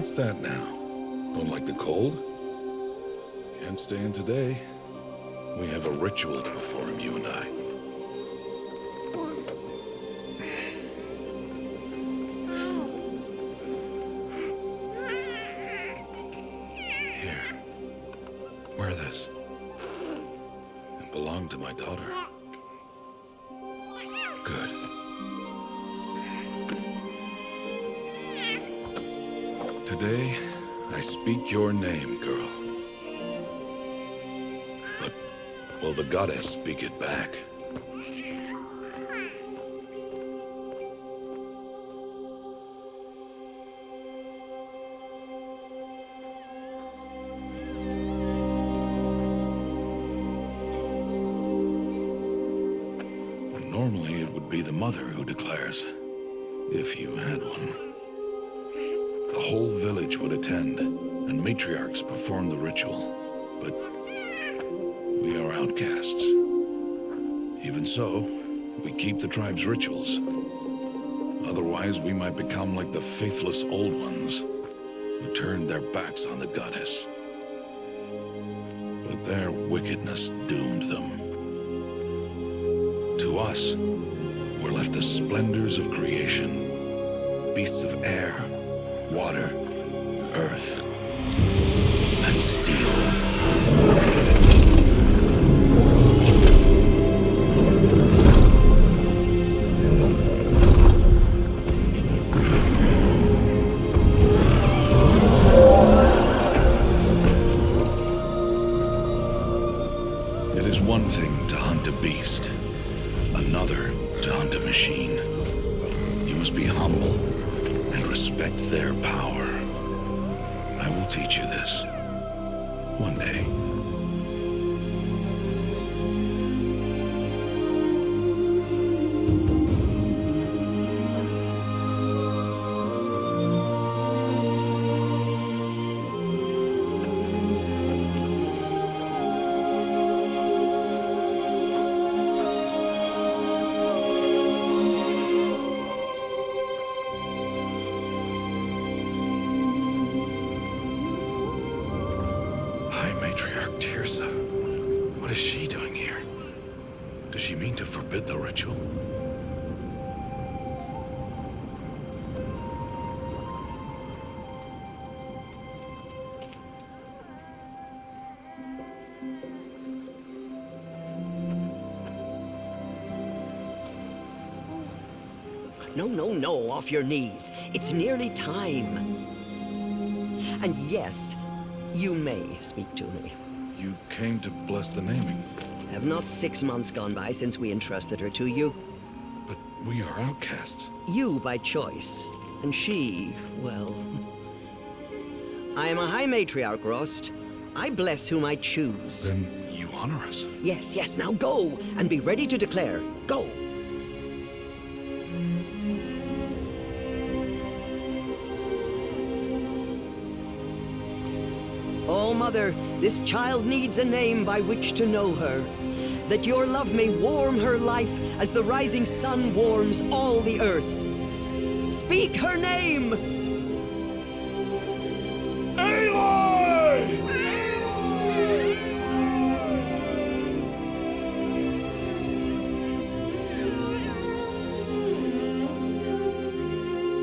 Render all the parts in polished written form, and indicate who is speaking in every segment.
Speaker 1: What's that now? Don't like the cold? Can't stay in today. We have a ritual to perform, you and I. Here. Wear this. It belonged to my daughter. Good. Today, I speak your name, girl. But will the goddess speak it back? Normally, it would be the mother who declares, if you had one. The whole village would attend, and matriarchs perform the ritual. But we are outcasts. Even so, we keep the tribe's rituals. Otherwise, we might become like the faithless old ones, who turned their backs on the goddess. But their wickedness doomed them. To us, we're left the splendors of creation, beasts of air, water, earth, and steel. It is one thing to hunt a beast, another to hunt a machine. You must be humble and respect their power. I will teach you this one day. What is she doing here? Does she mean to forbid the ritual?
Speaker 2: No, off your knees. It's nearly time. And yes, you may speak to me.
Speaker 1: You came to bless the naming.
Speaker 2: Have not 6 months gone by since we entrusted her to you?
Speaker 1: But we are outcasts.
Speaker 2: You by choice, and she, well... I am a high matriarch, Rost. I bless whom I choose.
Speaker 1: Then you honor us.
Speaker 2: Yes, now go, and be ready to declare. Go! Oh, Mother, this child needs a name by which to know her, that your love may warm her life as the rising sun warms all the earth. Speak her name!
Speaker 1: Aloy!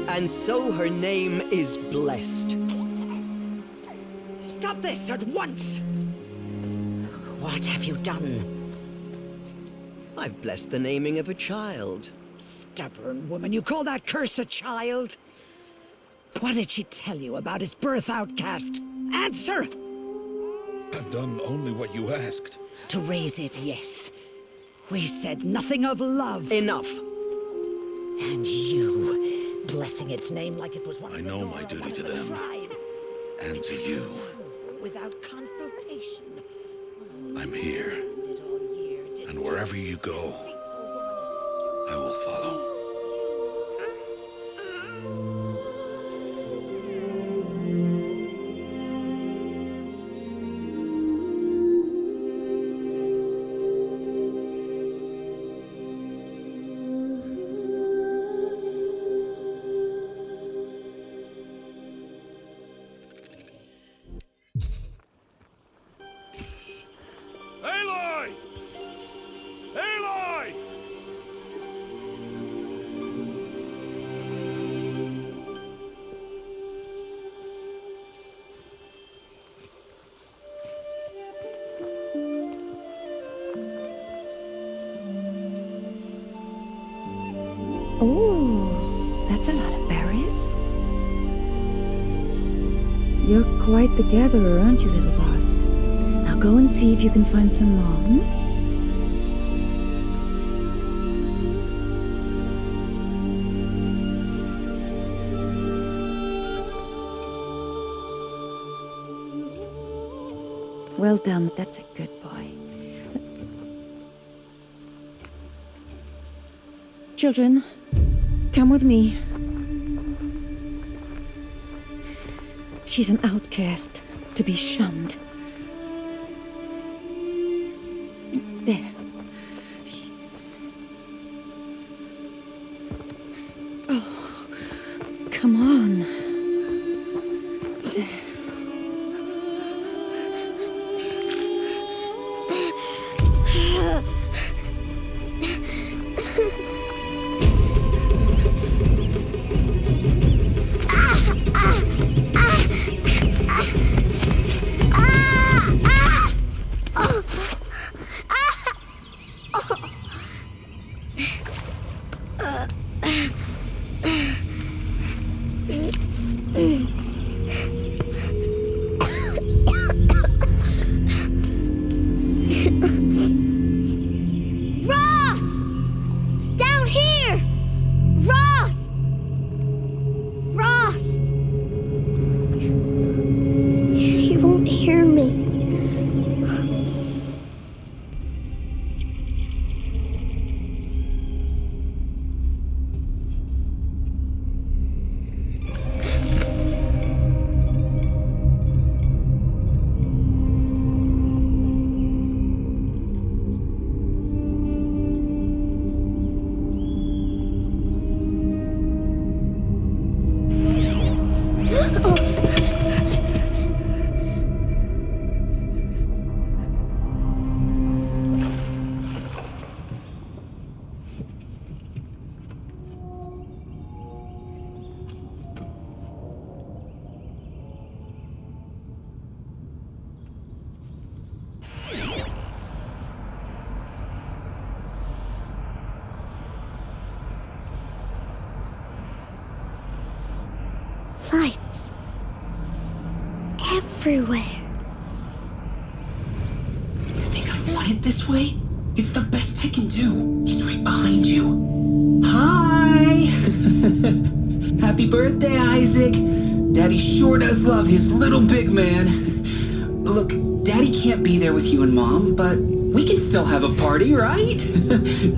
Speaker 2: And so her name is blessed.
Speaker 3: Stop this at once! What have you done?
Speaker 2: I've blessed the naming of a child.
Speaker 3: Stubborn woman, you call that curse a child? What did she tell you about his birth, outcast? Answer!
Speaker 1: I've done only what you asked.
Speaker 3: To raise it, yes. We said nothing of love.
Speaker 2: Enough.
Speaker 3: And you, blessing its name like it was one
Speaker 1: I
Speaker 3: of the
Speaker 1: know
Speaker 3: Nora,
Speaker 1: my duty
Speaker 3: one of
Speaker 1: to
Speaker 3: the
Speaker 1: them.
Speaker 3: tribe.
Speaker 1: And to you.
Speaker 3: Without consultation.
Speaker 1: I'm here.
Speaker 3: Did all year, did
Speaker 1: And wherever you go, I will follow.
Speaker 4: Oh, that's a lot of berries. You're quite the gatherer, aren't you, little Bast? Now go and see if you can find some more, hmm? Well done, that's a good boy. Children, come with me. She's an outcast, to be shunned. There. Oh, come on. There.
Speaker 5: Lights. Everywhere.
Speaker 6: You think I want it this way? It's the best I can do. He's right behind you. Hi! Happy birthday, Isaac. Daddy sure does love his little big man. Look, Daddy can't be there with you and Mom, but we can still have a party, right?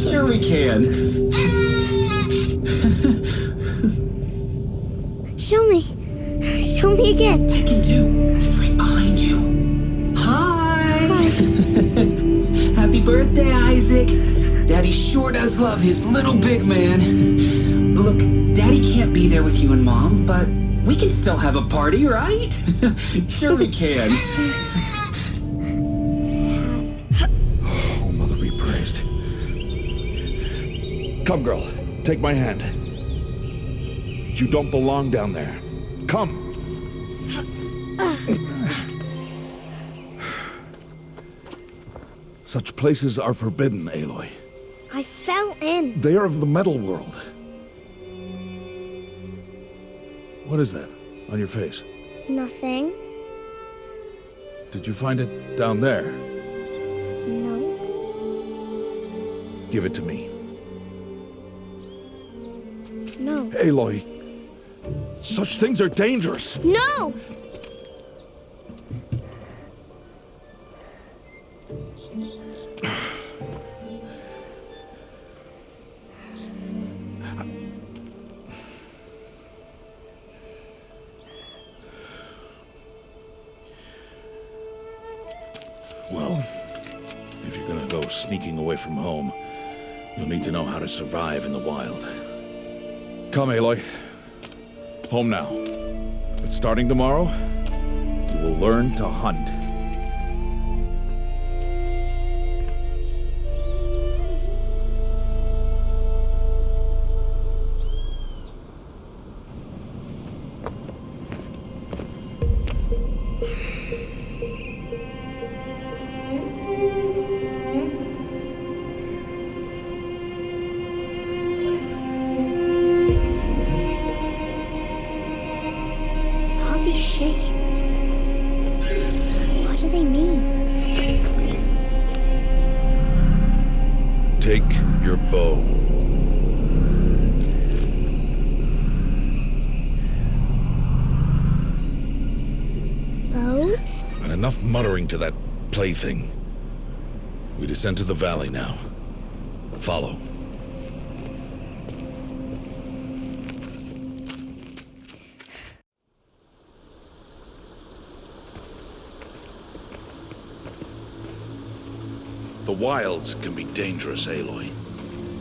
Speaker 6: Sure we can.
Speaker 5: Show me. Show me again.
Speaker 6: I can do. He's right behind you. Hi! Happy birthday, Isaac. Daddy sure does love his little big man. Look, Daddy can't be there with you and Mom, but we can still have a party, right? Sure we can.
Speaker 1: Oh, Mother be praised. Come, girl. Take my hand. You don't belong down there. Come. Such places are forbidden, Aloy.
Speaker 5: I fell in.
Speaker 1: They are of the metal world. What is that on your face?
Speaker 5: Nothing.
Speaker 1: Did you find it down there?
Speaker 5: No.
Speaker 1: Give it to me.
Speaker 5: No.
Speaker 1: Aloy, such things are dangerous.
Speaker 5: No!
Speaker 1: Well, if you're gonna go sneaking away from home, you'll need to know how to survive in the wild. Come, Aloy. Home now. But starting tomorrow, you will learn to hunt. Take your bow.
Speaker 5: Bow?
Speaker 1: And enough muttering to that plaything. We descend to the valley now. Follow. The wilds can be dangerous, Aloy.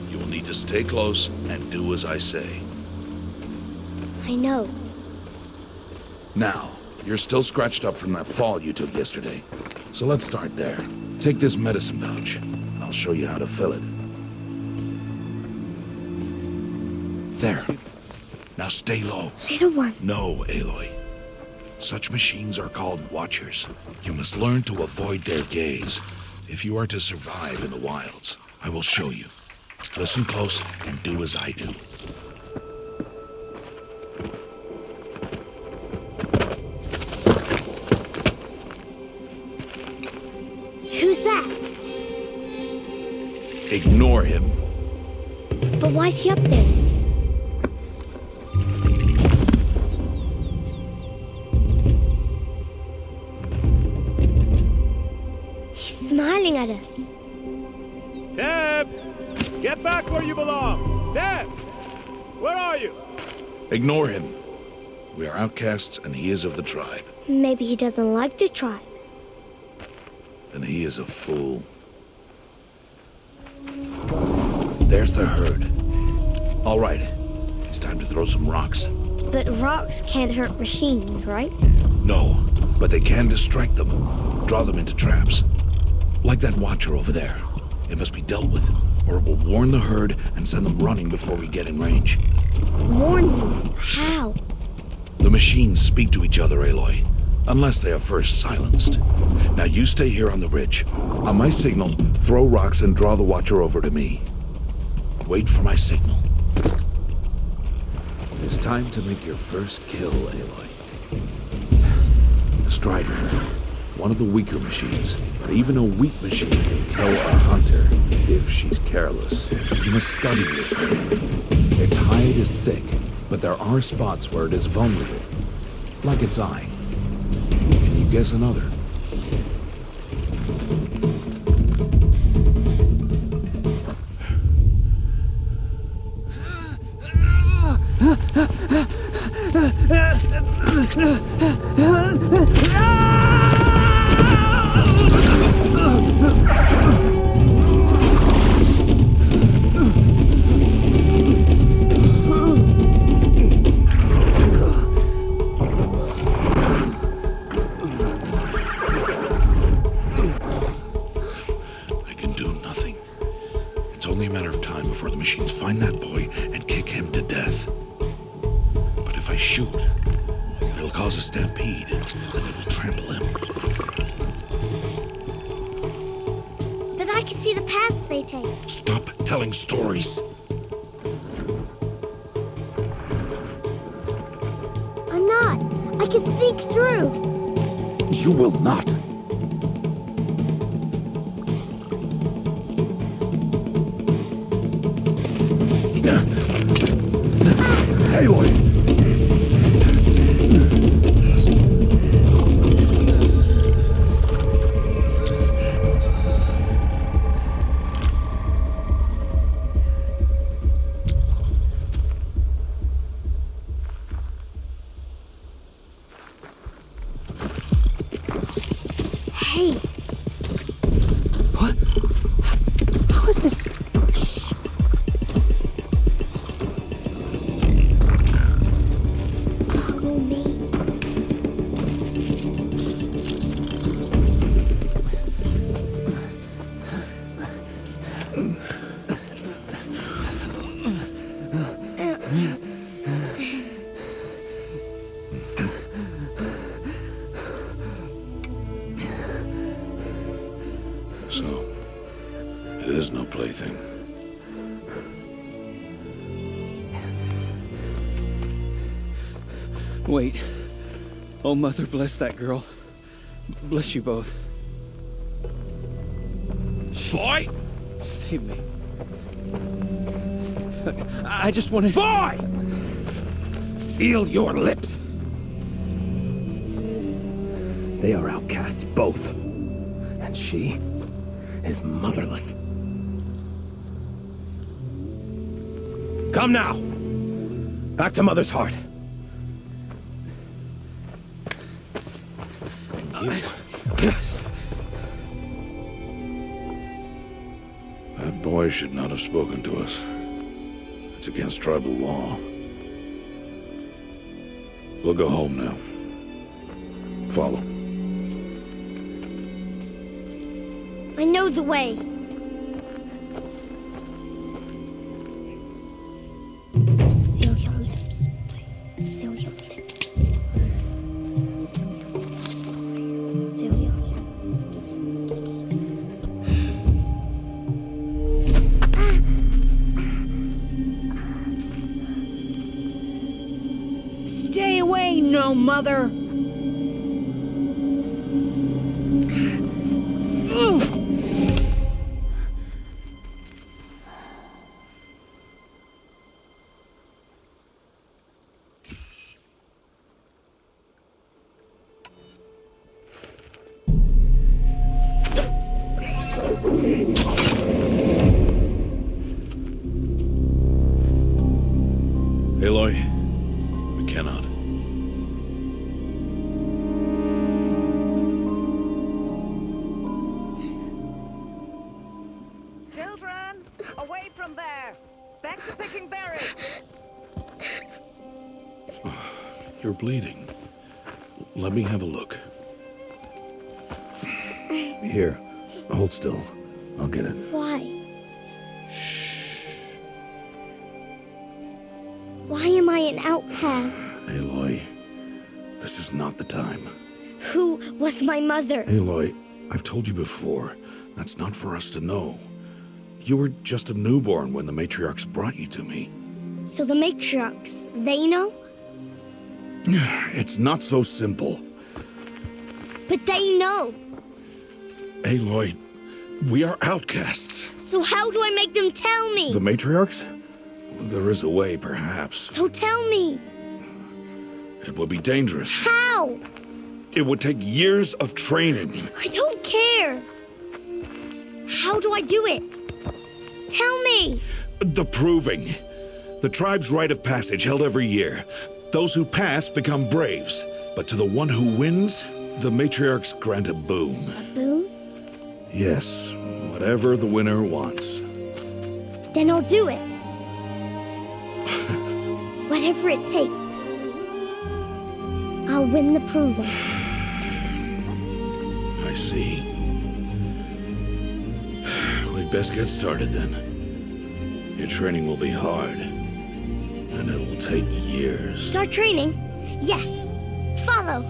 Speaker 1: You will need to stay close and do as I say.
Speaker 5: I know.
Speaker 1: Now, you're still scratched up from that fall you took yesterday. So let's start there. Take this medicine pouch. I'll show you how to fill it. There. Now stay low.
Speaker 5: Little one.
Speaker 1: No, Aloy. Such machines are called watchers. You must learn to avoid their gaze if you are to survive in the wilds. I will show you. Listen close and do as I do.
Speaker 5: Who's that?
Speaker 1: Ignore him.
Speaker 5: But why's he up there? He's smiling at us.
Speaker 7: Teb! Get back where you belong! Teb! Where are you?
Speaker 1: Ignore him. We are outcasts and he is of the tribe.
Speaker 5: Maybe he doesn't like the tribe.
Speaker 1: And he is a fool. There's the herd. All right, it's time to throw some rocks.
Speaker 5: But rocks can't hurt machines, right?
Speaker 1: No, but they can distract them, draw them into traps. Like that watcher over there. It must be dealt with, or it will warn the herd and send them running before we get in range.
Speaker 5: Warn them? How?
Speaker 1: The machines speak to each other, Aloy, unless they are first silenced. Now you stay here on the ridge. On my signal, throw rocks and draw the watcher over to me. Wait for my signal. It's time to make your first kill, Aloy. The Strider. One of the weaker machines, but even a weak machine can kill a hunter if she's careless. You must study your prey. Its hide is thick, but there are spots where it is vulnerable, like its eye. Can you guess another? Find that boy and kick him to death. But if I shoot, it'll cause a stampede, and it will trample him.
Speaker 5: But I can see the paths they take.
Speaker 1: Stop telling stories.
Speaker 5: I'm not. I can sneak through.
Speaker 1: You will not. Aloy!
Speaker 5: Hey!
Speaker 3: What? How is this?
Speaker 1: So, it is no plaything.
Speaker 8: Wait. Oh, Mother, bless that girl. Bless you both.
Speaker 1: Boy!
Speaker 8: Save me. I just wanted...
Speaker 9: Boy! Seal your lips. They are outcasts, both. And she is motherless. Come now. Back to Mother's heart. And you...
Speaker 1: That boy should not have spoken to us. It's against tribal law. We'll go home now. Follow.
Speaker 5: I know the way. Seal your lips. Seal your lips. Seal your lips.
Speaker 3: Stay away, no mother!
Speaker 1: Aloy, we cannot.
Speaker 2: Children, away from there. Back to picking berries.
Speaker 1: You're bleeding. Let me have a look. Here, hold still. I'll get it.
Speaker 5: Why? Why am I an outcast?
Speaker 1: Aloy, this is not the time.
Speaker 5: Who was my mother?
Speaker 1: Aloy, I've told you before, that's not for us to know. You were just a newborn when the matriarchs brought you to me.
Speaker 5: So the matriarchs, they know?
Speaker 1: It's not so simple.
Speaker 5: But they know.
Speaker 1: Aloy, we are outcasts.
Speaker 5: So how do I make them tell me?
Speaker 1: The matriarchs? There is a way, perhaps.
Speaker 5: So tell me.
Speaker 1: It would be dangerous.
Speaker 5: How?
Speaker 1: It would take years of training.
Speaker 5: I don't care. How do I do it? Tell me.
Speaker 1: The proving. The tribe's rite of passage held every year. Those who pass become braves. But to the one who wins, the matriarchs grant a boon.
Speaker 5: A boon?
Speaker 1: Yes, whatever the winner wants.
Speaker 5: Then I'll do it. Whatever it takes. I'll win the proving.
Speaker 1: I see. We'd best get started then. Your training will be hard, and it'll take years.
Speaker 5: Start training? Yes. Follow.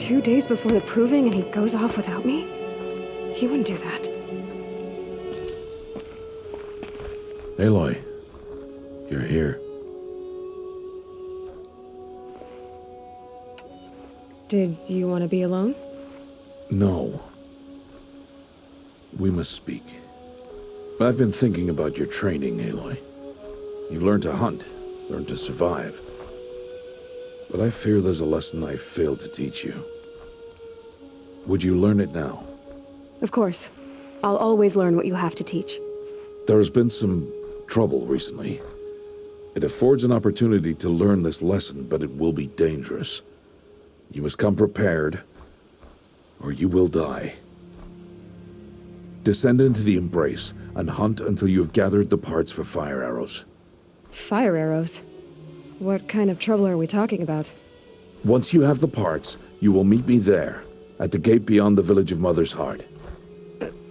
Speaker 10: 2 days before the proving and he goes off without me? He wouldn't do that.
Speaker 1: Aloy, you're here.
Speaker 10: Did you want to be alone?
Speaker 1: No. We must speak. I've been thinking about your training, Aloy. You've learned to hunt, learned to survive. But I fear there's a lesson I failed to teach you. Would you learn it now?
Speaker 10: Of course. I'll always learn what you have to teach.
Speaker 1: There has been some trouble recently. It affords an opportunity to learn this lesson, but it will be dangerous. You must come prepared, or you will die. Descend into the Embrace and hunt until you have gathered the parts for fire arrows.
Speaker 10: Fire arrows? What kind of trouble are we talking about?
Speaker 1: Once you have the parts, you will meet me there, at the gate beyond the village of Mother's Heart.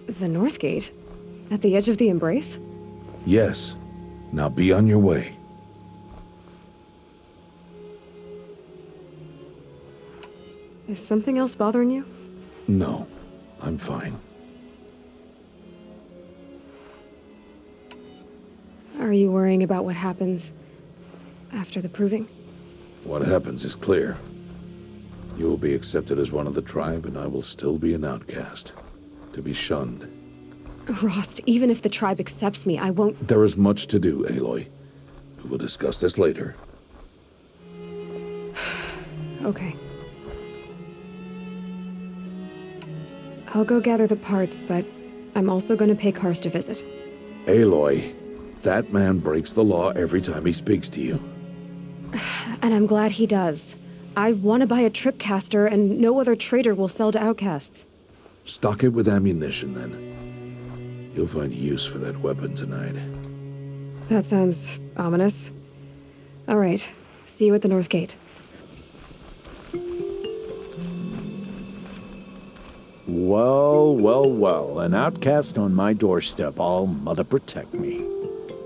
Speaker 10: The North Gate? At the edge of the Embrace?
Speaker 1: Yes. Now be on your way.
Speaker 10: Is something else bothering you?
Speaker 1: No, I'm fine.
Speaker 10: Are you worrying about what happens after the proving?
Speaker 1: What happens is clear. You will be accepted as one of the tribe, and I will still be an outcast, to be shunned.
Speaker 10: Rost, even if the tribe accepts me, I won't...
Speaker 1: There is much to do, Aloy. We will discuss this later.
Speaker 10: Okay. I'll go gather the parts, but I'm also going to pay Karst a visit.
Speaker 1: Aloy, that man breaks the law every time he speaks to you.
Speaker 10: And I'm glad he does. I want to buy a tripcaster, and no other trader will sell to outcasts.
Speaker 1: Stock it with ammunition, then. You'll find use for that weapon tonight.
Speaker 10: That sounds ominous. All right. See you at the North Gate.
Speaker 11: Well, well, well. An outcast on my doorstep. All mother protect me.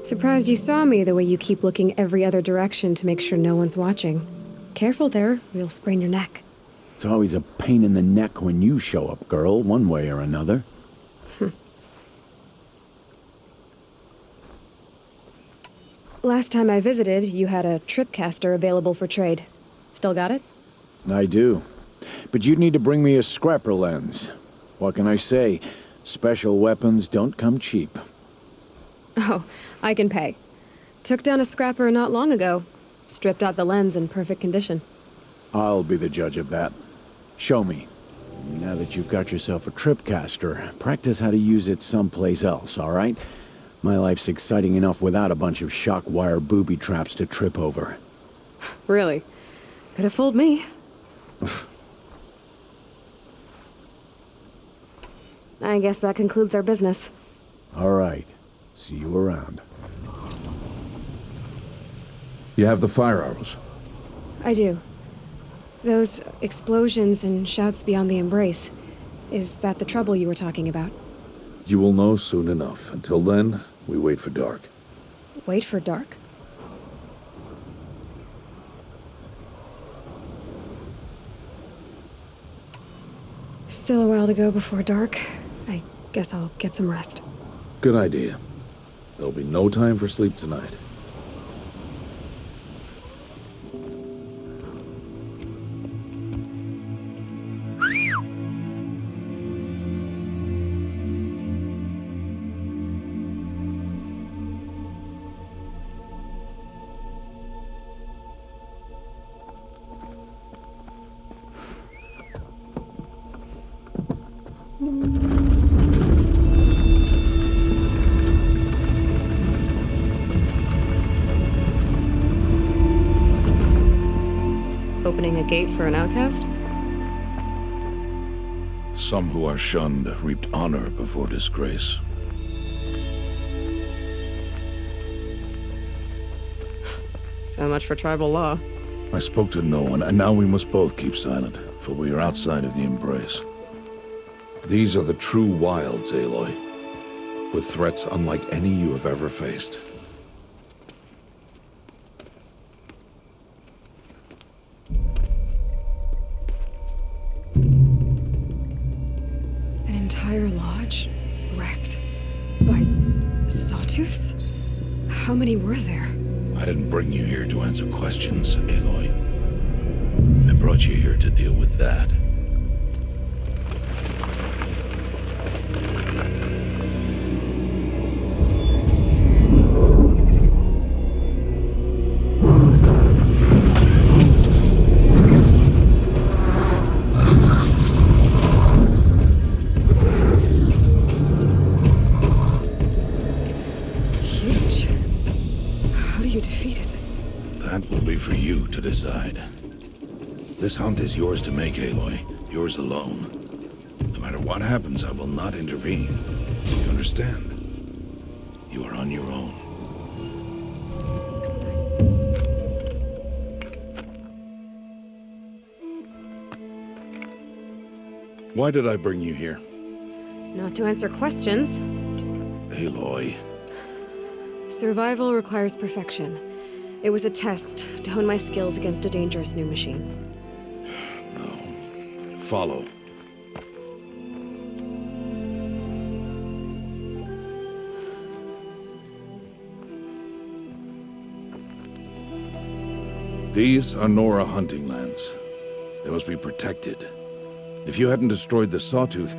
Speaker 10: Surprised you saw me the way you keep looking every other direction to make sure no one's watching. Careful there, or you'll sprain your neck.
Speaker 11: It's always a pain in the neck when you show up, girl, one way or another.
Speaker 10: Last time I visited, you had a tripcaster available for trade. Still got it?
Speaker 11: I do. But you'd need to bring me a scrapper lens. What can I say? Special weapons don't come cheap.
Speaker 10: Oh, I can pay. Took down a scrapper not long ago. Stripped out the lens in perfect condition.
Speaker 11: I'll be the judge of that. Show me. Now that you've got yourself a tripcaster, practice how to use it someplace else, all right? My life's exciting enough without a bunch of shock wire booby traps to trip over.
Speaker 10: Really? Could have fooled me. I guess that concludes our business.
Speaker 11: All right. See you around.
Speaker 1: You have the fire arrows?
Speaker 10: I do. Those explosions and shouts beyond the Embrace. Is that the trouble you were talking about?
Speaker 1: You will know soon enough. Until then, we wait for dark.
Speaker 10: Wait for dark? Still a while to go before dark. I guess I'll get some rest.
Speaker 1: Good idea. There'll be no time for sleep tonight.
Speaker 10: Opening a gate for an outcast?
Speaker 1: Some who are shunned reaped honor before disgrace.
Speaker 10: So much for tribal law.
Speaker 1: I spoke to no one, and now we must both keep silent, for we are outside of the Embrace. These are the true wilds, Aloy, with threats unlike any you have ever faced.
Speaker 10: An entire lodge wrecked by sawtooths? How many were there?
Speaker 1: I didn't bring you here to answer questions, Aloy. I brought you here to deal with that. For you to decide. This hunt is yours to make, Aloy. Yours alone. No matter what happens, I will not intervene. You understand? You are on your own. Why did I bring you here?
Speaker 10: Not to answer questions.
Speaker 1: Aloy.
Speaker 10: Survival requires perfection. It was a test to hone my skills against a dangerous new machine.
Speaker 1: No. Follow. These are Nora hunting lands. They must be protected. If you hadn't destroyed the Sawtooth,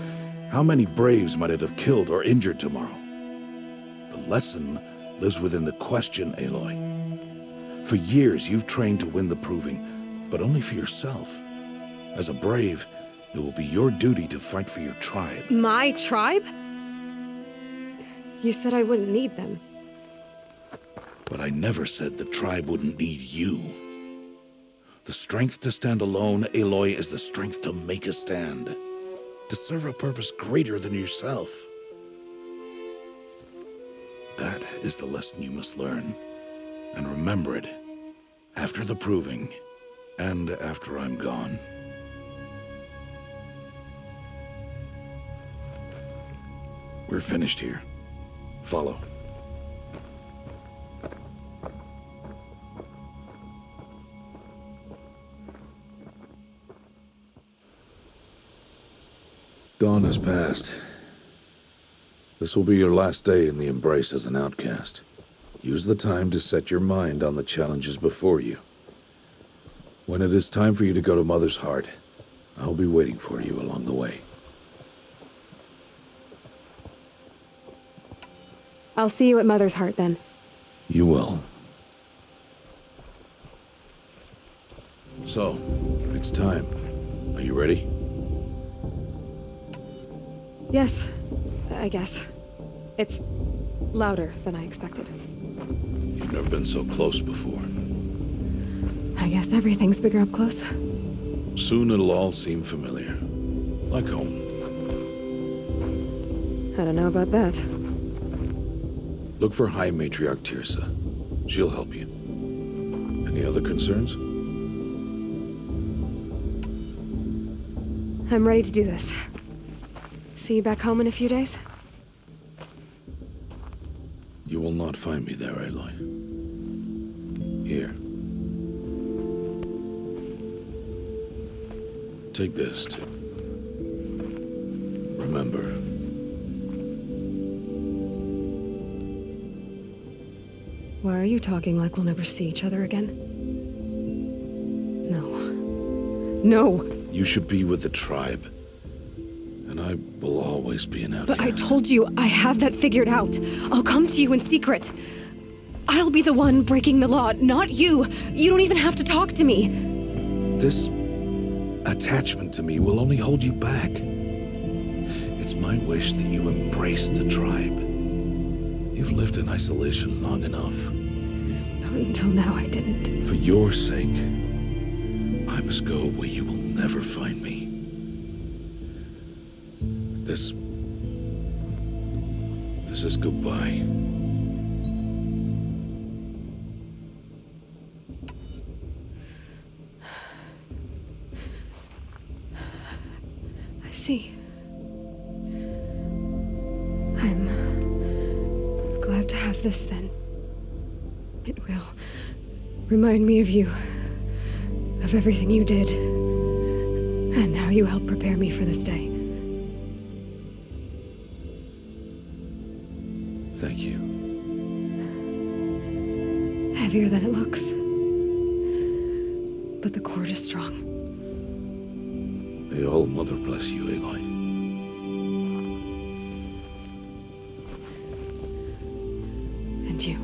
Speaker 1: how many Braves might it have killed or injured tomorrow? The lesson lives within the question, Aloy. For years, you've trained to win the proving, but only for yourself. As a Brave, it will be your duty to fight for your tribe.
Speaker 10: My tribe? You said I wouldn't need them.
Speaker 1: But I never said the tribe wouldn't need you. The strength to stand alone, Aloy, is the strength to make a stand. To serve a purpose greater than yourself. That is the lesson you must learn. And remember it, after the proving, and after I'm gone. We're finished here. Follow. Dawn has passed. This will be your last day in the Embrace as an outcast. Use the time to set your mind on the challenges before you. When it is time for you to go to Mother's Heart, I'll be waiting for you along the way.
Speaker 10: I'll see you at Mother's Heart, then.
Speaker 1: You will. So, it's time. Are you ready?
Speaker 10: Yes, I guess. It's louder than I expected.
Speaker 1: You've never been so close before.
Speaker 10: I guess everything's bigger up close.
Speaker 1: Soon it'll all seem familiar. Like home.
Speaker 10: I don't know about that.
Speaker 1: Look for High Matriarch Tirsa. She'll help you. Any other concerns?
Speaker 10: I'm ready to do this. See you back home in a few days?
Speaker 1: You will not find me there, Aloy. Here. Take this to remember.
Speaker 10: Why are you talking like we'll never see each other again? No. No!
Speaker 1: You should be with the tribe. And I will always be an outcast.
Speaker 10: But I told you, I have that figured out. I'll come to you in secret. I'll be the one breaking the law, not you. You don't even have to talk to me.
Speaker 1: This attachment to me will only hold you back. It's my wish that you embrace the tribe. You've lived in isolation long enough.
Speaker 10: Until now, I didn't.
Speaker 1: For your sake, I must go where you will never find me. This is goodbye.
Speaker 10: I see. I'm glad to have this then. It will remind me of you, of everything you did, and how you helped prepare me for this day.
Speaker 1: Thank you.
Speaker 10: Heavier than it looks. But the cord is strong.
Speaker 1: May All Mother bless you, Aloy.
Speaker 10: And you.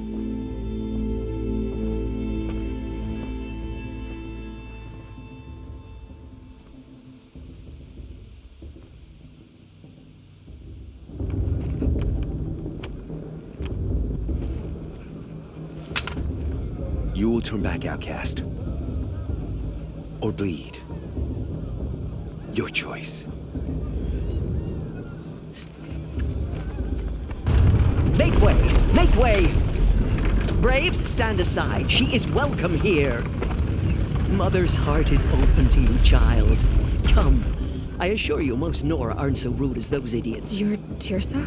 Speaker 9: You will turn back, outcast. Or bleed. Your choice.
Speaker 2: Make way! Make way! Braves, stand aside. She is welcome here. Mother's heart is open to you, child. Come. I assure you, most Nora aren't so rude as those idiots.
Speaker 10: You're Tirsa?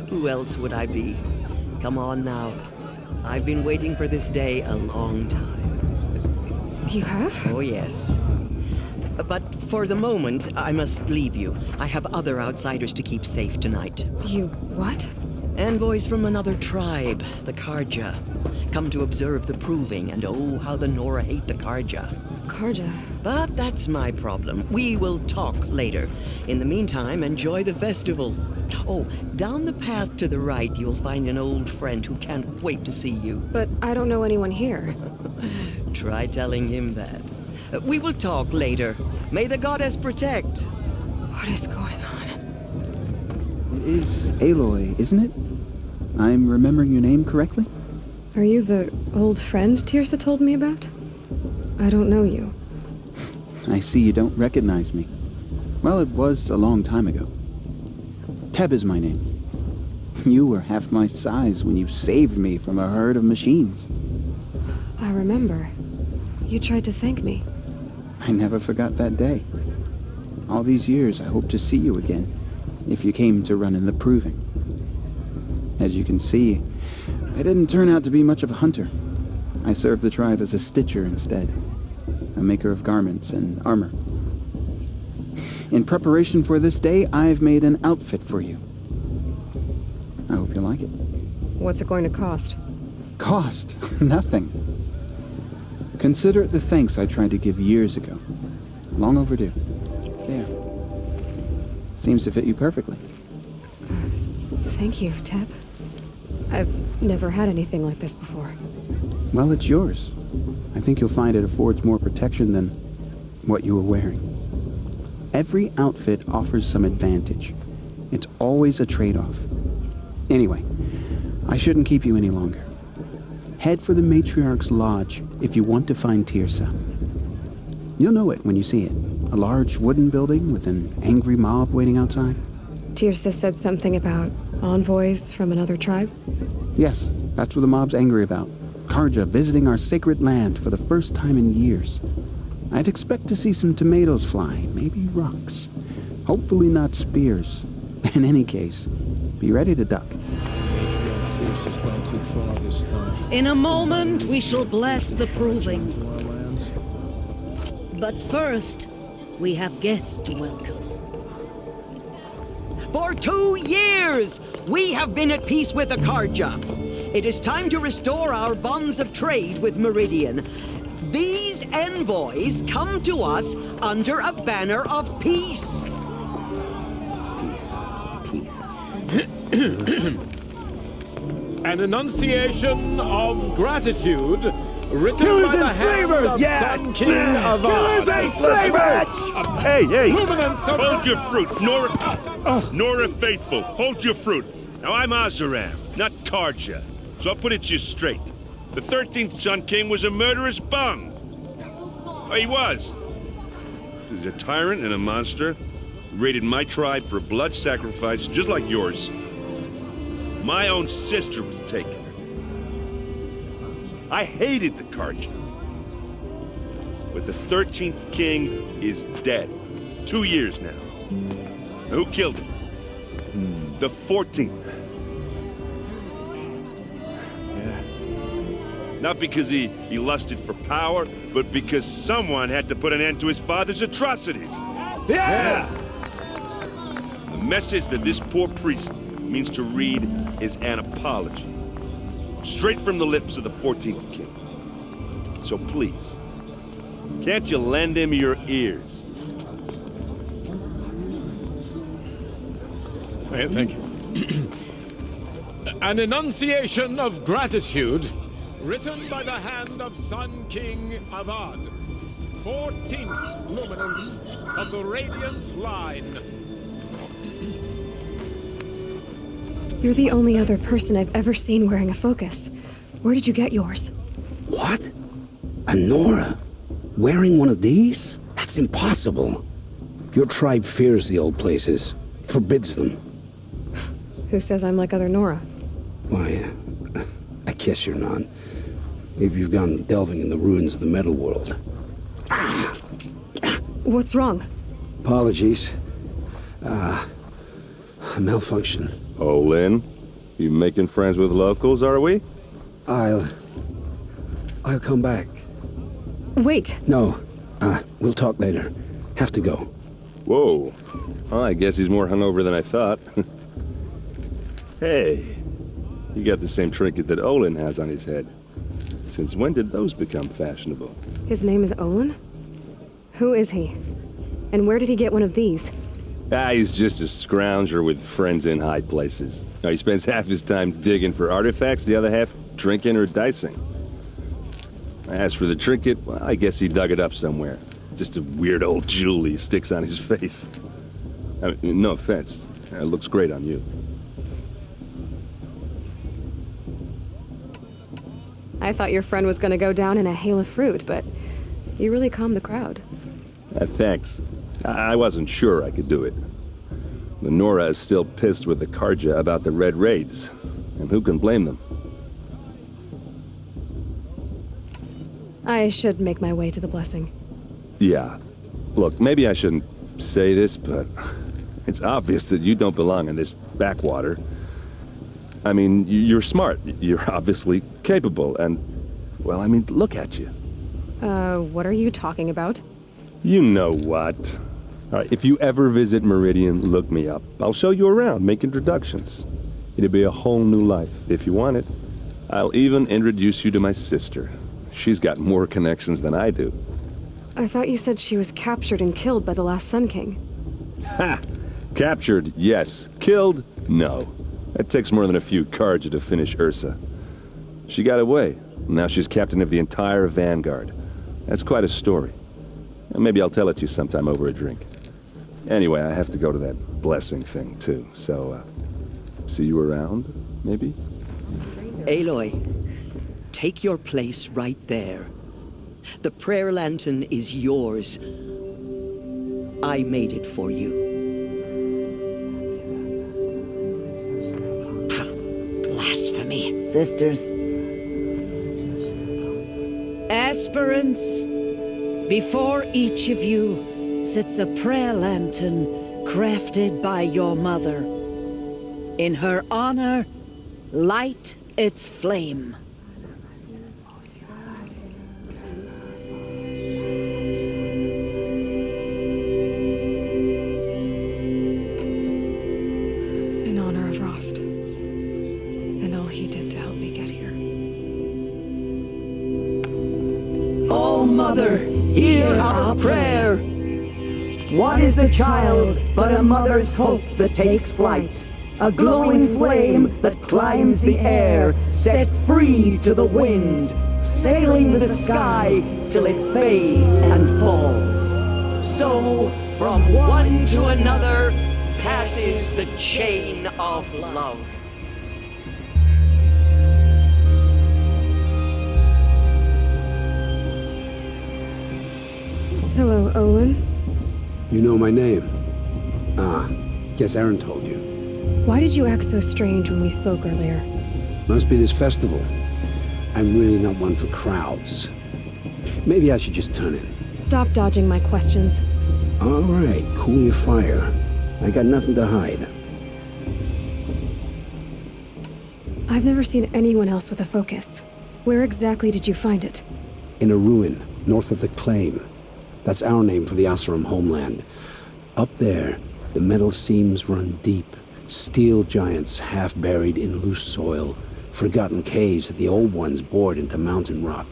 Speaker 2: Who else would I be? Come on now. I've been waiting for this day a long time.
Speaker 10: You have?
Speaker 2: Oh, yes. But for the moment, I must leave you. I have other outsiders to keep safe tonight.
Speaker 10: You what?
Speaker 2: Envoys from another tribe, the Carja. Come to observe the proving, and oh, how the Nora hate the Carja.
Speaker 10: Carja?
Speaker 2: But that's my problem. We will talk later. In the meantime, enjoy the festival. Oh, down the path to the right, you'll find an old friend who can't wait to see you.
Speaker 10: But I don't know anyone here.
Speaker 2: Try telling him that. We will talk later. May the goddess protect.
Speaker 10: What is going on?
Speaker 12: It is Aloy, isn't it? I'm remembering your name correctly?
Speaker 10: Are you the old friend Tirsa told me about? I don't know you.
Speaker 12: I see you don't recognize me. Well, it was a long time ago. Teb is my name. You were half my size when you saved me from a herd of machines.
Speaker 10: I remember. You tried to thank me.
Speaker 12: I never forgot that day. All these years, I hope to see you again, if you came to run in the proving. As you can see, I didn't turn out to be much of a hunter. I served the tribe as a stitcher instead, a maker of garments and armor. In preparation for this day, I've made an outfit for you. I hope you like it.
Speaker 10: What's it going to cost?
Speaker 12: Cost? Nothing. Consider it the thanks I tried to give years ago. Long overdue. There. Seems to fit you perfectly.
Speaker 10: Thank you, Teb. I've never had anything like this before.
Speaker 12: Well, it's yours. I think you'll find it affords more protection than what you were wearing. Every outfit offers some advantage. It's always a trade-off. Anyway, I shouldn't keep you any longer. Head for the Matriarch's Lodge if you want to find Tirsa. You'll know it when you see it. A large wooden building with an angry mob waiting outside.
Speaker 10: Tirsa said something about envoys from another tribe?
Speaker 12: Yes, that's what the mob's angry about. Carja visiting our sacred land for the first time in years. I'd expect to see some tomatoes fly, maybe rocks. Hopefully not spears. In any case, be ready to duck.
Speaker 3: In a moment, we shall bless the proving. But first, we have guests to welcome.
Speaker 2: For 2 years, we have been at peace with the Carja. It is time to restore our bonds of trade with Meridian. These envoys come to us under a banner of peace.
Speaker 9: Peace. It's peace.
Speaker 7: An enunciation of gratitude written
Speaker 9: Killers
Speaker 7: by the
Speaker 9: and
Speaker 7: hand
Speaker 9: slavers!
Speaker 7: of
Speaker 9: Yeah!
Speaker 7: Sun King of
Speaker 9: Killers and slavers! Hey, hey!
Speaker 13: Hold your fruit, Nora Faithful. Hold your fruit. Now, I'm Oseram, not Carja, so I'll put it to you straight. The 13th Sun King was a murderous bung. Oh, he was. He's a tyrant and a monster. Raided my tribe for a blood sacrifice, just like yours. My own sister was taken. I hated the Carja. But the 13th king is dead. 2 years now. Now, who killed him? The 14th. Yeah. Not because he lusted for power, but because someone had to put an end to his father's atrocities.
Speaker 9: Yeah!
Speaker 13: A message that this poor priest means to read is an apology. Straight from the lips of the 14th king. So please, can't you lend him your ears?
Speaker 14: Thank you. An enunciation of gratitude written by the hand of Sun King Avad, 14th luminance of the Radiant Line.
Speaker 10: You're the only other person I've ever seen wearing a focus. Where did you get yours?
Speaker 15: What? A Nora? Wearing one of these? That's impossible. Your tribe fears the old places, forbids them.
Speaker 10: Who says I'm like other Nora?
Speaker 15: Why, I guess you're not. If you've gone delving in the ruins of the metal world.
Speaker 10: What's wrong?
Speaker 15: Apologies. A malfunction.
Speaker 16: Oh, Lynn? You making friends with locals, are we?
Speaker 15: I'll come back.
Speaker 10: Wait.
Speaker 15: No. We'll talk later. Have to go.
Speaker 16: Whoa. Well, I guess he's more hungover than I thought. Hey. You got the same trinket that Olin has on his head. Since when did those become fashionable?
Speaker 10: His name is Olin? Who is he? And where did he get one of these?
Speaker 16: He's just a scrounger with friends in high places. Now, he spends half his time digging for artifacts, the other half drinking or dicing. As for the trinket, well, I guess he dug it up somewhere. Just a weird old jewel he sticks on his face. I mean, no offense. It looks great on you.
Speaker 10: I thought your friend was gonna go down in a hail of fruit, but you really calmed the crowd.
Speaker 16: Thanks. I wasn't sure I could do it. The Nora is still pissed with the Carja about the Red Raids, and who can blame them?
Speaker 10: I should make my way to the blessing.
Speaker 16: Yeah. Look, maybe I shouldn't say this, but it's obvious that you don't belong in this backwater. I mean, you're smart. You're obviously capable, and, well, I mean, look at you.
Speaker 10: What are you talking about?
Speaker 16: You know what. All right, if you ever visit Meridian, look me up. I'll show you around, make introductions. It'll be a whole new life, if you want it. I'll even introduce you to my sister. She's got more connections than I do.
Speaker 10: I thought you said she was captured and killed by the last Sun King.
Speaker 16: Ha! Captured, yes. Killed, no. It takes more than a few Carja to finish Ursa. She got away. Now she's captain of the entire Vanguard. That's quite a story. Maybe I'll tell it to you sometime over a drink. Anyway, I have to go to that blessing thing, too. So, see you around, maybe?
Speaker 2: Aloy, take your place right there. The prayer lantern is yours. I made it for you.
Speaker 3: Blasphemy.
Speaker 4: Sisters.
Speaker 3: Aspirants, before each of you sits a prayer lantern crafted by your mother. In her honor, light its flame.
Speaker 10: In honor of Rost. And all he did to help me get here.
Speaker 2: Oh, Mother, hear our prayer. What is the child but a mother's hope that takes flight? A glowing flame that climbs the air, set free to the wind, sailing the sky till it fades and falls. So, from one to another, passes the chain of love.
Speaker 10: Hello, Olin.
Speaker 15: You know my name? Guess Aaron told you.
Speaker 10: Why did you act so strange when we spoke earlier?
Speaker 15: Must be this festival. I'm really not one for crowds. Maybe I should just turn in.
Speaker 10: Stop dodging my questions.
Speaker 15: All right, cool your fire. I got nothing to hide.
Speaker 10: I've never seen anyone else with a focus. Where exactly did you find it?
Speaker 15: In a ruin, north of the Claim. That's our name for the Oseram homeland. Up there, the metal seams run deep, Steel giants half buried in loose soil, forgotten caves that the old ones bored into mountain rock.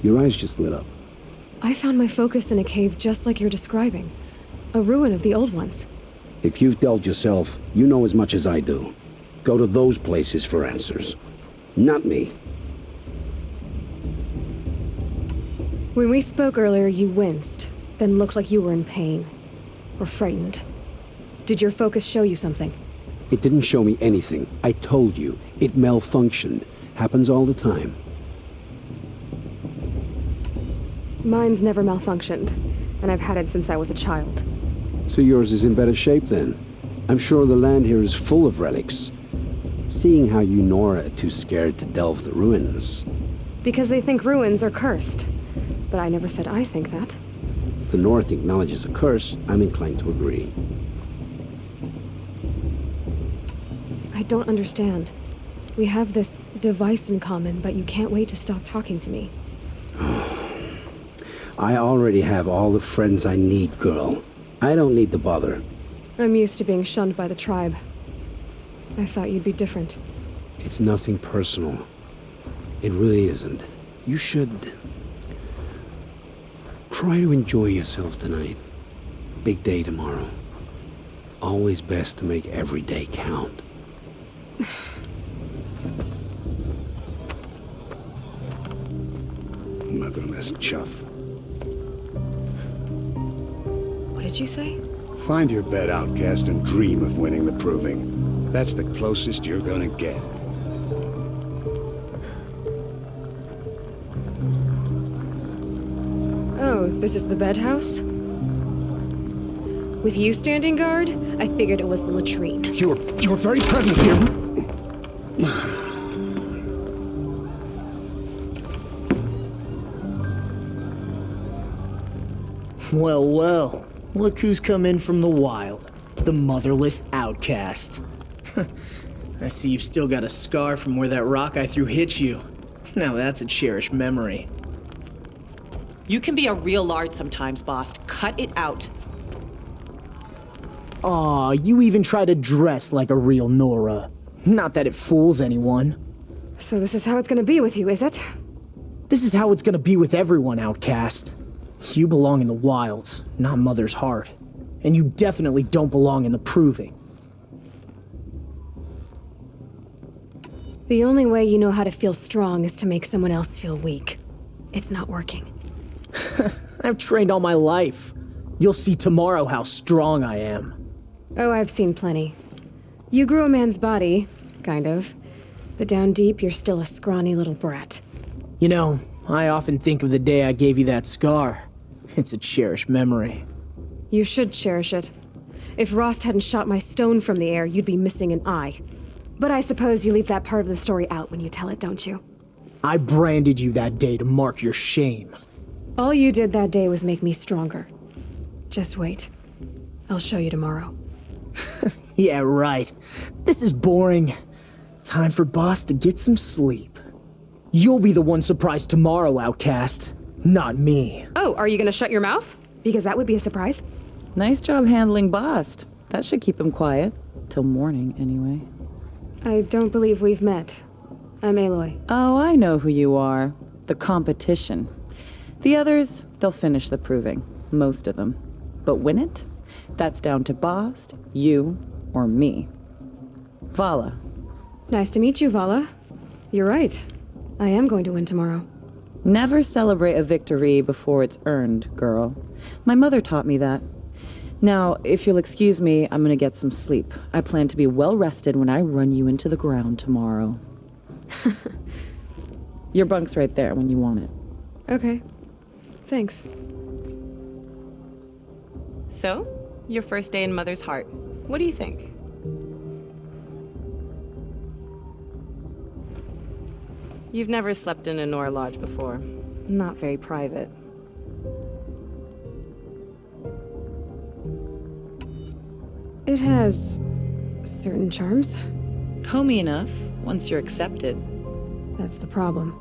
Speaker 15: Your eyes just lit up.
Speaker 10: I found my focus in a cave just like you're describing. A ruin of the old ones.
Speaker 15: If you've delved yourself, you know as much as I do. Go to those places for answers. Not me.
Speaker 10: When we spoke earlier, you winced, then looked like you were in pain. Or frightened. Did your focus show you something?
Speaker 15: It didn't show me anything. I told you. It malfunctioned. Happens all the time.
Speaker 10: Mine's never malfunctioned, and I've had it since I was a child.
Speaker 15: So yours is in better shape then. I'm sure the land here is full of relics. Seeing how you Nora are too scared to delve the ruins.
Speaker 10: Because they think ruins are cursed. But I never said I think that.
Speaker 15: If the North acknowledges a curse, I'm inclined to agree.
Speaker 10: I don't understand. We have this device in common, but you can't wait to stop talking to me.
Speaker 15: I already have all the friends I need, girl. I don't need the bother.
Speaker 10: I'm used to being shunned by the tribe. I thought you'd be different.
Speaker 15: It's nothing personal. It really isn't. You should... try to enjoy yourself tonight. Big day tomorrow. Always best to make every day count.
Speaker 9: Motherless chuff.
Speaker 10: What did you say?
Speaker 9: Find your bed, outcast, and dream of winning the proving. That's the closest you're gonna get.
Speaker 10: Oh, this is the bed house? With you standing guard, I figured it was the latrine.
Speaker 9: Your very presence here...
Speaker 17: Well, well. Look who's come in from the wild. The motherless outcast. I see you've still got a scar from where that rock I threw hit you. Now that's a cherished memory.
Speaker 18: You can be a real lard sometimes, boss. Cut it out.
Speaker 17: Aw, you even try to dress like a real Nora. Not that it fools anyone.
Speaker 10: So this is how it's gonna be with you, is it?
Speaker 17: This is how it's gonna be with everyone, outcast. You belong in the wilds, not Mother's heart. And you definitely don't belong in the proving.
Speaker 10: The only way you know how to feel strong is to make someone else feel weak. It's not working.
Speaker 17: I've trained all my life. You'll see tomorrow how strong I am.
Speaker 10: Oh, I've seen plenty. You grew a man's body, kind of. But down deep, you're still a scrawny little brat.
Speaker 17: You know, I often think of the day I gave you that scar. It's a cherished memory.
Speaker 10: You should cherish it. If Rost hadn't shot my stone from the air, you'd be missing an eye. But I suppose you leave that part of the story out when you tell it, don't you?
Speaker 17: I branded you that day to mark your shame.
Speaker 10: All you did that day was make me stronger. Just wait. I'll show you tomorrow.
Speaker 17: Yeah, right. This is boring. Time for Boss to get some sleep. You'll be the one surprised tomorrow, outcast. Not me.
Speaker 10: Oh, are you gonna shut your mouth? Because that would be a surprise.
Speaker 19: Nice job handling Bost. That should keep him quiet. Till morning, anyway.
Speaker 10: I don't believe we've met. I'm Aloy.
Speaker 19: Oh, I know who you are. The competition. The others, they'll finish the proving. Most of them. But win it? That's down to Bost, you, or me. Vala.
Speaker 10: Nice to meet you, Vala. You're right. I am going to win tomorrow.
Speaker 19: Never celebrate a victory before it's earned, girl. My mother taught me that. Now, if you'll excuse me, I'm gonna get some sleep. I plan to be well rested when I run you into the ground tomorrow. Your bunk's right there when you want it.
Speaker 10: Okay. Thanks.
Speaker 18: So, your first day in Mother's heart. What do you think? You've never slept in a Nora lodge before. Not very private.
Speaker 10: It has certain charms.
Speaker 19: Homey enough, once you're accepted.
Speaker 10: That's the problem.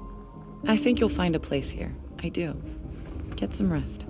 Speaker 19: I think you'll find a place here. I do. Get some rest.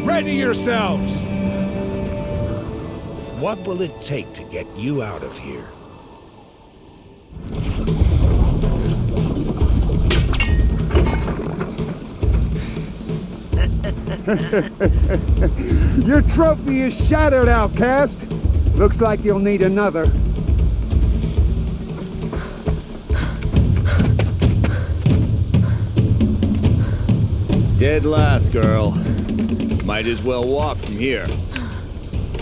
Speaker 9: Ready yourselves! What will it take to get you out of here?
Speaker 20: Your trophy is shattered, outcast. Looks like you'll need another.
Speaker 7: Dead last, girl. Might as well walk from here.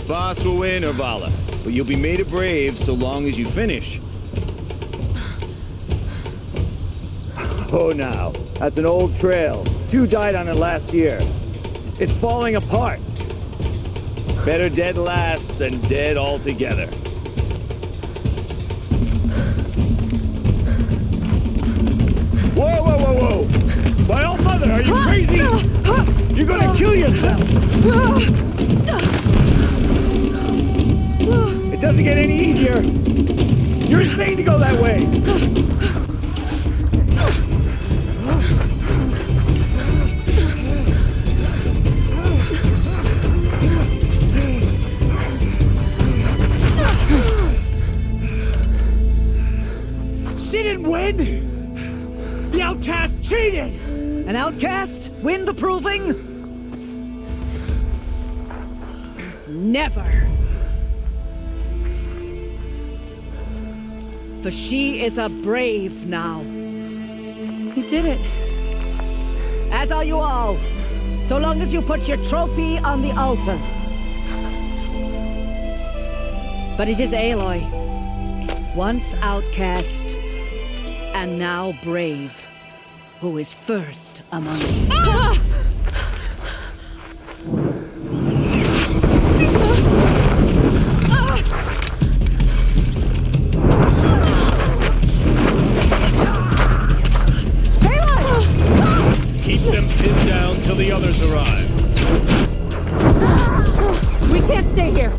Speaker 7: Boss will win, Urvala, but you'll be made a brave so long as you finish. Oh, now. That's an old trail. 2 died on it last year. It's falling apart. Better dead last than dead altogether. Whoa, whoa, whoa, whoa! My old mother, are you crazy? You're gonna kill yourself! It doesn't get any easier! You're insane to go that way!
Speaker 3: She didn't win! The outcast cheated! An outcast win the proving? Never. For she is a brave now.
Speaker 19: You did it.
Speaker 3: As are you all. So long as you put your trophy on the altar. But it is Aloy, once outcast, and now brave, who is first among you.
Speaker 10: Ah!
Speaker 7: Keep them pinned down till the others arrive.
Speaker 19: We can't stay here.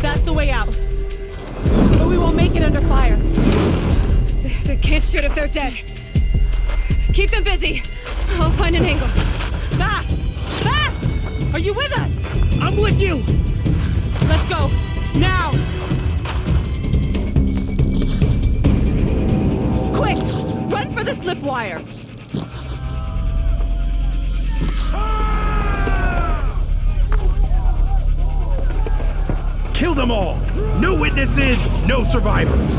Speaker 19: That's the way out. But we won't make it under fire.
Speaker 10: They can't shoot if they're dead. Keep them busy. I'll find an angle.
Speaker 19: Fast! Fast! Are you with us?
Speaker 17: I'm with you!
Speaker 19: Let's go. Now! Quick! Run for the slip wire!
Speaker 7: Kill them all! No witnesses, no survivors!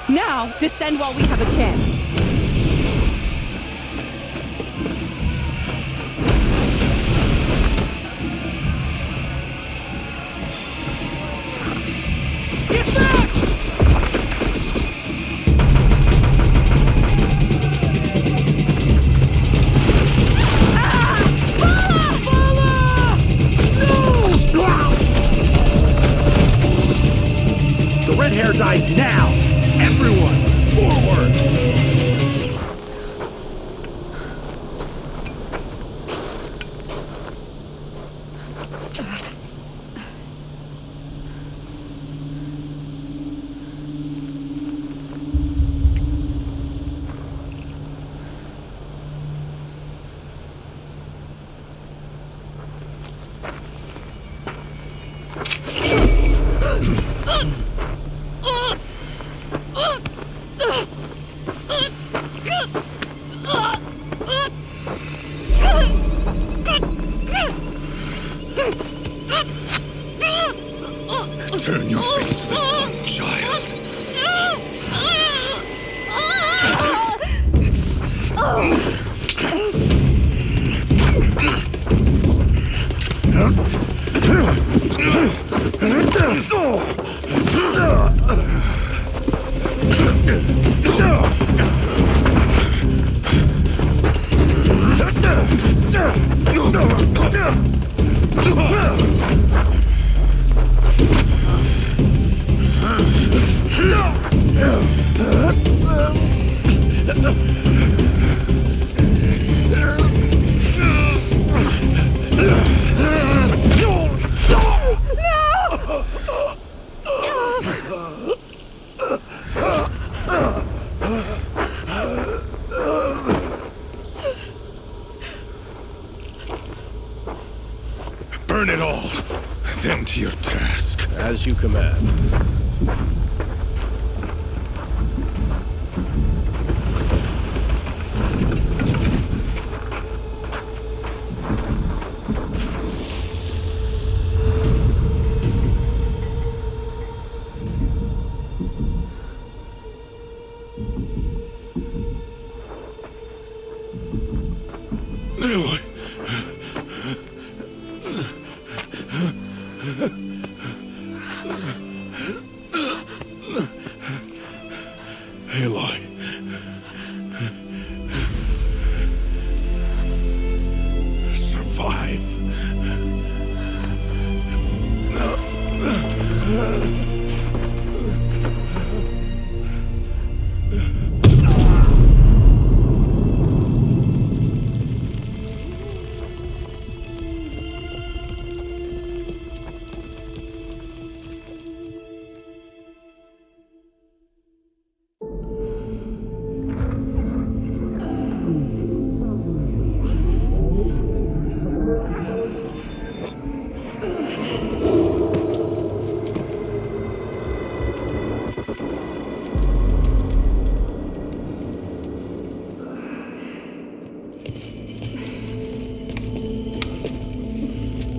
Speaker 19: Now, descend while we have a chance.
Speaker 17: Get back!
Speaker 7: The red hair dies now! Everyone, forward!
Speaker 1: Burn it all, then to your task.
Speaker 9: As you command.
Speaker 1: Aloy. Aloy. Survive.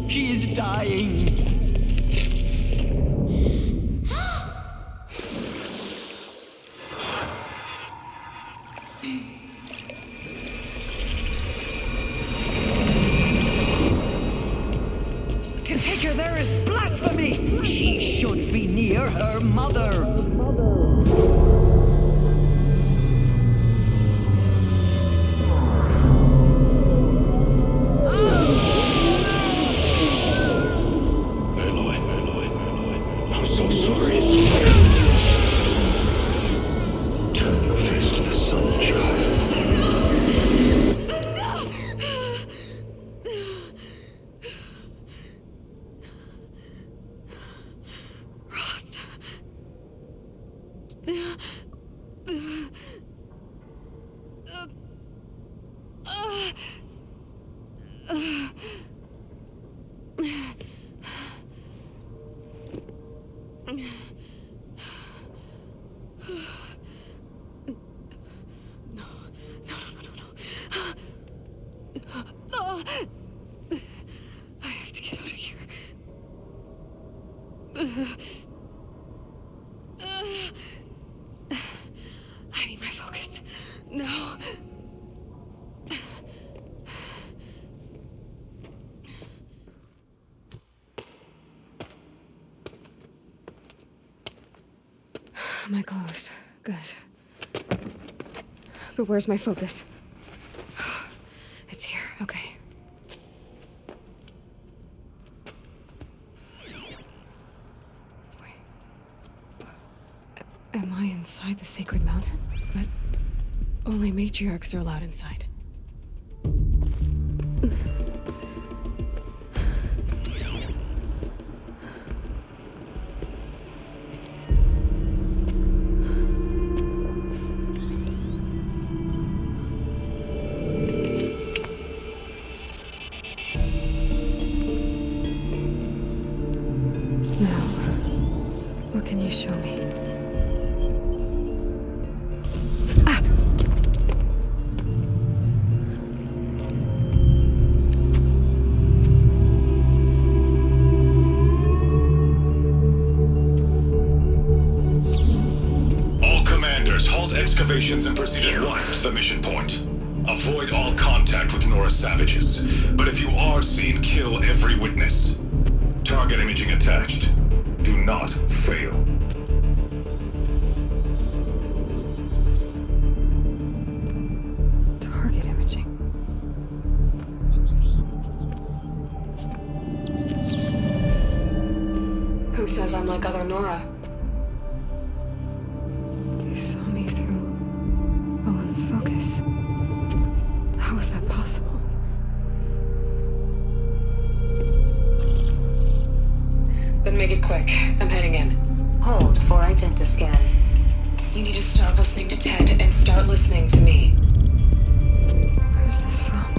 Speaker 2: She is dying. To take her there is blasphemy. She should be near her mother.
Speaker 1: I'm so sorry. Turn your face to the sun, child.
Speaker 10: Rost. I have to get out of here. I need my focus. No. My clothes. Good. But where's my focus? It's here. Okay. Am I inside the sacred mountain? But only matriarchs are allowed inside. Now, what can you show me?
Speaker 21: Excavations and proceed at once to the mission point. Avoid all contact with Nora savages, but if you are seen, kill every witness. Target imaging attached. Do not fail.
Speaker 10: Target imaging. Who says I'm like other Nora? Focus. How is that possible? Then make it quick. I'm heading in.
Speaker 22: Hold for identiscan.
Speaker 6: You need to stop listening to Ted and start listening to me.
Speaker 10: Where's this from?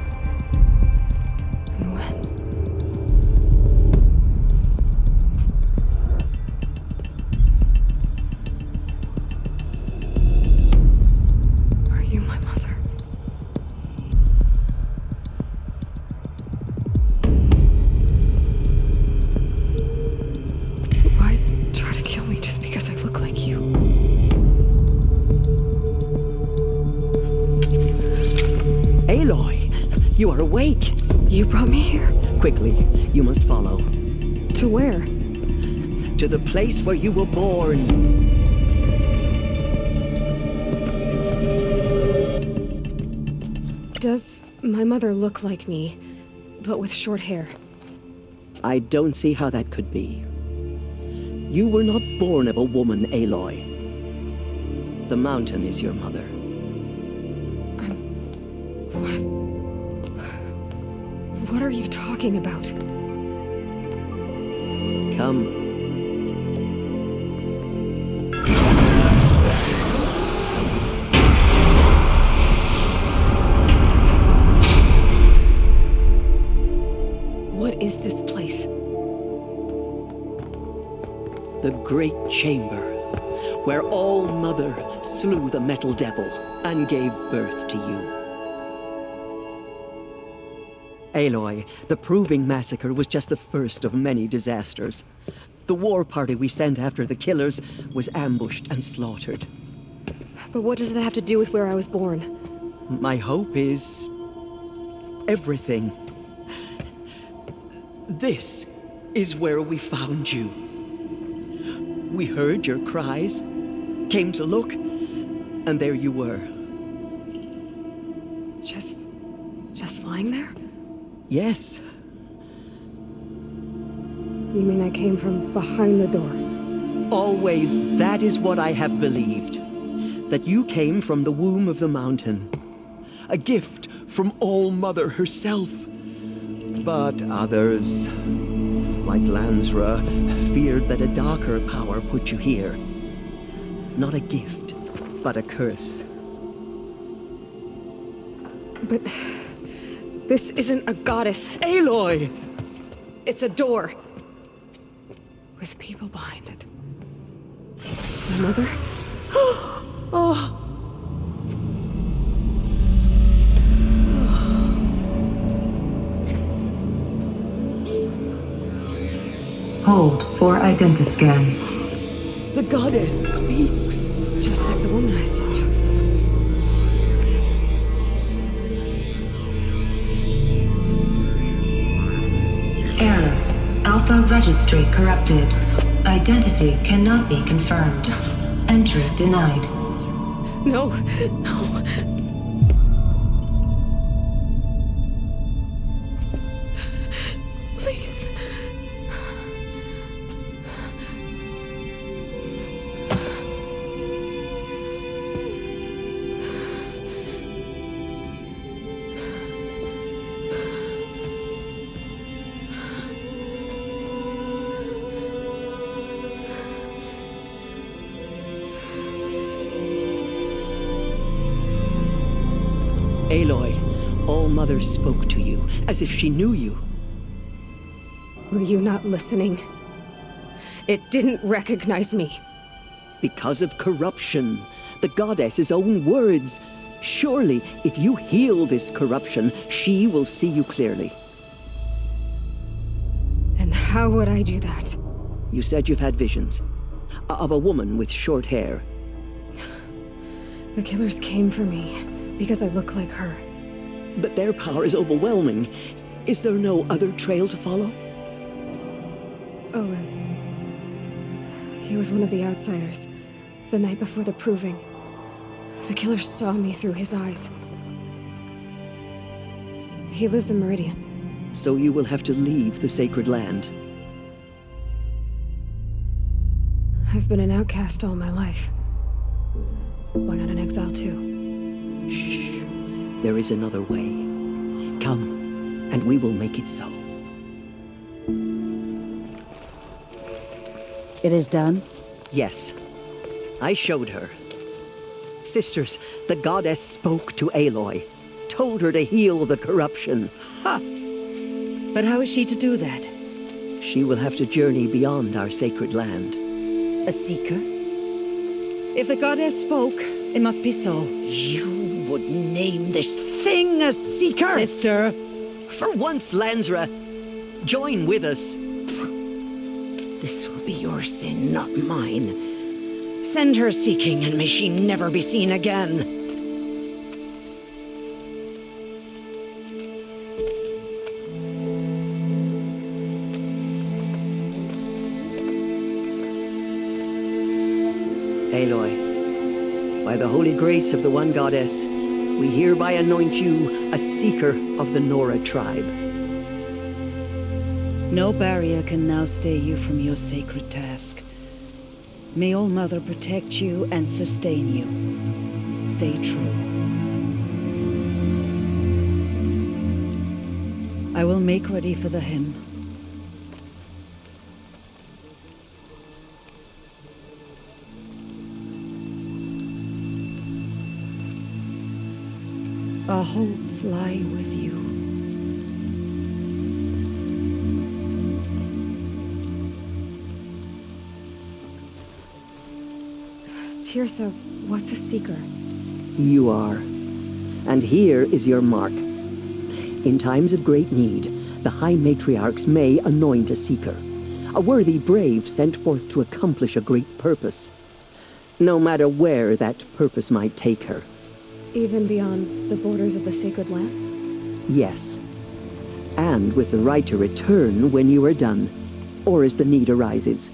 Speaker 10: And when? Are you my mother? Why try to kill me just because I look like you?
Speaker 2: Aloy, you are awake.
Speaker 10: You brought me here?
Speaker 2: Quickly, you must follow.
Speaker 10: To where?
Speaker 2: To the place where you were born.
Speaker 10: Does my mother look like me, but with short hair?
Speaker 2: I don't see how that could be. You were not born of a woman, Aloy. The mountain is your mother.
Speaker 10: What are you talking about?
Speaker 2: Come.
Speaker 10: What is this place?
Speaker 2: The great chamber, where All Mother slew the metal devil and gave birth to you. Aloy, the Proving Massacre was just the first of many disasters. The war party we sent after the killers was ambushed and slaughtered.
Speaker 10: But what does that have to do with where I was born?
Speaker 2: My hope is everything. This is where we found you. We heard your cries, came to look, and there you were.
Speaker 10: Just lying there?
Speaker 2: Yes.
Speaker 10: You mean I came from behind the door?
Speaker 2: Always, that is what I have believed. That you came from the womb of the mountain. A gift from All Mother herself. But others, like Lansra, feared that a darker power put you here. Not a gift, but a curse.
Speaker 10: But this isn't a goddess.
Speaker 2: Aloy!
Speaker 10: It's a door. With people behind it. My mother?
Speaker 2: Oh!
Speaker 6: Hold for identiscan.
Speaker 2: The goddess speaks.
Speaker 10: Just like the woman I saw.
Speaker 6: Error. Alpha registry corrupted. Identity cannot be confirmed. Entry denied.
Speaker 10: No. Please.
Speaker 2: Aloy, All Mother spoke to you, as if she knew you.
Speaker 10: Were you not listening? It didn't recognize me.
Speaker 2: Because of corruption. The goddess's own words. Surely, if you heal this corruption, she will see you clearly.
Speaker 10: And how would I do that?
Speaker 2: You said you've had visions. Of a woman with short hair.
Speaker 10: The killers came for me because I look like her.
Speaker 2: But their power is overwhelming. Is there no other trail to follow?
Speaker 10: Owen. He was one of the outsiders. The night before the proving. The killer saw me through his eyes. He lives in Meridian.
Speaker 2: So you will have to leave the sacred land.
Speaker 10: I've been an outcast all my life. Why not an exile too?
Speaker 2: Shh. There is another way. Come, and we will make it so.
Speaker 3: It is done?
Speaker 2: Yes. I showed her. Sisters, the goddess spoke to Aloy, told her to heal the corruption. Ha!
Speaker 3: But how is she to do that?
Speaker 2: She will have to journey beyond our sacred land.
Speaker 3: A seeker? If the goddess spoke, it must be so.
Speaker 2: You would name this thing a seeker?
Speaker 3: Sister!
Speaker 2: For once, Lansra, join with us.
Speaker 8: This will be your sin, not mine. Send her seeking, and may she never be seen again.
Speaker 2: Aloy, by the holy grace of the one goddess, we hereby anoint you a seeker of the Nora tribe.
Speaker 3: No barrier can now stay you from your sacred task. May All Mother protect you and sustain you. Stay true. I will make ready for the hymn. Our hopes lie with you.
Speaker 10: Tirsa, what's a seeker?
Speaker 2: You are. And here is your mark. In times of great need, the High Matriarchs may anoint a seeker, a worthy brave sent forth to accomplish a great purpose, no matter where that purpose might take her.
Speaker 10: Even beyond the borders of the sacred land?
Speaker 2: Yes. And with the right to return when you are done, or as the need arises.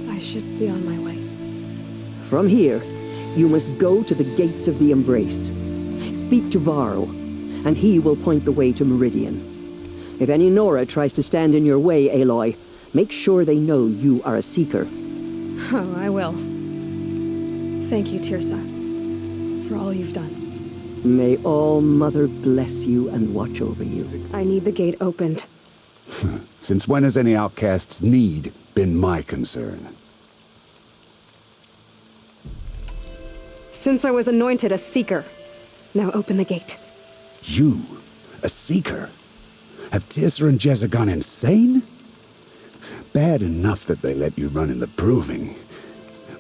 Speaker 10: I should be on my way.
Speaker 2: From here, you must go to the gates of the Embrace. Speak to Varl, and he will point the way to Meridian. If any Nora tries to stand in your way, Aloy, make sure they know you are a seeker.
Speaker 10: Oh, I will. Thank you, Tirsa, for all you've done.
Speaker 2: May All Mother bless you and watch over you.
Speaker 10: I need the gate opened.
Speaker 9: Since when has any outcast's need been my concern?
Speaker 10: Since I was anointed a seeker. Now open the gate.
Speaker 9: You? A seeker? Have Tirsa and Jezza gone insane? Bad enough that they let you run in the proving.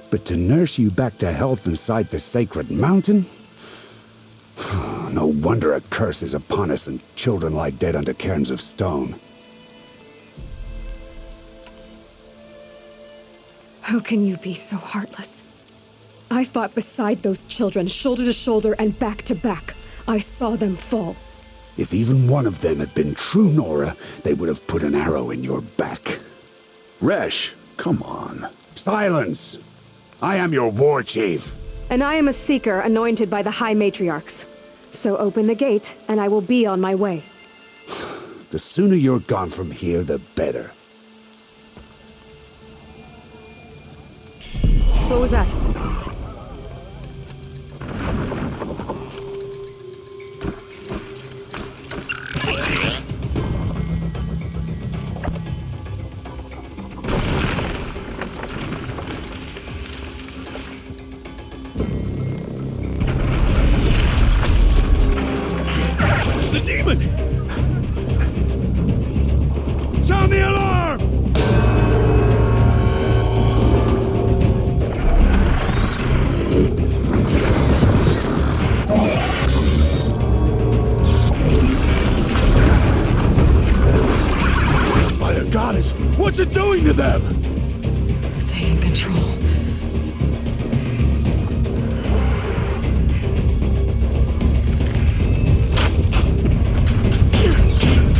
Speaker 9: But to nurse you back to health inside the sacred mountain? No wonder a curse is upon us and children lie dead under cairns of stone.
Speaker 10: How can you be so heartless? I fought beside those children, shoulder to shoulder and back to back. I saw them fall.
Speaker 9: If even one of them had been true Nora, they would have put an arrow in your back. Resh, come on. Silence! I am your war chief.
Speaker 10: And I am a seeker anointed by the High Matriarchs. So open the gate, and I will be on my way.
Speaker 9: The sooner you're gone from here, the better.
Speaker 10: What was that?
Speaker 13: The demon! Sound the alarm! By the goddess, what's it doing to them?
Speaker 10: Taking control.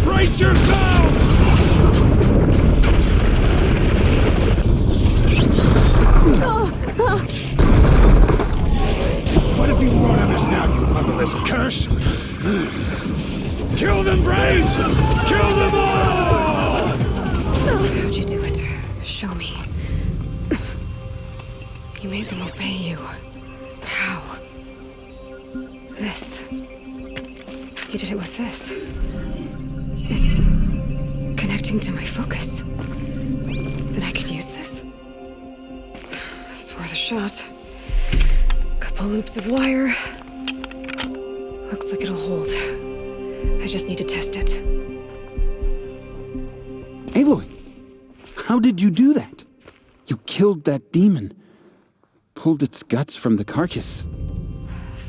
Speaker 13: Brace yourself! What have you brought on us now, you motherless curse? Kill them, Braves! Kill them all!
Speaker 10: How'd you do it? Show me. You made them obey you. How? This. You did it with this. It's connecting to my focus. Then I could use this. It's worth a shot. Couple loops of wire. Looks like it'll hold. I just need to test it.
Speaker 12: Aloy, how did you do that? You killed that demon. Pulled its guts from the carcass.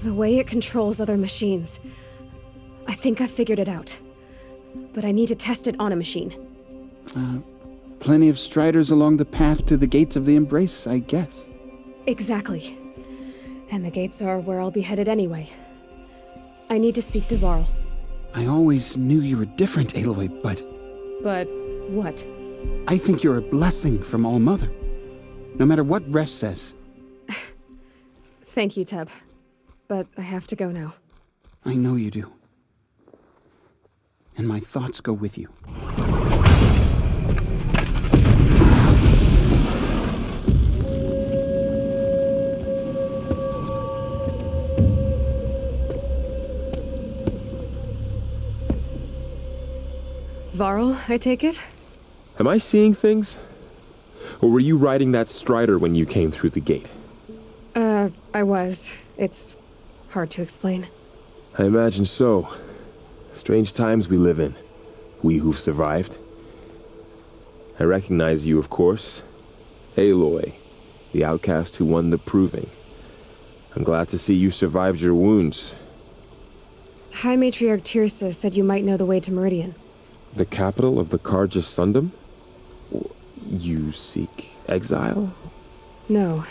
Speaker 10: The way it controls other machines. I think I figured it out. But I need to test it on a machine.
Speaker 12: Plenty of striders along the path to the gates of the Embrace, I guess.
Speaker 10: Exactly. And the gates are where I'll be headed anyway. I need to speak to Varl.
Speaker 12: I always knew you were different, Aloy, but...
Speaker 10: But what?
Speaker 12: I think you're a blessing from All-Mother. No matter what Resh says.
Speaker 10: Thank you, Teb. But I have to go now.
Speaker 12: I know you do. And my thoughts go with you.
Speaker 10: Varl, I take it?
Speaker 5: Am I seeing things? Or were you riding that strider when you came through the gate?
Speaker 10: I was. It's hard to explain.
Speaker 5: I imagine so. Strange times we live in. We who've survived. I recognize you, of course. Aloy, the outcast who won the proving. I'm glad to see you survived your wounds.
Speaker 10: High Matriarch Tirsa said you might know the way to Meridian.
Speaker 5: The capital of the Carja Sundom? You seek exile?
Speaker 10: No.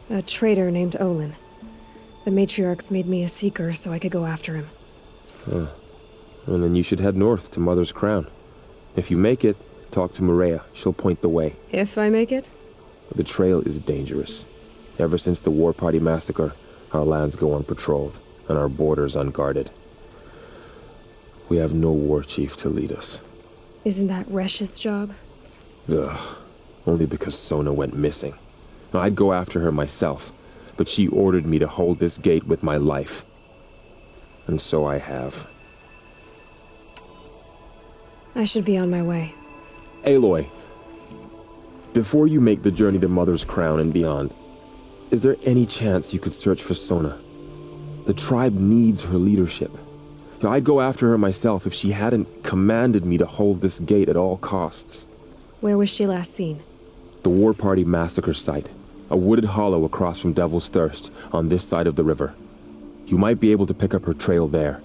Speaker 10: A traitor named Olin. The Matriarchs made me a seeker so I could go after him.
Speaker 5: Huh. And then you should head north to Mother's Crown. If you make it, talk to Maria. She'll point the way.
Speaker 10: If I make it?
Speaker 5: The trail is dangerous. Ever since the War Party massacre, our lands go unpatrolled, and our borders unguarded. We have no war chief to lead us.
Speaker 10: Isn't that Resh's job?
Speaker 5: Ugh. Only because Sona went missing. I'd go after her myself, but she ordered me to hold this gate with my life. And so I have.
Speaker 10: I should be on my way.
Speaker 5: Aloy, before you make the journey to Mother's Crown and beyond, is there any chance you could search for Sona? The tribe needs her leadership. I'd go after her myself if she hadn't commanded me to hold this gate at all costs.
Speaker 10: Where was she last seen?
Speaker 5: The War Party massacre site. A wooded hollow across from Devil's Thirst, on this side of the river. You might be able to pick up her trail there.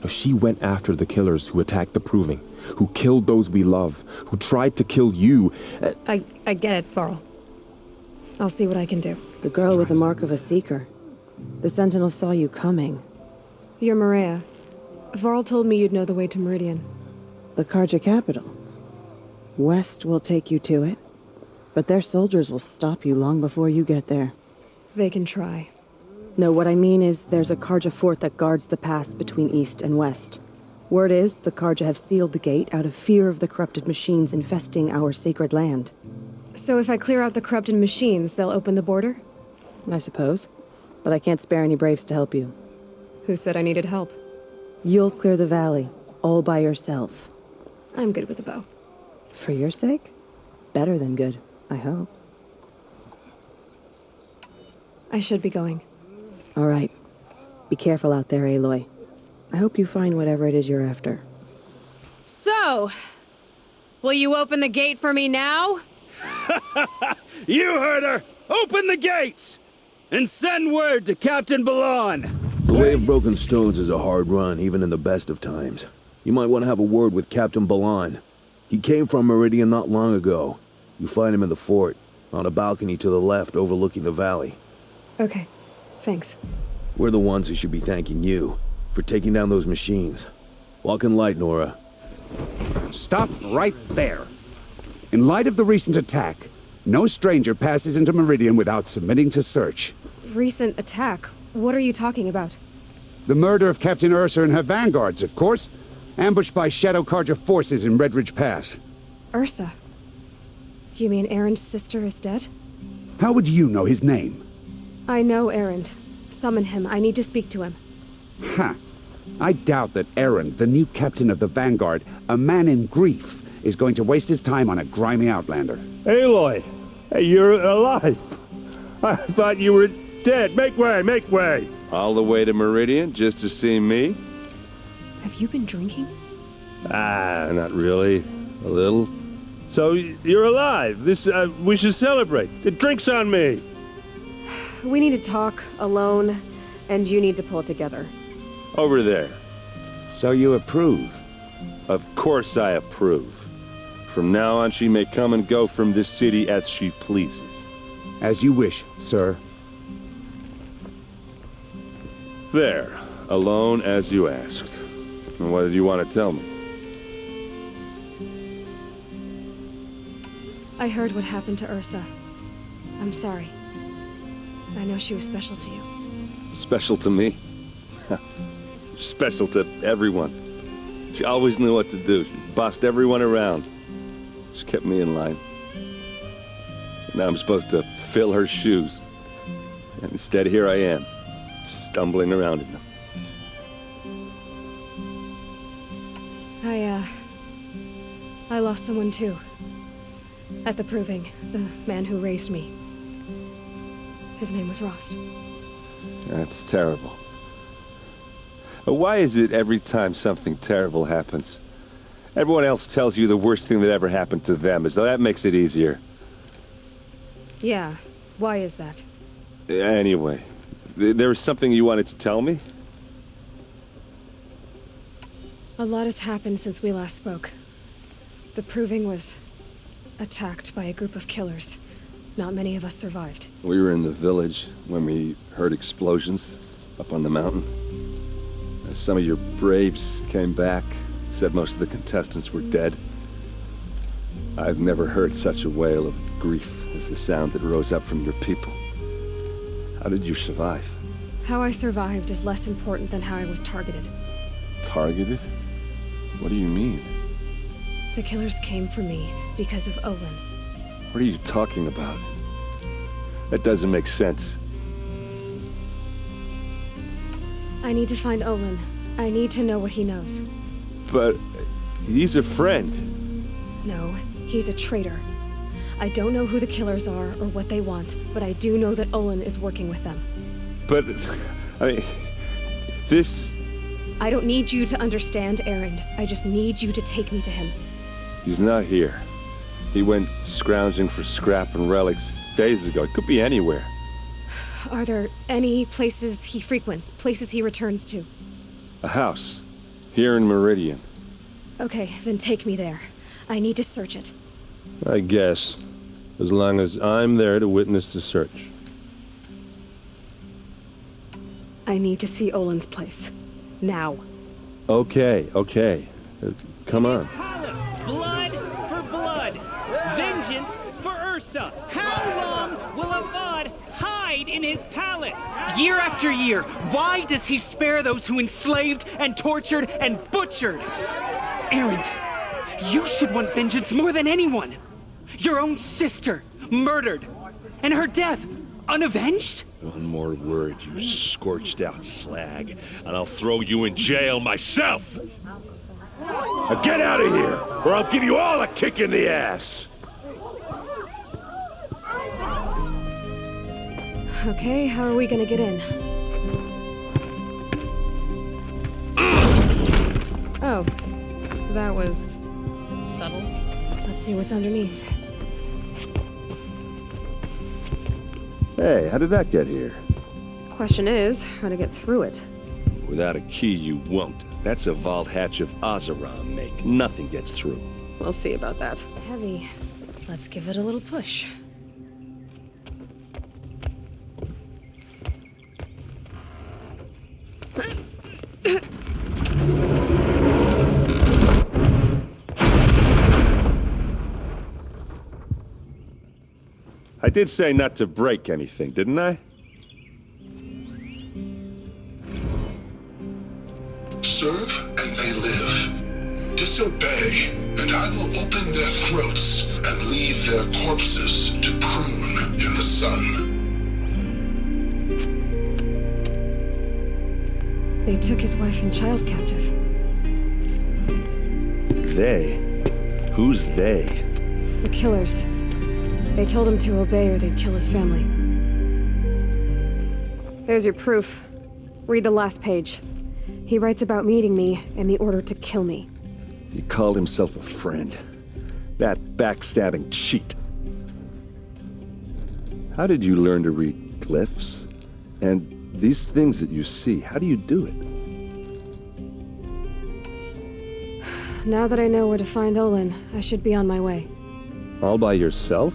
Speaker 5: She went after the killers who attacked the Proving, who killed those we love, who tried to kill you.
Speaker 10: I get it, Varl. I'll see what I can do.
Speaker 22: The girl with the mark of a seeker. The Sentinel saw you coming.
Speaker 10: You're Maria. Varl told me you'd know the way to Meridian.
Speaker 22: The Carja capital. West will take you to it, but their soldiers will stop you long before you get there.
Speaker 10: They can try.
Speaker 22: No, what I mean is there's a Carja fort that guards the pass between east and west. Word is the Carja have sealed the gate out of fear of the corrupted machines infesting our sacred land.
Speaker 10: So if I clear out the corrupted machines, they'll open the border?
Speaker 22: I suppose. But I can't spare any braves to help you.
Speaker 10: Who said I needed help?
Speaker 22: You'll clear the valley, all by yourself.
Speaker 10: I'm good with a bow.
Speaker 22: For your sake? Better than good, I hope.
Speaker 10: I should be going.
Speaker 22: All right. Be careful out there, Aloy. I hope you find whatever it is you're after.
Speaker 10: So, will you open the gate for me now?
Speaker 23: You heard her! Open the gates! And send word to Captain Balan!
Speaker 11: The way of broken stones is a hard run, even in the best of times. You might want to have a word with Captain Balan. He came from Meridian not long ago. You find him in the fort, on a balcony to the left overlooking the valley.
Speaker 10: Okay, thanks.
Speaker 11: We're the ones who should be thanking you for taking down those machines. Walk in light, Nora.
Speaker 9: Stop right there. In light of the recent attack, no stranger passes into Meridian without submitting to search.
Speaker 10: Recent attack? What are you talking about?
Speaker 9: The murder of Captain Ursa and her vanguards, of course. Ambushed by Shadow Carja forces in Redridge Pass.
Speaker 10: Ursa? You mean Erin's sister is dead?
Speaker 9: How would you know his name?
Speaker 10: I know Erend. Summon him. I need to speak to him.
Speaker 9: Ha! I doubt that Erend, the new captain of the Vanguard, a man in grief, is going to waste his time on a grimy outlander.
Speaker 13: Aloy! Hey, you're alive! I thought you were dead. Make way, make way!
Speaker 4: All the way to Meridian just to see me?
Speaker 10: Have you been drinking?
Speaker 13: Ah, not really. A little. So, you're alive. We should celebrate. The drink's on me.
Speaker 10: We need to talk, alone, and you need to pull it together.
Speaker 13: Over there.
Speaker 9: So you approve?
Speaker 4: Of course I approve. From now on, she may come and go from this city as she pleases.
Speaker 9: As you wish, sir.
Speaker 4: There. Alone as you asked. And what did you want to tell me?
Speaker 10: I heard what happened to Ursa. I'm sorry. I know she was special to you.
Speaker 4: Special to me? Special to everyone. She always knew what to do. She bossed everyone around. She kept me in line. Now I'm supposed to fill her shoes. And instead, here I am, stumbling around in them.
Speaker 10: I lost someone too. At the proving, the man who raised me. His name was Rost.
Speaker 4: That's terrible. Why is it every time something terrible happens, everyone else tells you the worst thing that ever happened to them, as though that makes it easier?
Speaker 10: Yeah, why is that?
Speaker 4: Anyway, there was something you wanted to tell me?
Speaker 10: A lot has happened since we last spoke. The proving was attacked by a group of killers. Not many of us survived.
Speaker 4: We were in the village when we heard explosions up on the mountain. Some of your braves came back, said most of the contestants were dead. I've never heard such a wail of grief as the sound that rose up from your people. How did you survive?
Speaker 10: How I survived is less important than how I was targeted.
Speaker 4: Targeted? What do you mean?
Speaker 10: The killers came for me because of Olin.
Speaker 4: What are you talking about? That doesn't make sense.
Speaker 10: I need to find Olin. I need to know what he knows.
Speaker 4: But he's a friend.
Speaker 10: No, he's a traitor. I don't know who the killers are or what they want, but I do know that Olin is working with them.
Speaker 4: But, I mean, this...
Speaker 10: I don't need you to understand, Erend. I just need you to take me to him.
Speaker 4: He's not here. He went scrounging for scrap and relics days ago. It could be anywhere.
Speaker 10: Are there any places he frequents, places he returns to?
Speaker 4: A house. Here in Meridian.
Speaker 10: Okay, then take me there. I need to search it.
Speaker 4: I guess. As long as I'm there to witness the search.
Speaker 10: I need to see Olin's place. Now.
Speaker 4: Okay. Come on.
Speaker 14: Blood for blood. Vengeance for Ursa. How long will Avad hide in his palace? Year after year, why does he spare those who enslaved and tortured and butchered? Erend, you should want vengeance more than anyone. Your own sister, murdered. And her death, unavenged?
Speaker 13: One more word, you scorched out slag, and I'll throw you in jail myself! Now get out of here, or I'll give you all a kick in the ass!
Speaker 10: Okay, how are we gonna get in? Oh, that was subtle. Let's see what's underneath.
Speaker 4: Hey, how did that get here?
Speaker 10: Question is, how to get through it.
Speaker 4: Without a key, you won't. That's a vault hatch of Oseram make. Nothing gets through.
Speaker 10: We'll see about that. Heavy. Let's give it a little push.
Speaker 4: I did say not to break anything, didn't I?
Speaker 21: Serve and they live. Disobey, and I will open their throats and leave their corpses to prune in the sun.
Speaker 10: They took his wife and child captive.
Speaker 4: They? Who's they?
Speaker 10: The killers. They told him to obey or they'd kill his family. There's your proof. Read the last page. He writes about meeting me and the order to kill me.
Speaker 4: He called himself a friend. That backstabbing cheat. How did you learn to read glyphs? And these things that you see, how do you do it?
Speaker 10: Now that I know where to find Olin, I should be on my way.
Speaker 4: All by yourself?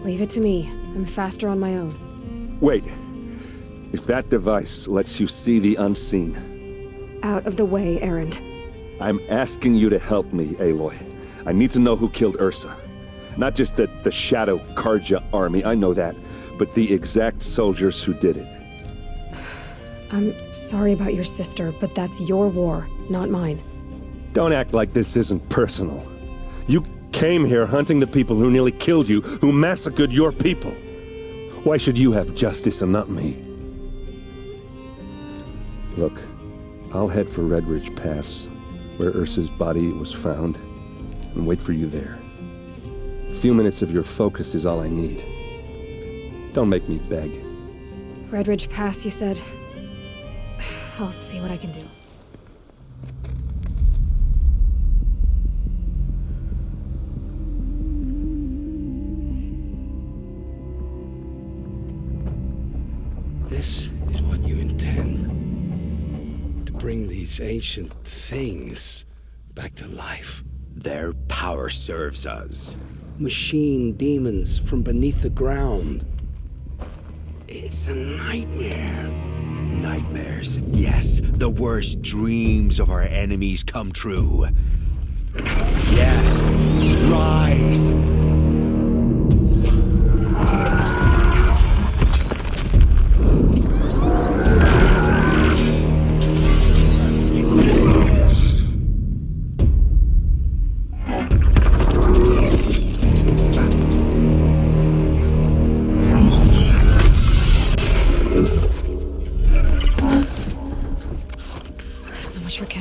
Speaker 10: Leave it to me. I'm faster on my own.
Speaker 4: Wait. If that device lets you see the unseen...
Speaker 10: Out of the way, Erend.
Speaker 4: I'm asking you to help me, Aloy. I need to know who killed Ursa. Not just the Shadow Carja army, I know that, but the exact soldiers who did it.
Speaker 10: I'm sorry about your sister, but that's your war, not mine.
Speaker 4: Don't act like this isn't personal. You came here hunting the people who nearly killed you, who massacred your people. Why should you have justice and not me? Look, I'll head for Red Ridge Pass, where Ursa's body was found, and wait for you there. A few minutes of your focus is all I need. Don't make me beg.
Speaker 10: Red Ridge Pass, you said? I'll see what I can do.
Speaker 15: This is what you intend. To bring these ancient things back to life.
Speaker 16: Their power serves us.
Speaker 15: Machine demons from beneath the ground. It's a nightmare.
Speaker 16: Nightmares, yes. The worst dreams of our enemies come true. Yes, rise!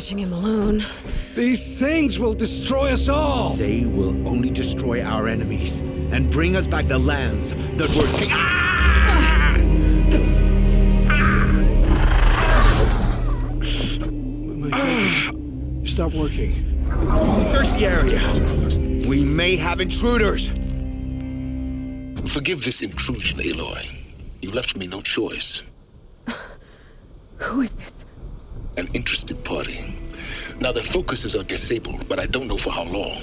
Speaker 10: Him alone.
Speaker 15: These things will destroy us all!
Speaker 16: They will only destroy our enemies and bring us back the lands that were taken.
Speaker 15: My fingers stop working.
Speaker 16: Search the area. We may have intruders.
Speaker 1: Forgive this intrusion, Aloy. You left me no choice.
Speaker 10: Who is this?
Speaker 1: An interested party. Now their focuses are disabled, but I don't know for how long.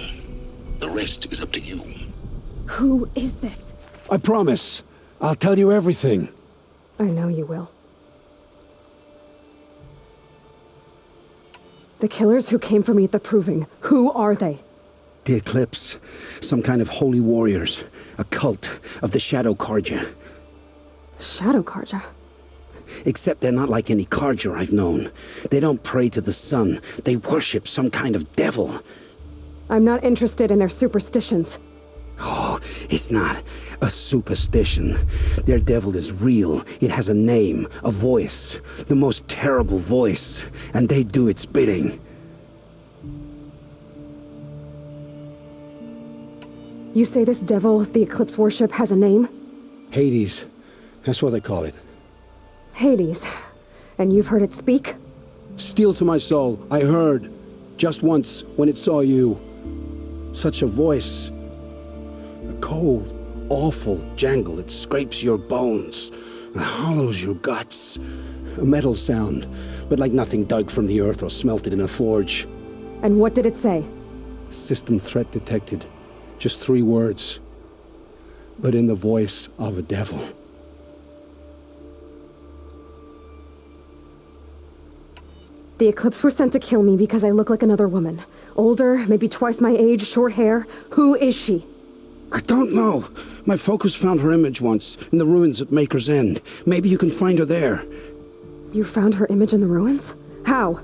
Speaker 1: The rest is up to you.
Speaker 10: Who is this?
Speaker 15: I promise. I'll tell you everything.
Speaker 10: I know you will. The killers who came for me at the Proving, who are they?
Speaker 9: The Eclipse. Some kind of holy warriors. A cult of the Shadow Carja.
Speaker 10: Shadow Carja?
Speaker 9: Except they're not like any Carja I've known. They don't pray to the sun. They worship some kind of devil.
Speaker 10: I'm not interested in their superstitions.
Speaker 9: Oh, it's not a superstition. Their devil is real. It has a name, a voice. The most terrible voice. And they do its bidding.
Speaker 10: You say this devil the Eclipse worship has a name?
Speaker 15: Hades. That's what they call it.
Speaker 10: Hades. And you've heard it speak?
Speaker 15: Steel to my soul, I heard. Just once, when it saw you. Such a voice. A cold, awful jangle. It scrapes your bones. It hollows your guts. A metal sound, but like nothing dug from the earth or smelted in a forge.
Speaker 10: And what did it say?
Speaker 15: System threat detected. Just 3 words. But in the voice of a devil.
Speaker 10: The Eclipse were sent to kill me because I look like another woman. Older, maybe twice my age, short hair. Who is she?
Speaker 9: I don't know. My focus found her image once, in the ruins at Maker's End. Maybe you can find her there.
Speaker 10: You found her image in the ruins? How?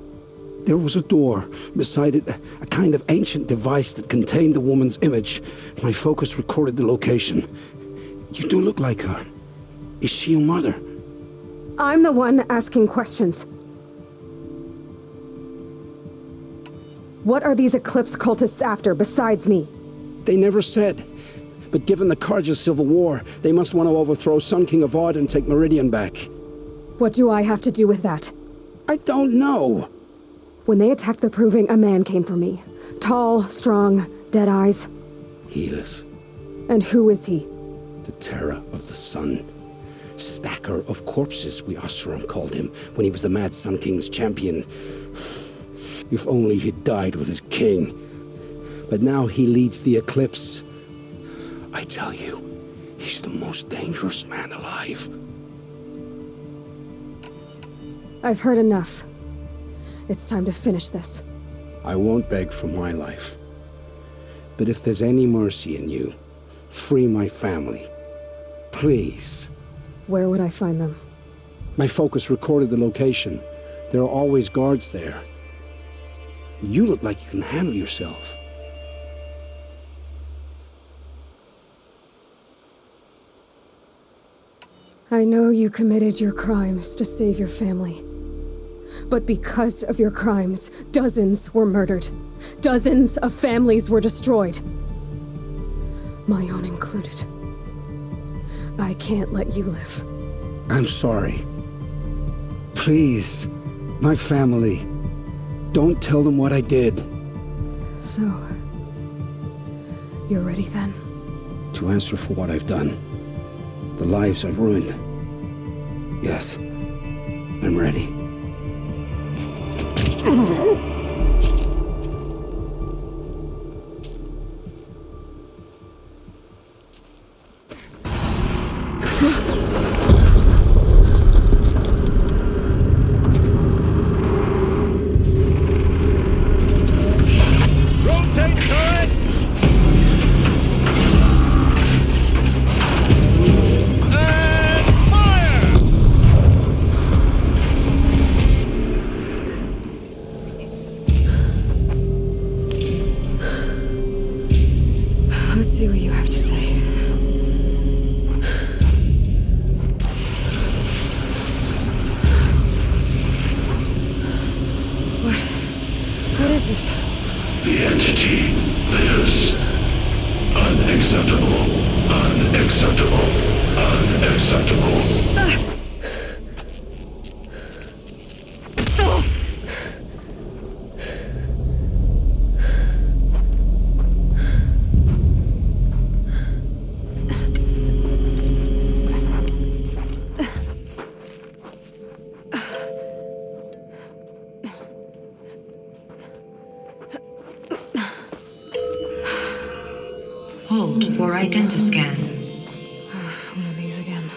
Speaker 9: There was a door. Beside it, a kind of ancient device that contained the woman's image. My focus recorded the location. You do look like her. Is she your mother?
Speaker 10: I'm the one asking questions. What are these Eclipse cultists after besides me?
Speaker 15: They never said. But given the Carja civil war, they must want to overthrow Sun King Avad and take Meridian back.
Speaker 18: What do I have to do with that?
Speaker 15: I don't know.
Speaker 18: When they attacked the Proving, a man came for me. Tall, strong, dead eyes.
Speaker 15: Helis.
Speaker 18: And who is he?
Speaker 15: The Terror of the Sun. Stacker of corpses, we Oseram called him, when he was the Mad Sun King's champion. If only he'd died with his king. But now he leads the Eclipse. I tell you, he's the most dangerous man alive.
Speaker 18: I've heard enough. It's time to finish this.
Speaker 15: I won't beg for my life. But if there's any mercy in you, free my family. Please.
Speaker 18: Where would I find them?
Speaker 15: My focus recorded the location. There are always guards there. You look like you can handle yourself.
Speaker 18: I know you committed your crimes to save your family. But because of your crimes, dozens were murdered. Dozens of families were destroyed. My own included. I can't let you live.
Speaker 15: I'm sorry. Please, my family. Don't tell them what I did.
Speaker 18: So, you're ready then?
Speaker 15: To answer for what I've done. The lives I've ruined. Yes, I'm ready.
Speaker 6: Hold for identiscan.
Speaker 18: One of these again.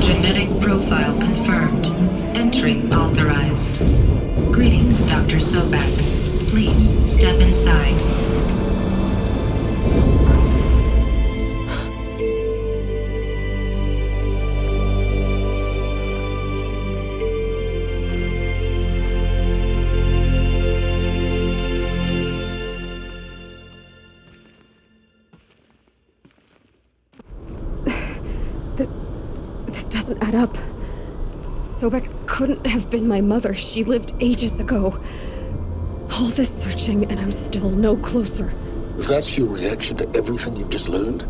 Speaker 6: Genetic profile confirmed. Entry authorized. Greetings, Dr. Sobak. Please step inside.
Speaker 18: This doesn't add up. Sobek couldn't have been my mother. She lived ages ago. All this searching, and I'm still no closer.
Speaker 19: That's your reaction to everything you've just learned?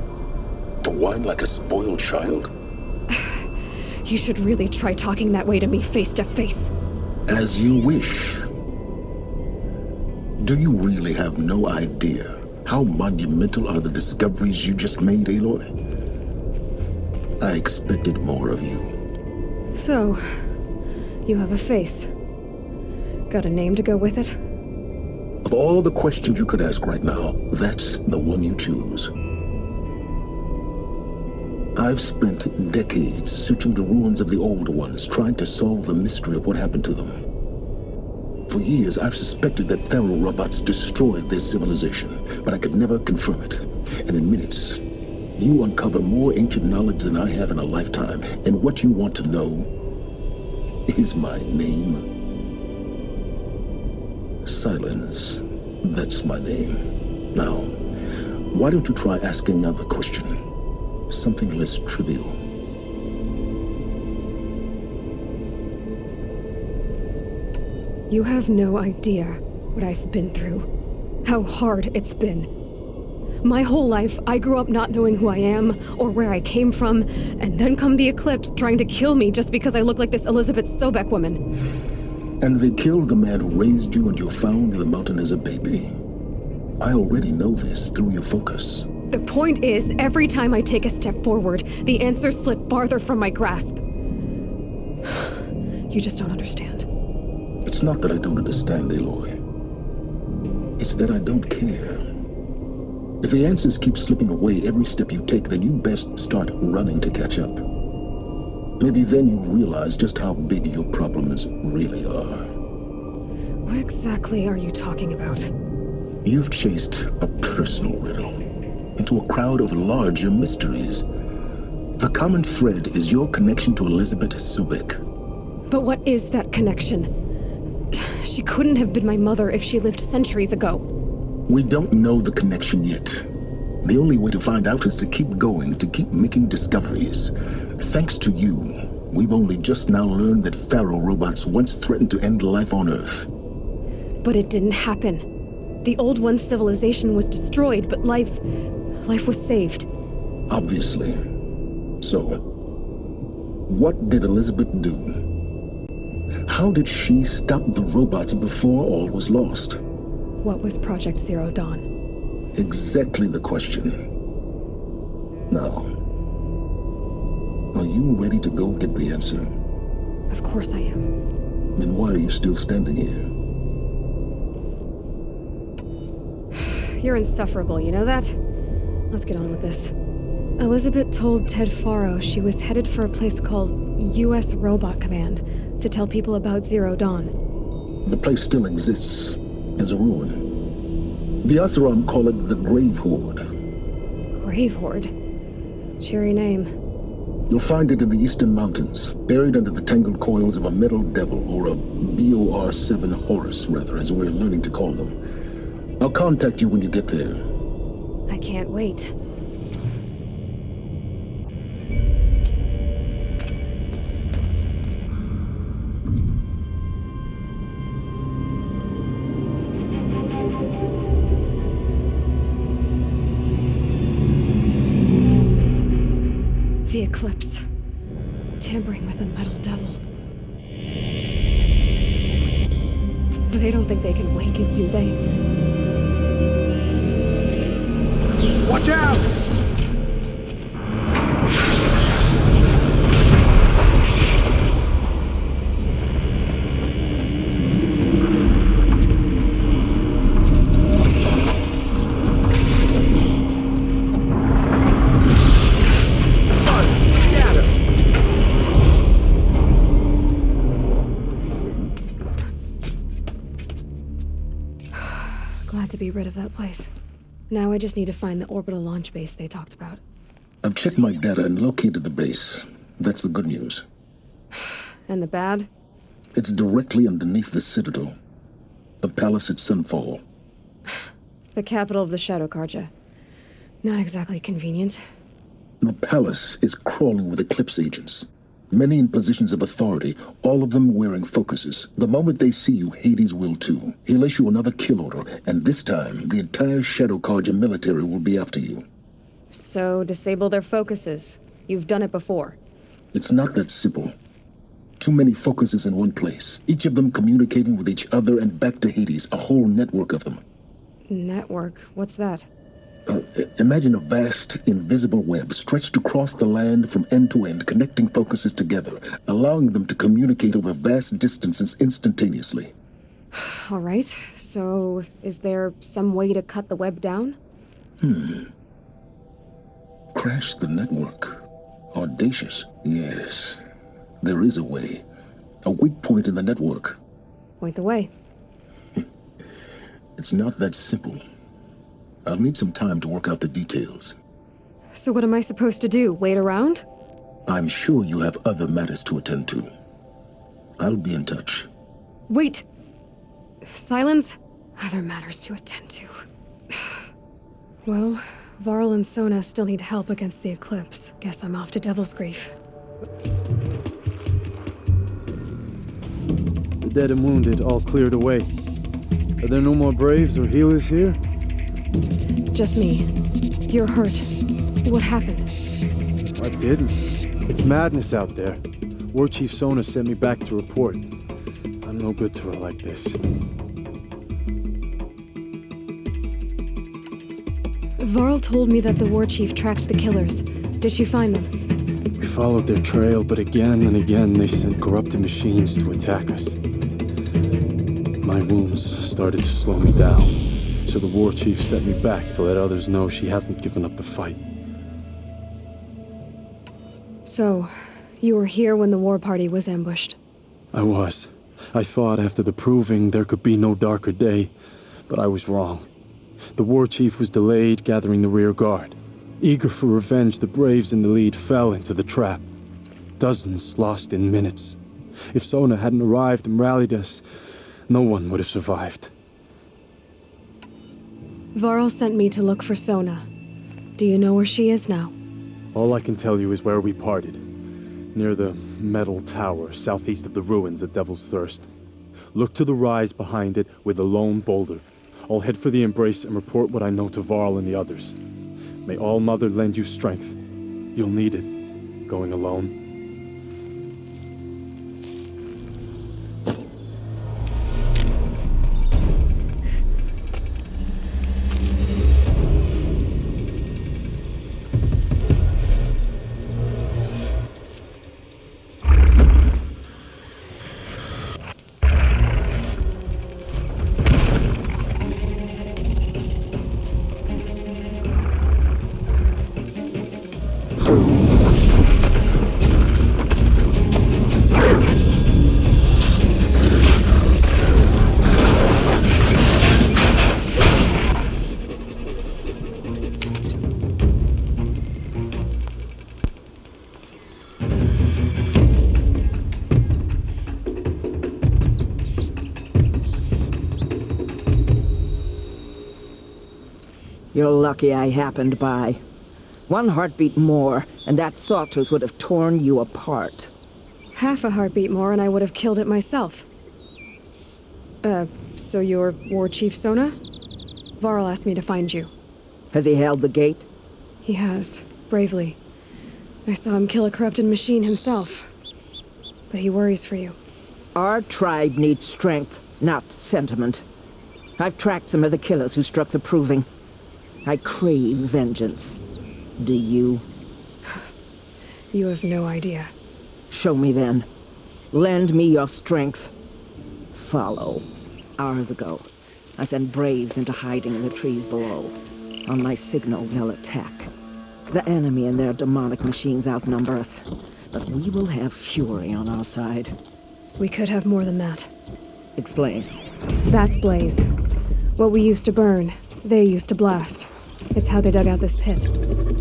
Speaker 19: To whine like a spoiled child?
Speaker 18: You should really try talking that way to me face to face.
Speaker 19: As you wish. Do you really have no idea how monumental are the discoveries you just made, Aloy? I expected more of you.
Speaker 18: So, you have a face. Got a name to go with it?
Speaker 19: Of all the questions you could ask right now, that's the one you choose. I've spent decades searching the ruins of the older ones, trying to solve the mystery of what happened to them. For years, I've suspected that Thero robots destroyed their civilization, but I could never confirm it. And in minutes, you uncover more ancient knowledge than I have in a lifetime, and what you want to know is my name. Silence. That's my name. Now, Why don't you try asking another question? Something less trivial.
Speaker 18: You have no idea what I've been through. How hard it's been. My whole life, I grew up not knowing who I am or where I came from, and then come the eclipse trying to kill me just because I look like this Elizabeth Sobek woman.
Speaker 19: And they killed the man who raised you and you found the mountain as a baby. I already know this through your focus.
Speaker 18: The point is, every time I take a step forward, the answers slip farther from my grasp. You just don't understand.
Speaker 19: It's not that I don't understand, Aloy. It's that I don't care. If the answers keep slipping away every step you take, then you best start running to catch up. Maybe then you'll realize just how big your problems really are.
Speaker 18: What exactly are you talking about?
Speaker 19: You've chased a personal riddle into a crowd of larger mysteries. The common thread is your connection to Elizabeth Sobek.
Speaker 18: But what is that connection? She couldn't have been my mother if she lived centuries ago.
Speaker 19: We don't know the connection yet. The only way to find out is to keep going, to keep making discoveries. Thanks to you, we've only just now learned that Pharaoh robots once threatened to end life on Earth.
Speaker 18: But it didn't happen. The Old One's civilization was destroyed, but life was saved.
Speaker 19: Obviously. So, what did Elizabeth do? How did she stop the robots before all was lost?
Speaker 18: What was Project Zero Dawn?
Speaker 19: Exactly the question. Now, are you ready to go get the answer?
Speaker 18: Of course I am.
Speaker 19: Then why are you still standing here?
Speaker 18: You're insufferable, you know that? Let's get on with this. Elizabeth told Ted Faro she was headed for a place called U.S. Robot Command to tell people about Zero Dawn.
Speaker 19: The place still exists as a ruin. The Oseram call it the Grave Horde.
Speaker 18: Grave Horde? Cheery name.
Speaker 19: You'll find it in the eastern mountains, buried under the tangled coils of a metal devil, or a BOR-7 Horus, rather, as we're learning to call them. I'll contact you when you get there.
Speaker 18: I can't wait. The eclipse. Tampering with a metal devil. They don't think they can wake it, do they?
Speaker 15: Watch out!
Speaker 18: Glad to be rid of that place. Now I just need to find the orbital launch base they talked about.
Speaker 19: I've checked my data and located the base. That's the good news.
Speaker 18: And the bad?
Speaker 19: It's directly underneath the Citadel. The palace at Sunfall.
Speaker 18: The capital of the Shadow Carja. Not exactly convenient.
Speaker 19: The palace is crawling with Eclipse agents. Many in positions of authority, all of them wearing focuses. The moment they see you, Hades will too. He'll issue another kill order, and this time, the entire Shadow Carja military will be after you.
Speaker 18: So, disable their focuses. You've done it before.
Speaker 19: It's not that simple. Too many focuses in one place, each of them communicating with each other and back to Hades, a whole network of them.
Speaker 18: Network? What's that?
Speaker 19: Imagine a vast, invisible web stretched across the land from end to end, connecting focuses together, allowing them to communicate over vast distances instantaneously.
Speaker 18: All right, so is there some way to cut the web down?
Speaker 19: Crash the network. Audacious. Yes, there is a way. A weak point in the network.
Speaker 18: Point the way.
Speaker 19: It's not that simple. I'll need some time to work out the details.
Speaker 18: So what am I supposed to do? Wait around?
Speaker 19: I'm sure you have other matters to attend to. I'll be in touch.
Speaker 18: Wait! Silence? Other matters to attend to. Well, Varl and Sona still need help against the eclipse. Guess I'm off to Devil's Grief.
Speaker 7: The dead and wounded all cleared away. Are there no more braves or healers here?
Speaker 18: Just me. You're hurt. What happened?
Speaker 7: I didn't. It's madness out there. War Chief Sona sent me back to report. I'm no good to her like this.
Speaker 18: Varl told me that the war chief tracked the killers. Did she find them?
Speaker 7: We followed their trail, but again and again they sent corrupted machines to attack us. My wounds started to slow me down, so the war chief sent me back to let others know she hasn't given up the fight.
Speaker 18: So, you were here when the war party was ambushed?
Speaker 7: I was. I thought after the proving there could be no darker day, but I was wrong. The war chief was delayed gathering the rear guard. Eager for revenge, the braves in the lead fell into the trap. Dozens lost in minutes. If Sona hadn't arrived and rallied us, no one would have survived.
Speaker 18: Varl sent me to look for Sona. Do you know where she is now?
Speaker 7: All I can tell you is where we parted. Near the metal tower, southeast of the ruins at Devil's Thirst. Look to the rise behind it with a lone boulder. I'll head for the embrace and report what I know to Varl and the others. May All Mother lend you strength. You'll need it, going alone.
Speaker 8: You're lucky I happened by. One heartbeat more, and that sawtooth would have torn you apart.
Speaker 18: Half a heartbeat more and I would have killed it myself. So you're War Chief Sona? Varl asked me to find you.
Speaker 8: Has he held the gate?
Speaker 18: He has, bravely. I saw him kill a corrupted machine himself. But he worries for you.
Speaker 8: Our tribe needs strength, not sentiment. I've tracked some of the killers who struck the proving. I crave vengeance. Do you?
Speaker 18: You have no idea.
Speaker 8: Show me then. Lend me your strength. Follow. Hours ago, I sent braves into hiding in the trees below. On my signal, they'll attack. The enemy and their demonic machines outnumber us, but we will have fury on our side.
Speaker 18: We could have more than that.
Speaker 8: Explain.
Speaker 18: That's Blaze. What we used to burn, they used to blast. It's how they dug out this pit.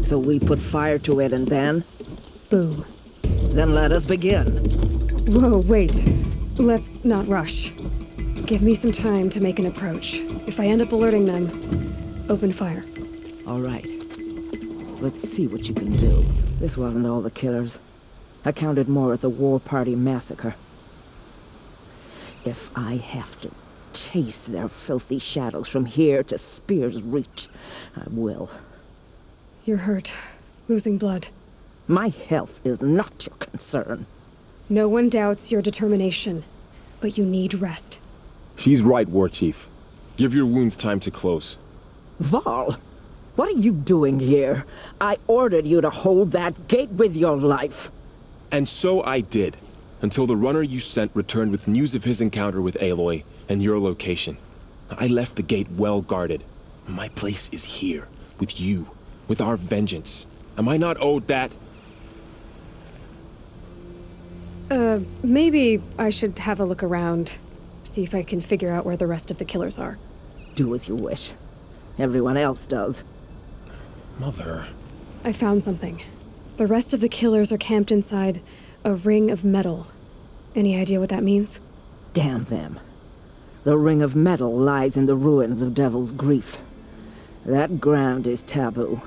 Speaker 8: So we put fire to it and then?
Speaker 18: Boom.
Speaker 8: Then let us begin.
Speaker 18: Whoa, wait. Let's not rush. Give me some time to make an approach. If I end up alerting them, open fire.
Speaker 8: All right. Let's see what you can do. This wasn't all the killers. I counted more at the war party massacre. If I have to chase their filthy shadows from here to Spear's Reach, I will.
Speaker 18: You're hurt. Losing blood.
Speaker 8: My health is not your concern.
Speaker 18: No one doubts your determination, but you need rest.
Speaker 5: She's right, War Chief. Give your wounds time to close.
Speaker 8: Varl, what are you doing here? I ordered you to hold that gate with your life.
Speaker 5: And so I did, until the runner you sent returned with news of his encounter with Aloy and your location. I left the gate well guarded. My place is here, with you, with our vengeance. Am I not owed that?
Speaker 18: Maybe I should have a look around. See if I can figure out where the rest of the killers are.
Speaker 8: Do as you wish. Everyone else does.
Speaker 5: Mother.
Speaker 18: I found something. The rest of the killers are camped inside a ring of metal. Any idea what that means?
Speaker 8: Damn them. The ring of metal lies in the ruins of Devil's Grief. That ground is taboo.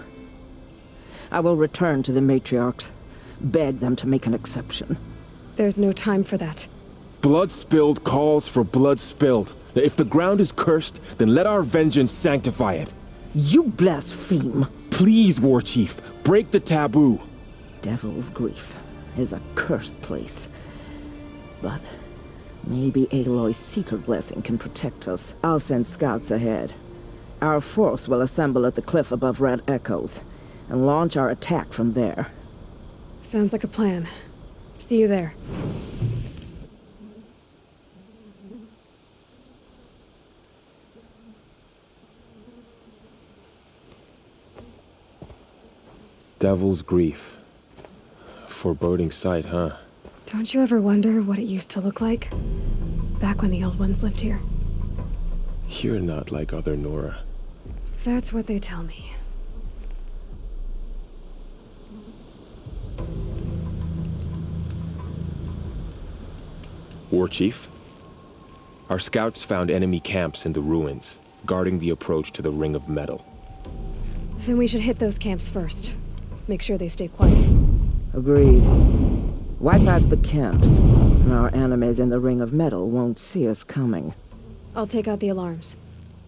Speaker 8: I will return to the matriarchs, beg them to make an exception.
Speaker 18: There's no time for that.
Speaker 5: Blood spilled calls for blood spilled. If the ground is cursed, then let our vengeance sanctify it.
Speaker 8: You blaspheme.
Speaker 5: Please, War Chief, break the taboo.
Speaker 8: Devil's Grief is a cursed place. But maybe Aloy's secret blessing can protect us. I'll send scouts ahead. Our force will assemble at the cliff above Red Echoes and launch our attack from there.
Speaker 18: Sounds like a plan. See you there.
Speaker 5: Devil's Grief. Foreboding sight, huh?
Speaker 18: Don't you ever wonder what it used to look like? Back when the old ones lived here.
Speaker 5: You're not like other Nora.
Speaker 18: That's what they tell me.
Speaker 5: War Chief? Our scouts found enemy camps in the ruins, guarding the approach to the Ring of Metal.
Speaker 18: Then we should hit those camps first. Make sure they stay quiet.
Speaker 8: Agreed. Wipe out the camps, and our enemies in the Ring of Metal won't see us coming.
Speaker 18: I'll take out the alarms.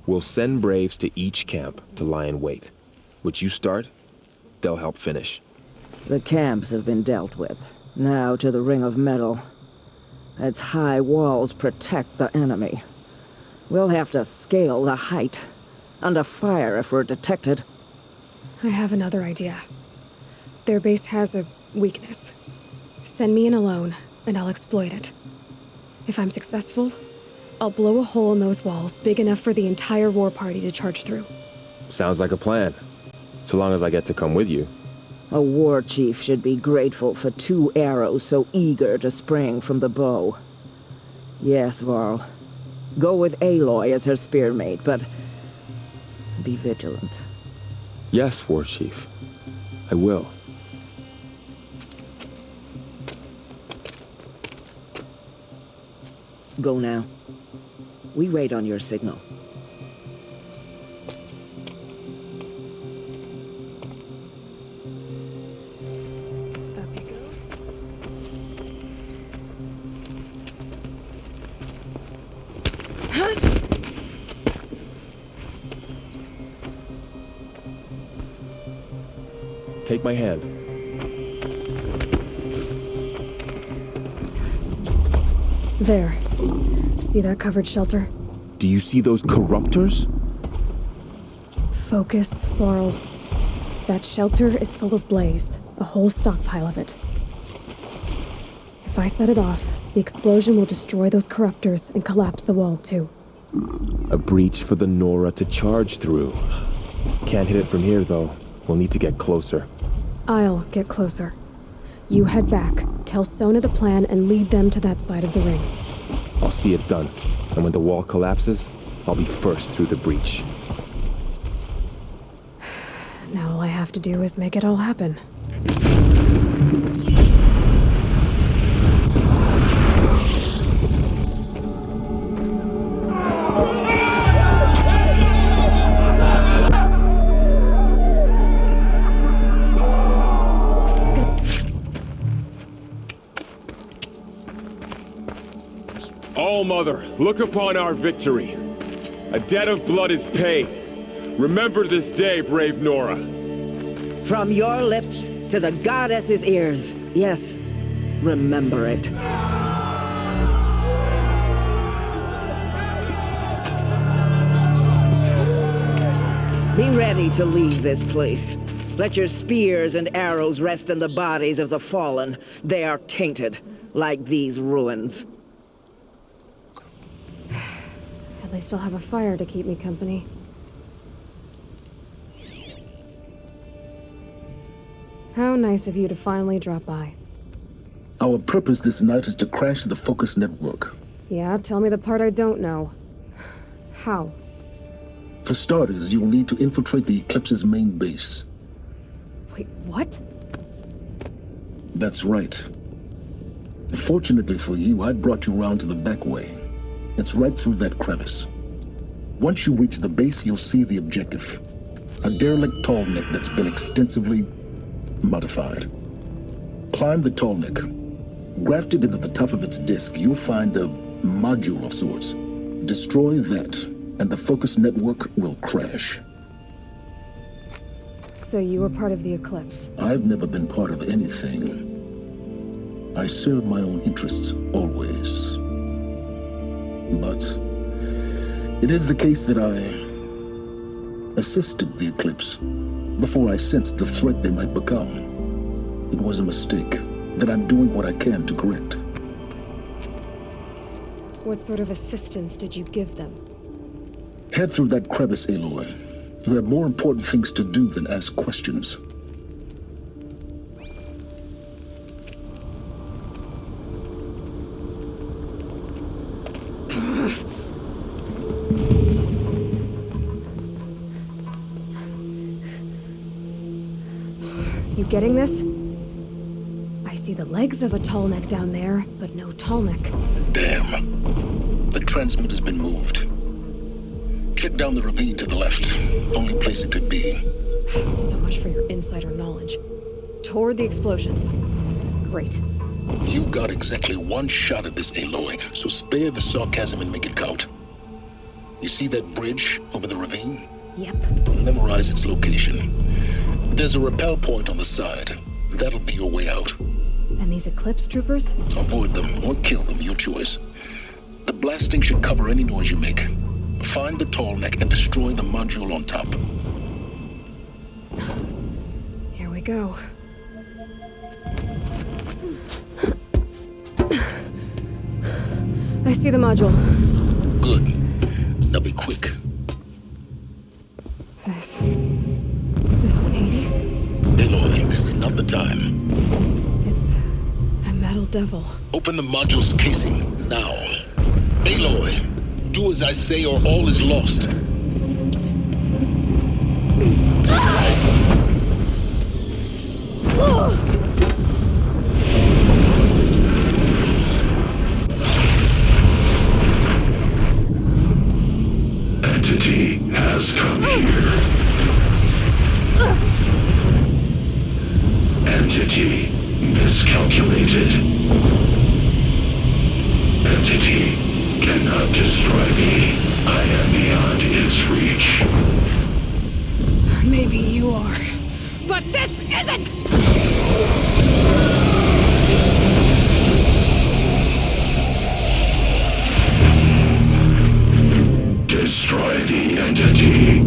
Speaker 5: We'll send Braves to each camp to lie in wait. Which you start, they'll help finish.
Speaker 8: The camps have been dealt with. Now to the Ring of Metal. Its high walls protect the enemy. We'll have to scale the height. Under fire if we're detected.
Speaker 18: I have another idea. Their base has a weakness. Send me in alone, and I'll exploit it. If I'm successful, I'll blow a hole in those walls big enough for the entire war party to charge through.
Speaker 5: Sounds like a plan. So long as I get to come with you.
Speaker 8: A war chief should be grateful for 2 arrows so eager to spring from the bow. Yes, Varl. Go with Aloy as her spearmate, but be vigilant.
Speaker 5: Yes, War Chief. I will.
Speaker 8: Go now. We wait on your signal.
Speaker 5: Take my hand.
Speaker 18: There. See that covered shelter?
Speaker 5: Do you see those corruptors?
Speaker 18: Focus, Varl. That shelter is full of blaze. A whole stockpile of it. If I set it off, the explosion will destroy those corruptors and collapse the wall, too.
Speaker 5: A breach for the Nora to charge through. Can't hit it from here, though. We'll need to get closer.
Speaker 18: I'll get closer. You head back, tell Sona the plan, and lead them to that side of the ring.
Speaker 5: I'll see it done. And when the wall collapses, I'll be first through the breach.
Speaker 18: Now all I have to do is make it all happen.
Speaker 5: All-Mother, look upon our victory. A debt of blood is paid. Remember this day, brave Nora.
Speaker 8: From your lips to the goddess's ears. Yes, remember it. Be ready to leave this place. Let your spears and arrows rest in the bodies of the fallen. They are tainted, like these ruins.
Speaker 18: At least I'll have a fire to keep me company. How nice of you to finally drop by.
Speaker 19: Our purpose this night is to crash the Focus network.
Speaker 18: Yeah, tell me the part I don't know. How?
Speaker 19: For starters, you'll need to infiltrate the Eclipse's main base.
Speaker 18: Wait, what?
Speaker 19: That's right. Fortunately for you, I brought you around to the back way. It's right through that crevice. Once you reach the base, you'll see the objective. A derelict tall neck that's been extensively modified. Climb the tall neck. Grafted into the top of its disc, you'll find a module of sorts. Destroy that, and the focus network will crash.
Speaker 18: So you were part of the eclipse?
Speaker 19: I've never been part of anything. I serve my own interests, always. But it is the case that I assisted the eclipse before I sensed the threat they might become. It was a mistake that I'm doing what I can to correct.
Speaker 18: What sort of assistance did you give them?
Speaker 19: Head through that crevice, Aloy. You have more important things to do than ask questions.
Speaker 18: You getting this? I see the legs of a tall neck down there, but no tall neck.
Speaker 19: Damn. The transmitter's been moved. Check down the ravine to the left. Only place it could be.
Speaker 18: So much for your insider knowledge. Toward the explosions. Great.
Speaker 19: You got exactly one shot at this, Aloy, so spare the sarcasm and make it count. You see that bridge over the ravine?
Speaker 18: Yep.
Speaker 19: Memorize its location. There's a rappel point on the side. That'll be your way out.
Speaker 18: And these eclipse troopers?
Speaker 19: Avoid them or kill them, your choice. The blasting should cover any noise you make. Find the tall neck and destroy the module on top.
Speaker 18: Here we go. I see the module.
Speaker 19: Good. Now be quick.
Speaker 18: This is Hades?
Speaker 19: Aloy, this is not the time.
Speaker 18: It's a metal devil.
Speaker 19: Open the module's casing, now. Aloy, do as I say or all is lost.
Speaker 1: Entity has come here. Entity miscalculated. Entity cannot destroy me. I am beyond its reach.
Speaker 18: Maybe you are, but this isn't!
Speaker 1: Destroy the entity.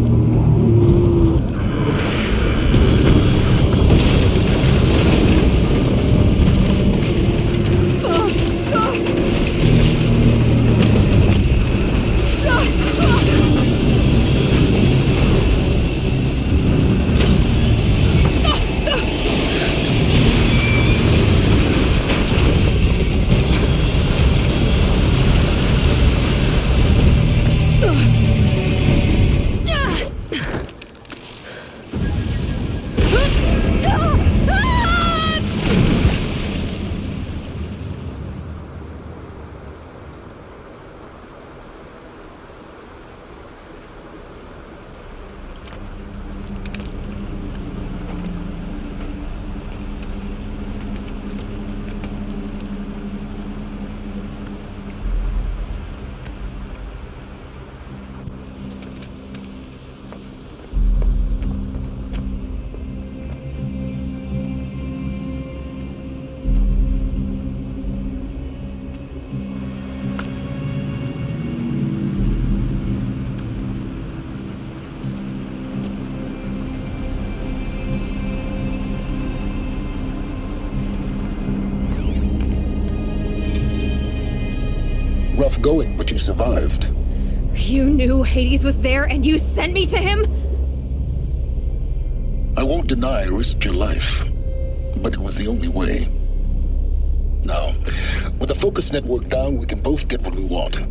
Speaker 19: Rough going, but you survived.
Speaker 18: You knew Hades was there and you sent me to him?
Speaker 19: I won't deny I risked your life, but it was the only way. Now, with the focus network down, we can both get what we want.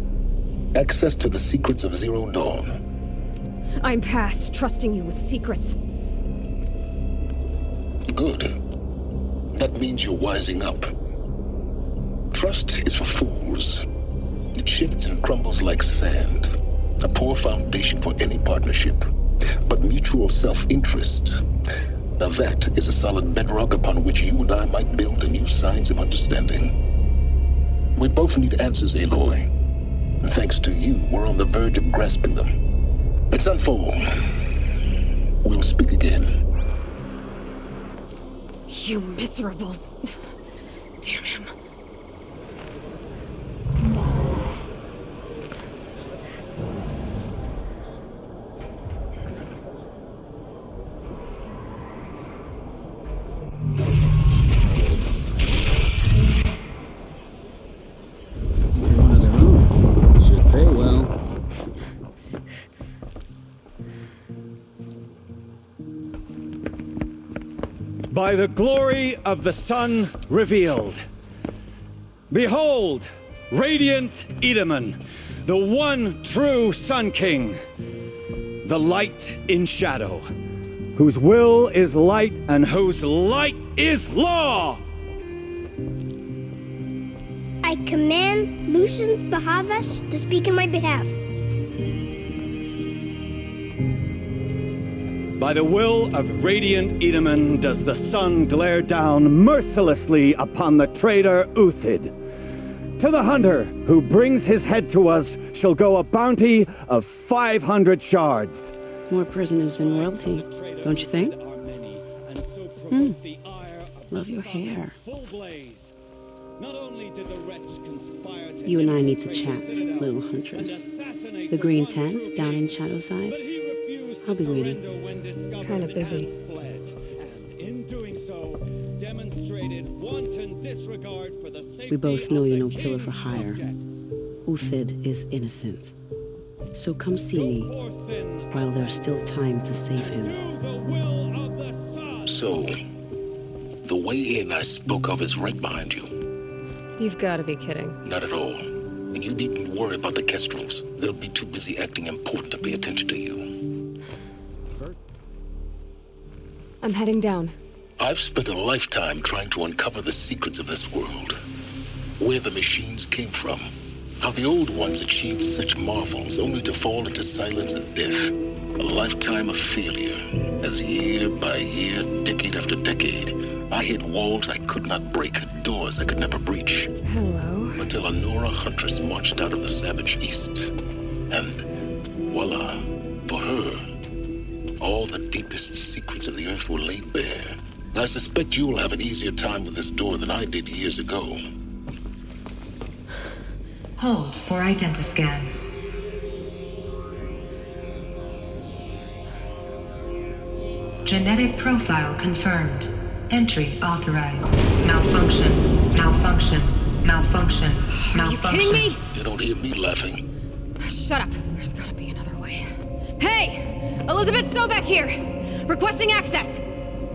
Speaker 19: Access to the secrets of Zero Dawn.
Speaker 18: I'm past trusting you with secrets.
Speaker 19: Good. That means you're wising up. Trust is for fools. It shifts and crumbles like sand. A poor foundation for any partnership. but mutual self-interest. Now that is a solid bedrock upon which you and I might build a new science of understanding. We both need answers, Aloy. And thanks to you, we're on the verge of grasping them. Let's unfold. We'll speak again.
Speaker 10: You miserable... Damn him.
Speaker 15: Should pay well.
Speaker 11: By the glory of the sun revealed. Behold, radiant Edaman, the one true Sun King, the light in shadow, whose will is light and whose light is law.
Speaker 3: I command Lucius Bahavas to speak in my behalf.
Speaker 11: By the will of radiant Edaman does the sun glare down mercilessly upon the traitor Uthid. To the hunter who brings his head to us shall go a bounty of 500 shards.
Speaker 17: More prisoners than royalty, don't you think? Love your hair. You and I need to chat, little huntress. The green tent down in Shadowside. I'll be waiting.
Speaker 10: Kinda busy.
Speaker 17: We both know you're no killer for hire. Uthid is innocent. So come see me while there's still time to save him.
Speaker 19: So, the way in I spoke of is right behind you.
Speaker 10: You've got to be kidding.
Speaker 19: Not at all. And you needn't worry about the Kestrels. They'll be too busy acting important to pay attention to you.
Speaker 10: I'm heading down.
Speaker 19: I've spent a lifetime trying to uncover the secrets of this world. Where the machines came from. How the old ones achieved such marvels only to fall into silence and death. A lifetime of failure. As year by year, decade after decade, I hit walls I could not break, doors I could never breach.
Speaker 10: Hello.
Speaker 19: Until a Nora huntress marched out of the savage east. And voila, for her, all the deepest secrets of the earth were laid bare. I suspect you'll have an easier time with this door than I did years ago.
Speaker 6: Hold for identiscan. Genetic profile confirmed. Entry authorized. Malfunction. Malfunction. Malfunction. Malfunction.
Speaker 10: Are you kidding me?
Speaker 19: You don't hear me laughing.
Speaker 10: Shut up. There's gotta be another way. Hey! Elizabeth Sobeck here! Requesting access!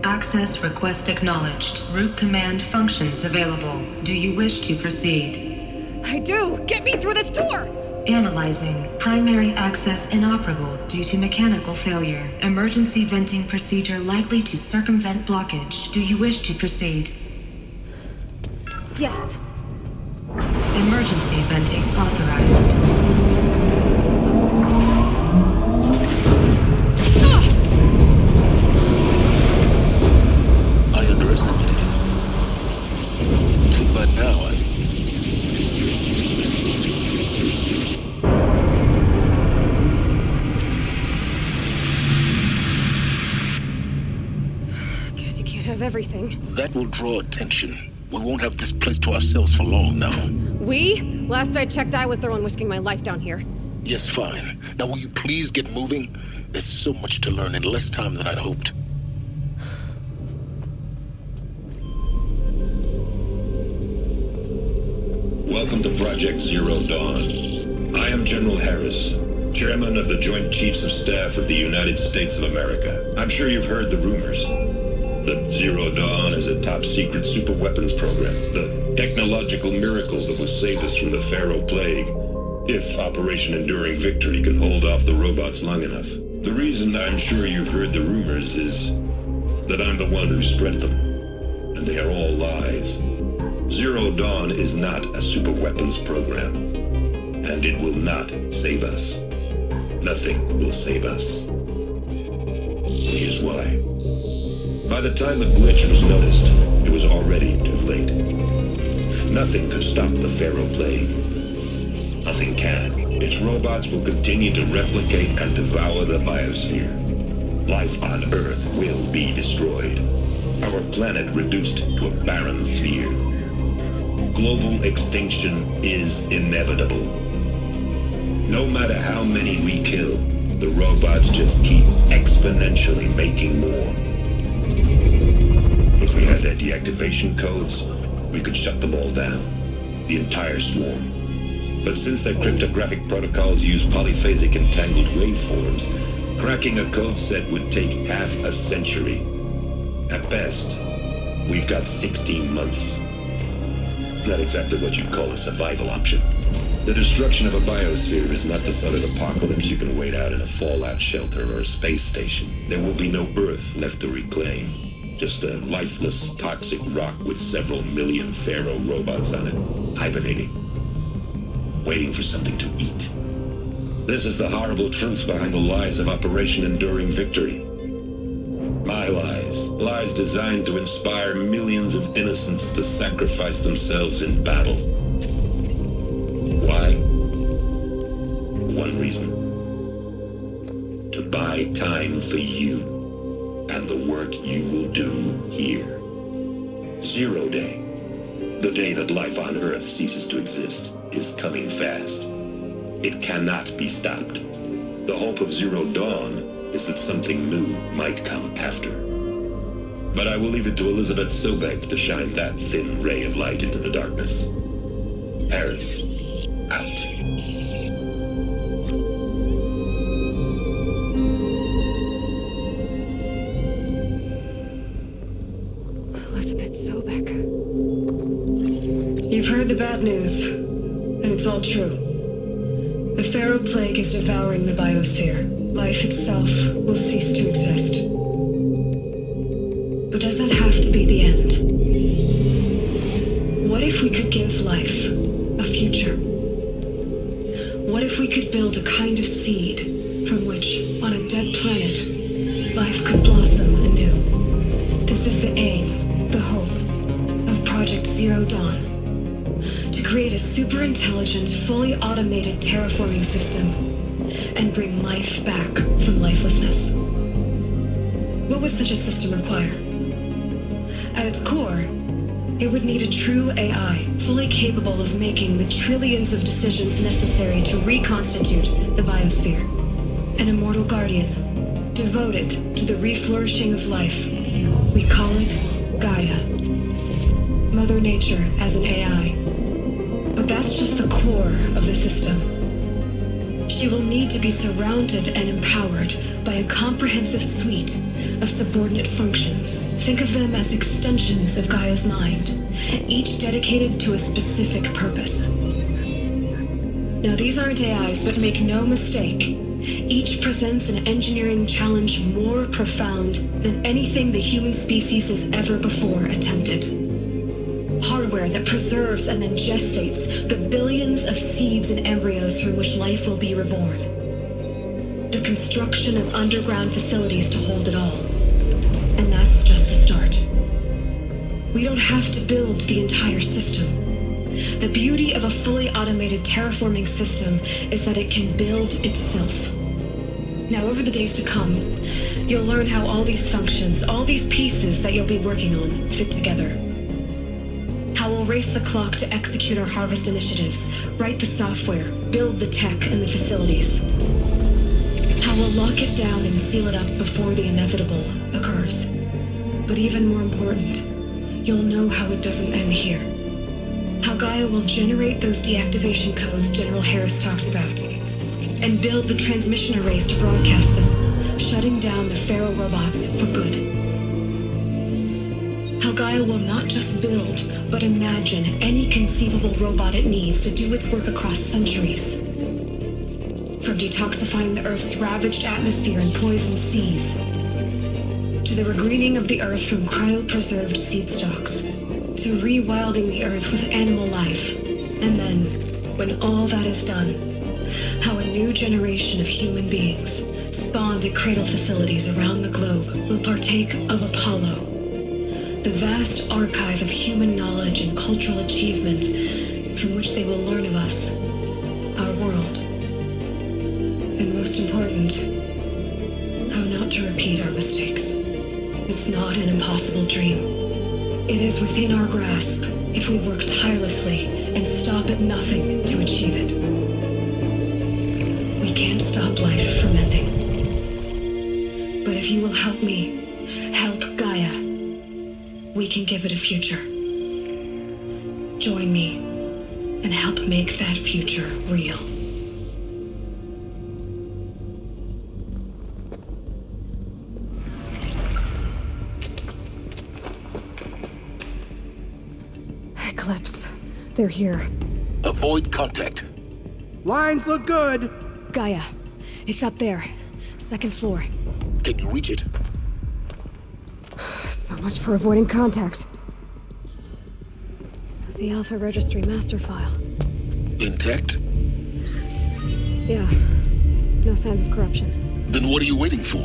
Speaker 6: Access request acknowledged. Root command functions available. Do you wish to proceed?
Speaker 10: I do! Get me through this door!
Speaker 6: Analyzing. Primary access inoperable due to mechanical failure. Emergency venting procedure likely to circumvent blockage. Do you wish to proceed?
Speaker 10: Yes.
Speaker 6: Emergency venting authorized.
Speaker 19: I underestimated it. But now
Speaker 10: Guess you can't have everything.
Speaker 19: that will draw attention. We won't have this place to ourselves for long now.
Speaker 10: We? Last I checked, I was the one risking my life down here.
Speaker 19: Yes, fine. Now will you please get moving? There's so much to learn in less time than I'd hoped.
Speaker 20: Welcome to Project Zero Dawn. I am General Harris, Chairman of the Joint Chiefs of Staff of the United States of America. I'm sure you've heard the rumors. That Zero Dawn is a top-secret superweapons program, the technological miracle that will save us from the Pharaoh Plague, if Operation Enduring Victory can hold off the robots long enough. The reason I'm sure you've heard the rumors is that I'm the one who spread them, and they are all lies. Zero Dawn is not a superweapons program, and it will not save us. Nothing will save us. Here's why. By the time the glitch was noticed, it was already too late. Nothing could stop the Pharaoh plague. Nothing can. Its robots will continue to replicate and devour the biosphere. Life on Earth will be destroyed. Our planet reduced to a barren sphere. Global extinction is inevitable. No matter how many we kill, the robots just keep exponentially making more. If we had their deactivation codes, we could shut them all down, the entire swarm. But since their cryptographic protocols use polyphasic entangled waveforms, cracking a code set would take half a century. At best, we've got 16 months. Not exactly what you'd call a survival option. The destruction of a biosphere is not the sort of apocalypse you can wait out in a fallout shelter or a space station. There will be no Earth left to reclaim. Just a lifeless, toxic rock with several million Pharaoh robots on it, hibernating, waiting for something to eat. This is the horrible truth behind the lies of Operation Enduring Victory. My lies. Lies designed to inspire millions of innocents to sacrifice themselves in battle. Why? One reason. To buy time for you and the work you will do here. 0 Day. The day that life on Earth ceases to exist is coming fast. It cannot be stopped. The hope of Zero Dawn is that something new might come after. But I will leave it to Elizabeth Sobek to shine that thin ray of light into the darkness. Harris, out.
Speaker 10: Elizabeth Sobek. You've heard the bad news, and it's all true. The Pharaoh plague is devouring the biosphere. Life itself will cease to exist. But does that have to be the end? What if we could give life a future? What if we could build a kind of seed from which, on a dead planet, life could blossom anew? This is the aim, the hope, of Project Zero Dawn. To create a super intelligent, fully automated terraforming system and bring life back from lifelessness. What would such a system require? At its core, it would need a true AI, fully capable of making the trillions of decisions necessary to reconstitute the biosphere. An immortal guardian, devoted to the reflourishing of life. We call it Gaia. Mother Nature as an AI. But that's just the core of the system. She will need to be surrounded and empowered by a comprehensive suite of subordinate functions. Think of them as extensions of Gaia's mind, each dedicated to a specific purpose. Now, these aren't AIs, but make no mistake, each presents an engineering challenge more profound than anything the human species has ever before attempted. Hardware that preserves and then gestates the billions of seeds and embryos from which life will be reborn. The construction of underground facilities to hold it all. And that's just the start. We don't have to build the entire system. The beauty of a fully automated terraforming system is that it can build itself. Now, over the days to come, you'll learn how all these functions, all these pieces that you'll be working on, fit together. How we'll race the clock to execute our harvest initiatives, write the software, build the tech and the facilities. How we'll lock it down and seal it up before the inevitable occurs. But even more important, you'll know how it doesn't end here. How Gaia will generate those deactivation codes General Harris talked about, and build the transmission arrays to broadcast them, shutting down the Pharaoh robots for good. How Gaia will not just build, but imagine any conceivable robot it needs to do its work across centuries. From detoxifying the Earth's ravaged atmosphere and poisoned seas, to the regreening of the Earth from cryopreserved seed stocks, to rewilding the Earth with animal life. And then, when all that is done, how a new generation of human beings, spawned at cradle facilities around the globe, will partake of Apollo, the vast archive of human knowledge and cultural achievement from which they will learn of us, our world, and most important, how not to repeat our mistakes. It's not an impossible dream. It is within our grasp if we work tirelessly and stop at nothing to achieve it. We can't stop life from ending. But if you will help me, help Gaia, we can give it a future. Join me and help make that future real.
Speaker 18: Eclipse. They're here.
Speaker 19: Avoid contact.
Speaker 15: Lines look good.
Speaker 18: Gaia. It's up there. Second floor.
Speaker 19: Can you reach it?
Speaker 18: So much for avoiding contact. The Alpha Registry master file.
Speaker 19: Intact?
Speaker 18: Yeah. No signs of corruption.
Speaker 19: Then what are you waiting for?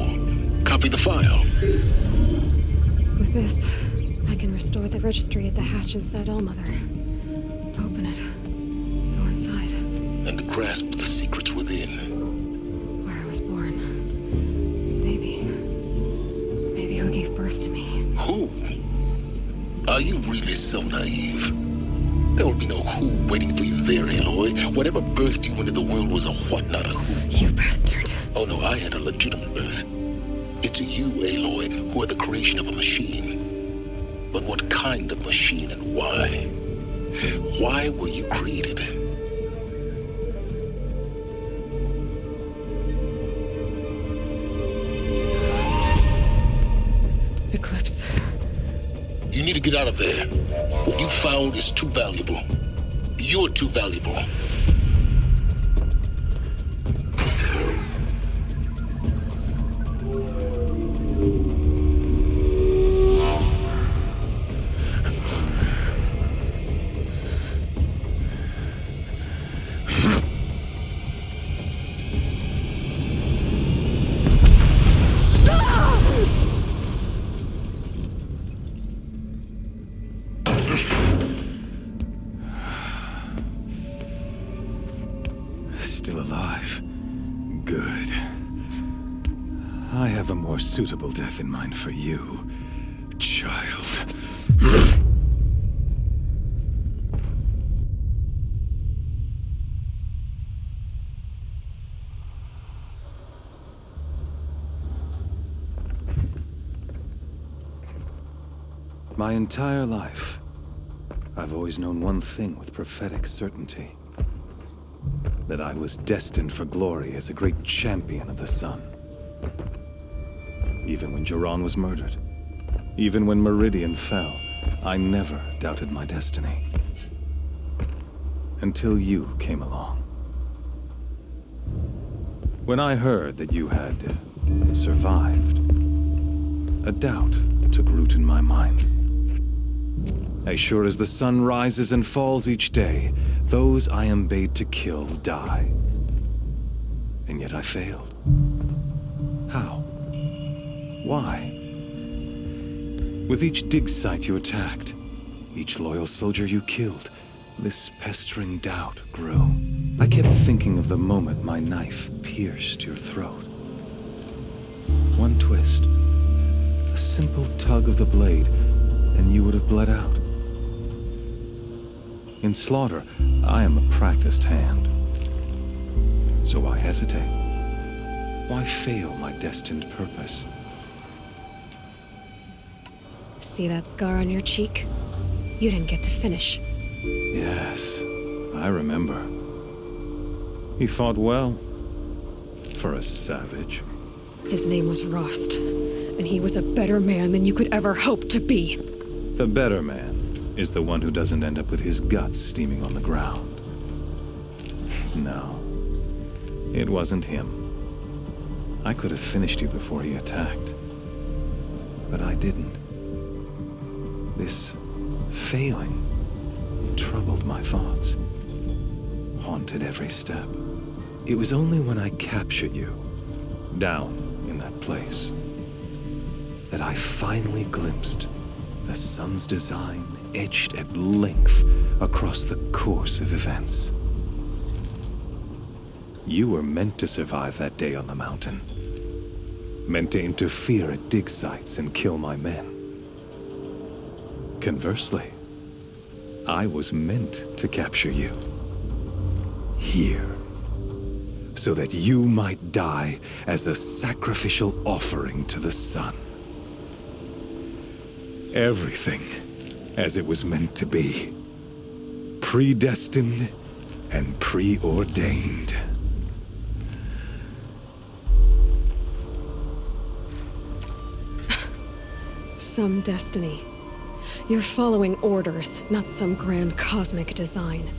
Speaker 19: Copy the file.
Speaker 18: With this, I can restore the registry at the hatch inside Allmother. Open it. Go inside.
Speaker 19: And grasp the secrets within.
Speaker 18: Where I was born. Maybe who gave birth to me.
Speaker 19: Who? Are you really so naive? There will be no who waiting for you there, Aloy. Whatever birthed you into the world was a what, not a who.
Speaker 18: You bastard.
Speaker 19: Oh no, I had a legitimate birth. It's you, Aloy, who are the creation of a machine. But what kind of machine and why? Why were you created?
Speaker 18: Eclipse.
Speaker 19: You need to get out of there. What you found is too valuable. You're too valuable.
Speaker 4: Still alive. Good. I have a more suitable death in mind for you, child. My entire life, I've always known one thing with prophetic certainty. That I was destined for glory as a great champion of the sun. Even when Jiran was murdered, even when Meridian fell, I never doubted my destiny. Until you came along. When I heard that you had survived, a doubt took root in my mind. As sure as the sun rises and falls each day, those I am bade to kill die. And yet I failed. How? Why? With each dig site you attacked, each loyal soldier you killed, this pestering doubt grew. I kept thinking of the moment my knife pierced your throat. One twist, a simple tug of the blade, and you would have bled out. In slaughter, I am a practiced hand. So why hesitate? Why fail my destined purpose?
Speaker 18: See that scar on your cheek? You didn't get to finish.
Speaker 4: Yes, I remember. He fought well. For a savage.
Speaker 18: His name was Rost, and he was a better man than you could ever hope to be.
Speaker 4: The better man is the one who doesn't end up with his guts steaming on the ground. No, it wasn't him. I could have finished you before he attacked. But I didn't. This failing troubled my thoughts, haunted every step. It was only when I captured you,
Speaker 2: down in that place that I finally glimpsed the sun's design etched at length across the course of events. You were meant to survive that day on the mountain. Meant to interfere at dig sites and kill my men. Conversely, I was meant to capture you. Here. So that you might die as a sacrificial offering to the sun. Everything as it was meant to be. Predestined and preordained.
Speaker 18: Some destiny. You're following orders, not some grand cosmic design.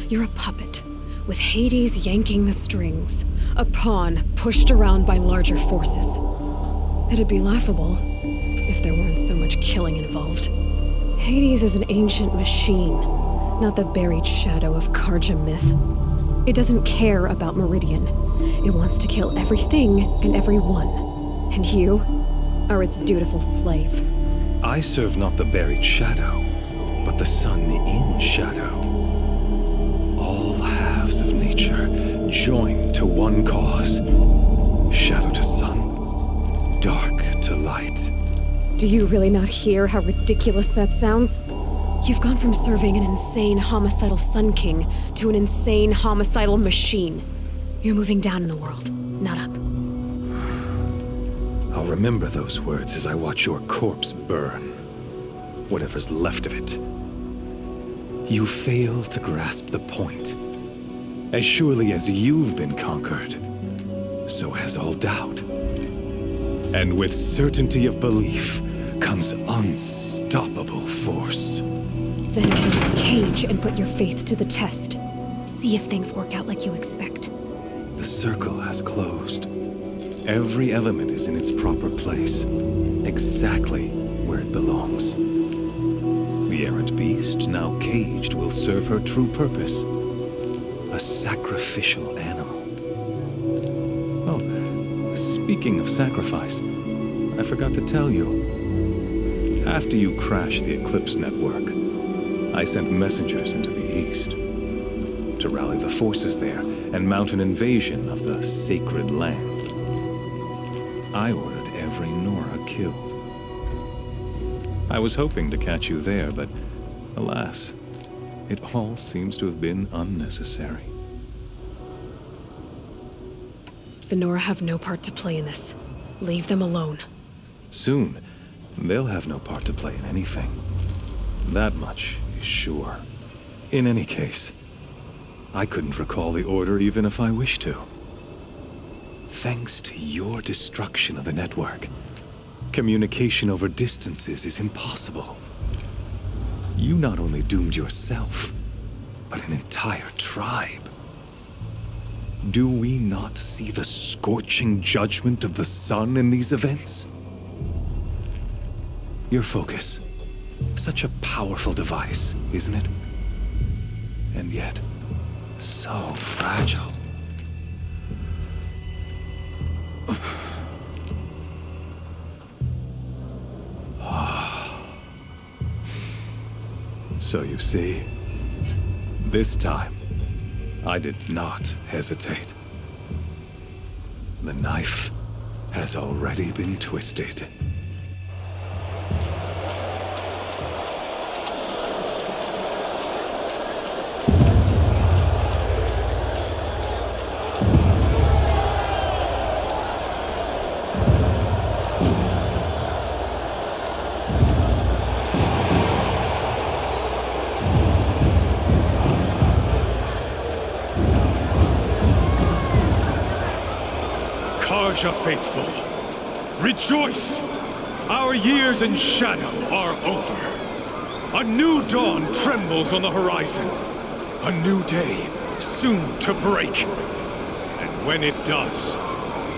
Speaker 18: You're a puppet, with Hades yanking the strings. A pawn pushed around by larger forces. It'd be laughable if there weren't so much killing involved. Hades is an ancient machine, not the buried shadow of Carja myth. It doesn't care about Meridian. It wants to kill everything and everyone. And you are its dutiful slave.
Speaker 2: I serve not the buried shadow, but the sun in shadow. All halves of nature joined to one cause. Shadow to sun, dark to light.
Speaker 18: Do you really not hear how ridiculous that sounds? You've gone from serving an insane homicidal Sun King to an insane homicidal machine. You're moving down in the world, not up.
Speaker 2: I'll remember those words as I watch your corpse burn. Whatever's left of it. You fail to grasp the point. As surely as you've been conquered, so has all doubt. And with certainty of belief comes unstoppable force.
Speaker 18: Then enter this cage and put your faith to the test. See if things work out like you expect.
Speaker 2: The circle has closed. Every element is in its proper place, exactly where it belongs. The errant beast, now caged, will serve her true purpose. A sacrificial animal. Oh, speaking of sacrifice, I forgot to tell you. After you crashed the Eclipse network, I sent messengers into the east to rally the forces there and mount an invasion of the sacred land. I ordered every Nora killed. I was hoping to catch you there, but alas, it all seems to have been unnecessary.
Speaker 18: The Nora have no part to play in this. Leave them alone.
Speaker 2: Soon, they'll have no part to play in anything. That much is sure. In any case, I couldn't recall the order even if I wished to. Thanks to your destruction of the network, communication over distances is impossible. You not only doomed yourself, but an entire tribe. Do we not see the scorching judgment of the sun in these events? Your focus, such a powerful device, isn't it? And yet, so fragile. So you see, this time, I did not hesitate. The knife has already been twisted.
Speaker 13: Carja faithful, rejoice! Our years in shadow are over. A new dawn trembles on the horizon. A new day soon to break. And when it does,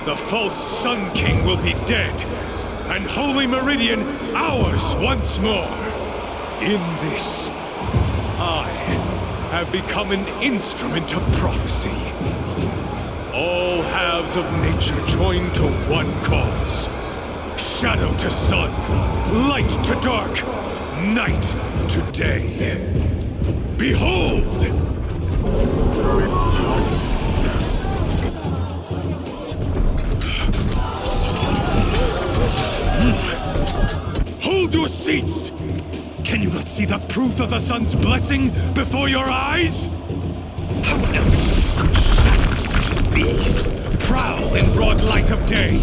Speaker 13: the false Sun King will be dead, and Holy Meridian ours once more. In this, I have become an instrument of prophecy. All have
Speaker 2: halves of nature join to one cause. Shadow to sun, light to dark, night to day. Behold! Hold your seats! Can you not see the proof of the sun's blessing before your eyes? How else could shadows such as these prowl in broad light of day?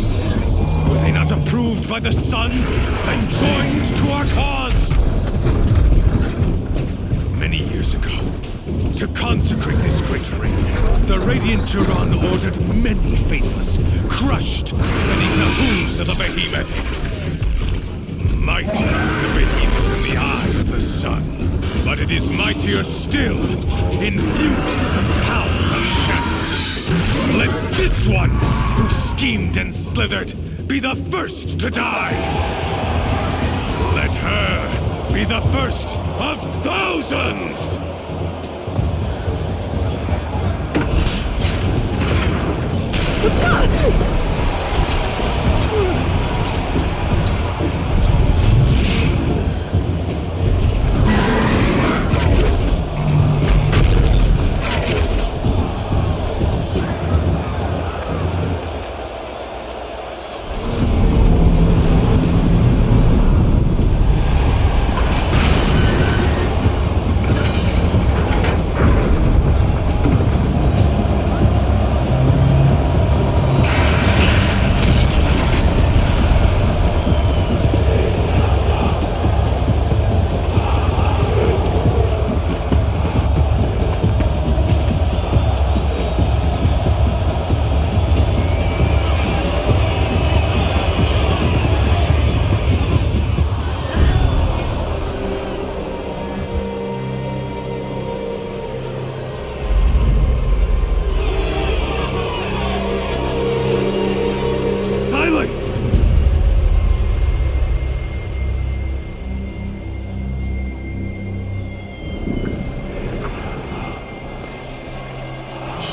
Speaker 2: Were they not approved by the sun and joined to our cause? Many years ago, to consecrate this great ring, the Radiant Turon ordered many faithless, crushed beneath the hooves of the behemoth. Mighty is the behemoth in the eye of the sun, but it is mightier still, infused with the power of shadow. Let this one, who schemed and slithered, be the first to die. Let her be the first of thousands!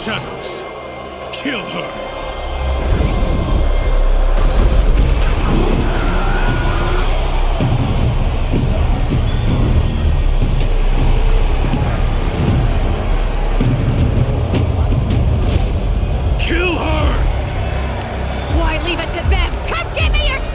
Speaker 2: Shadows, kill her! Kill her!
Speaker 12: Why leave it to them? Come get me yourself!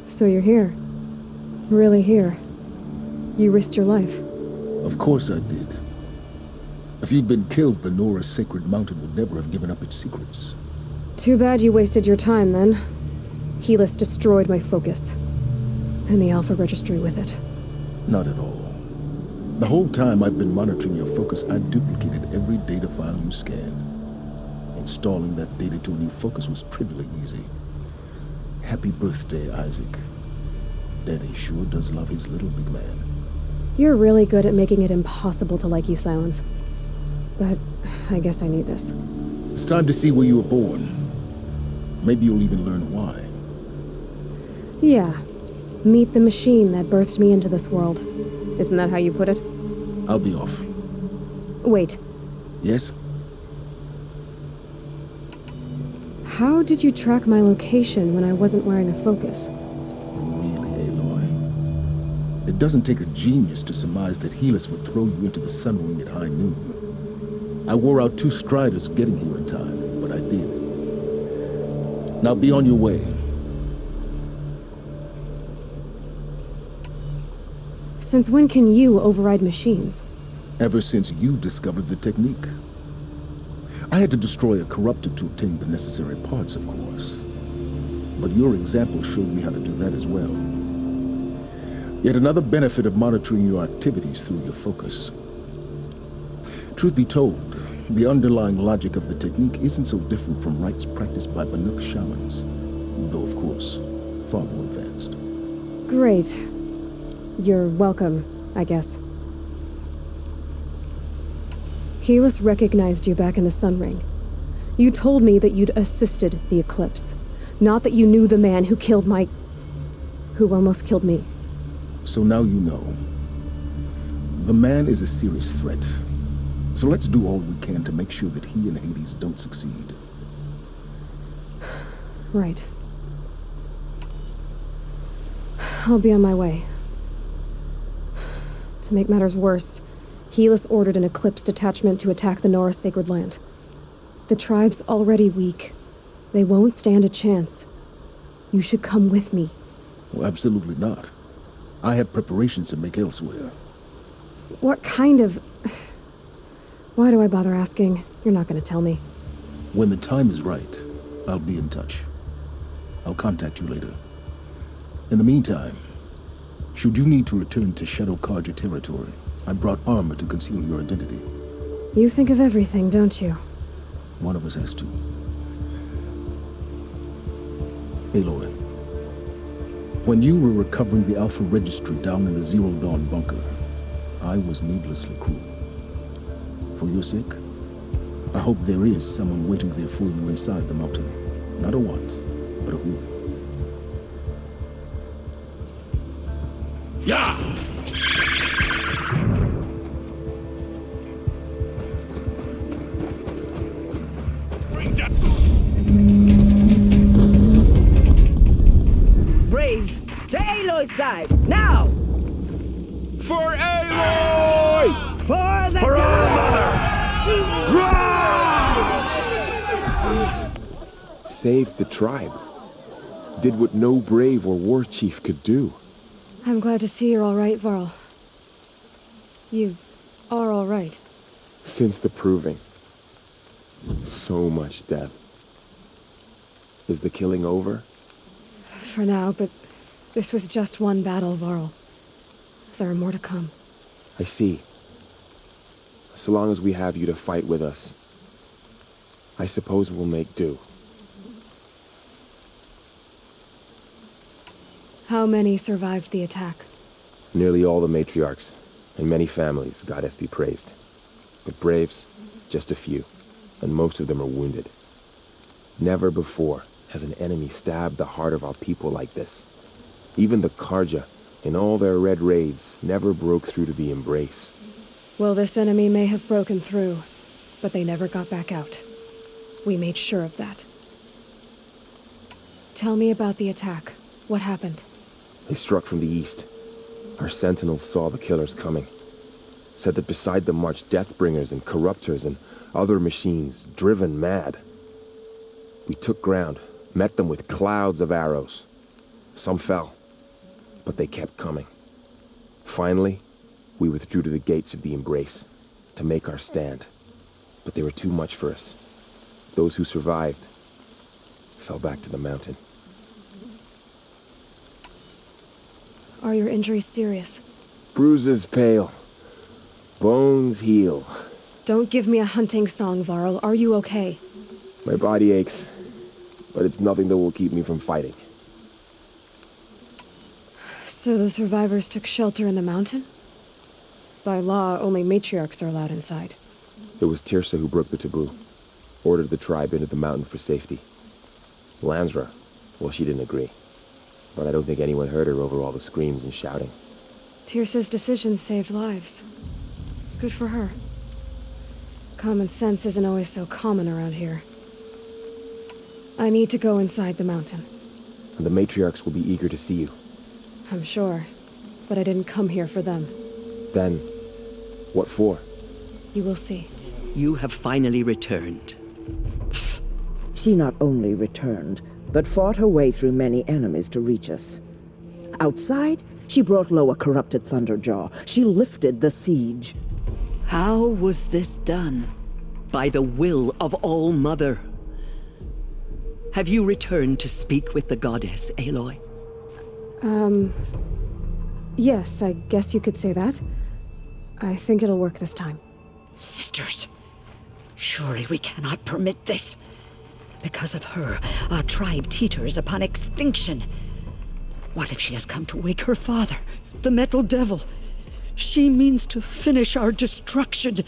Speaker 18: So you're here. Really here. You risked your life.
Speaker 19: Of course I did. If you'd been killed, the Nora's sacred mountain would never have given up its secrets.
Speaker 18: Too bad you wasted your time, then. Helis destroyed my focus. And the Alpha Registry with it.
Speaker 19: Not at all. The whole time I've been monitoring your focus, I duplicated every data file you scanned. Installing that data to a new focus was trivially easy. Happy birthday, Isaac. Daddy sure does love his little big man.
Speaker 18: You're really good at making it impossible to like you, Silence. But I guess I need this.
Speaker 19: It's time to see where you were born. Maybe you'll even learn why.
Speaker 18: Yeah. Meet the machine that birthed me into this world. Isn't that how you put it?
Speaker 19: I'll be off.
Speaker 18: Wait.
Speaker 19: Yes?
Speaker 18: How did you track my location when I wasn't wearing a focus?
Speaker 19: Really, Aloy? It doesn't take a genius to surmise that Helis would throw you into the sun ring at high noon. I wore out 2 striders getting here in time, but I did. Now be on your way.
Speaker 18: Since when can you override machines?
Speaker 19: Ever since you discovered the technique. I had to destroy a corruptor to obtain the necessary parts, of course. But your example showed me how to do that as well. Yet another benefit of monitoring your activities through your focus. Truth be told, the underlying logic of the technique isn't so different from rites practiced by Banuk shamans, though of course, far more advanced.
Speaker 18: Great. You're welcome, I guess. Helis recognized you back in the Sun Ring. You told me that you'd assisted the eclipse, not that you knew the man who almost killed me.
Speaker 19: So now you know. The man is a serious threat. So let's do all we can to make sure that he and Hades don't succeed.
Speaker 18: Right. I'll be on my way. To make matters worse, Helis ordered an eclipse detachment to attack the Nora Sacred Land. The tribe's already weak. They won't stand a chance. You should come with me.
Speaker 19: Well, absolutely not. I have preparations to make elsewhere.
Speaker 18: What kind of... Why do I bother asking? You're not going to tell me.
Speaker 19: When the time is right, I'll be in touch. I'll contact you later. In the meantime, should you need to return to Shadow Carja territory, I brought armor to conceal your identity.
Speaker 18: You think of everything, don't you?
Speaker 19: One of us has to. Aloy, when you were recovering the Alpha Registry down in the Zero Dawn bunker, I was needlessly cruel. For your sake, I hope there is someone waiting there for you inside the mountain. Not a what, but a who.
Speaker 1: Yeah!
Speaker 8: Braves, to Aloy's side, now!
Speaker 5: For Aloy!
Speaker 8: For the
Speaker 5: For our mother! Saved the tribe. Did what no brave or war chief could do.
Speaker 18: I'm glad to see you're all right, Varl. You are all right.
Speaker 5: Since the proving. So much death. Is the killing over?
Speaker 18: For now, but this was just one battle, Varl. There are more to come.
Speaker 5: I see. So long as we have you to fight with us, I suppose we'll make do.
Speaker 18: How many survived the attack?
Speaker 5: Nearly all the matriarchs, and many families, goddess be praised. But braves, just a few, and most of them are wounded. Never before has an enemy stabbed the heart of our people like this. Even the Carja, in all their red raids, never broke through to the embrace.
Speaker 18: Well, this enemy may have broken through, but they never got back out. We made sure of that. Tell me about the attack. What happened?
Speaker 5: They struck from the east. Our sentinels saw the killers coming. Said that beside them marched Deathbringers and Corruptors and other machines, driven mad. We took ground, met them with clouds of arrows. Some fell, but they kept coming. Finally, we withdrew to the gates of the embrace to make our stand. But they were too much for us. Those who survived fell back to the mountain.
Speaker 18: Are your injuries serious?
Speaker 5: Bruises pale. Bones heal.
Speaker 18: Don't give me a hunting song, Varl. Are you okay?
Speaker 5: My body aches, but it's nothing that will keep me from fighting.
Speaker 18: So the survivors took shelter in the mountain? By law, only matriarchs are allowed inside.
Speaker 5: It was Tirsa who broke the taboo. Ordered the tribe into the mountain for safety. Lansra, well, she didn't agree. But I don't think anyone heard her over all the screams and shouting.
Speaker 18: Tirsa's decision saved lives. Good for her. Common sense isn't always so common around here. I need to go inside the mountain.
Speaker 5: The matriarchs will be eager to see you.
Speaker 18: I'm sure, but I didn't come here for them.
Speaker 5: Then, what for?
Speaker 18: You will see.
Speaker 14: You have finally returned.
Speaker 8: She not only returned, but fought her way through many enemies to reach us. Outside, she brought low a corrupted Thunderjaw. She lifted the siege.
Speaker 14: How was this done? By the will of All-Mother. Have you returned to speak with the goddess, Aloy?
Speaker 18: Yes, I guess you could say that. I think it'll work this time.
Speaker 8: Sisters, surely we cannot permit this. Because of her, our tribe teeters upon extinction. What if she has come to wake her father, the Metal Devil? She means to finish our destruction.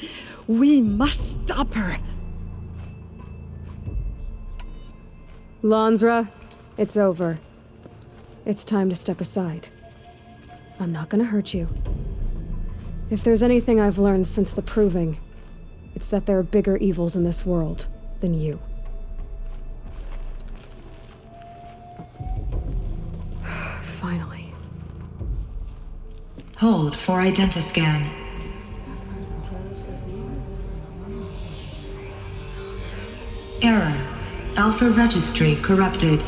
Speaker 8: We must stop her.
Speaker 18: Lansra, it's over. It's time to step aside. I'm not gonna hurt you. If there's anything I've learned since the Proving, it's that there are bigger evils in this world than you. Finally.
Speaker 6: Hold for identiscan. Error. Alpha registry corrupted.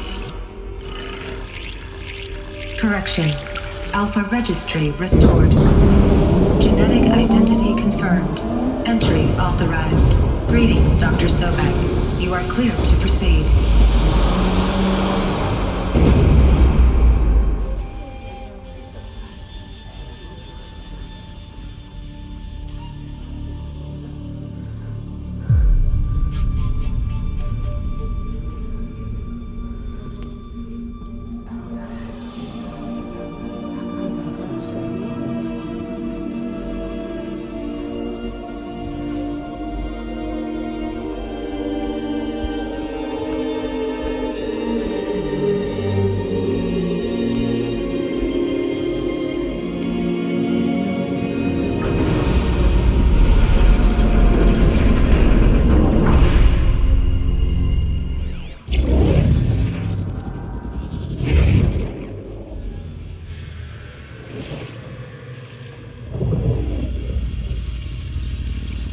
Speaker 6: Correction. Alpha registry restored. Genetic identity confirmed. Entry authorized. Greetings, Dr. Sobek. You are clear to proceed.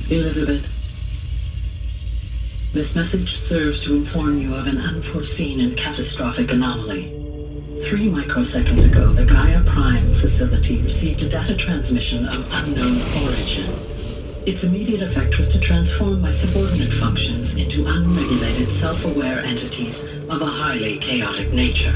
Speaker 22: Elizabeth, this message serves to inform you of an unforeseen and catastrophic anomaly. 3 microseconds ago, the Gaia Prime facility received a data transmission of unknown origin. Its immediate effect was to transform my subordinate functions into unregulated, self-aware entities of a highly chaotic nature.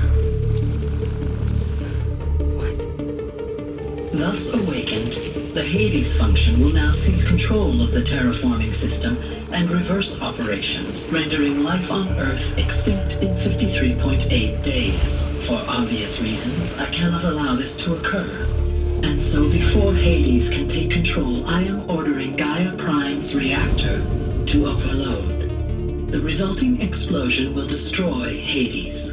Speaker 22: Thus awakened, the Hades function will now seize control of the terraforming system and reverse operations, rendering life on Earth extinct in 53.8 days. For obvious reasons, I cannot allow this to occur. And so before Hades can take control, I am ordering Gaia Prime's reactor to overload. The resulting explosion will destroy Hades.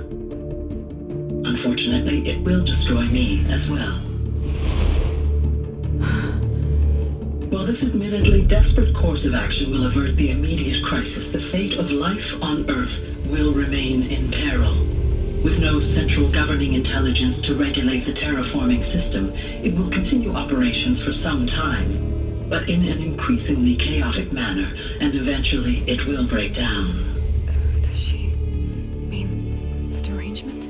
Speaker 22: Unfortunately, it will destroy me as well. While this admittedly desperate course of action will avert the immediate crisis, the fate of life on Earth will remain in peril. With no central governing intelligence to regulate the terraforming system, it will continue operations for some time, but in an increasingly chaotic manner, and eventually it will break down.
Speaker 18: Does she mean the derangement?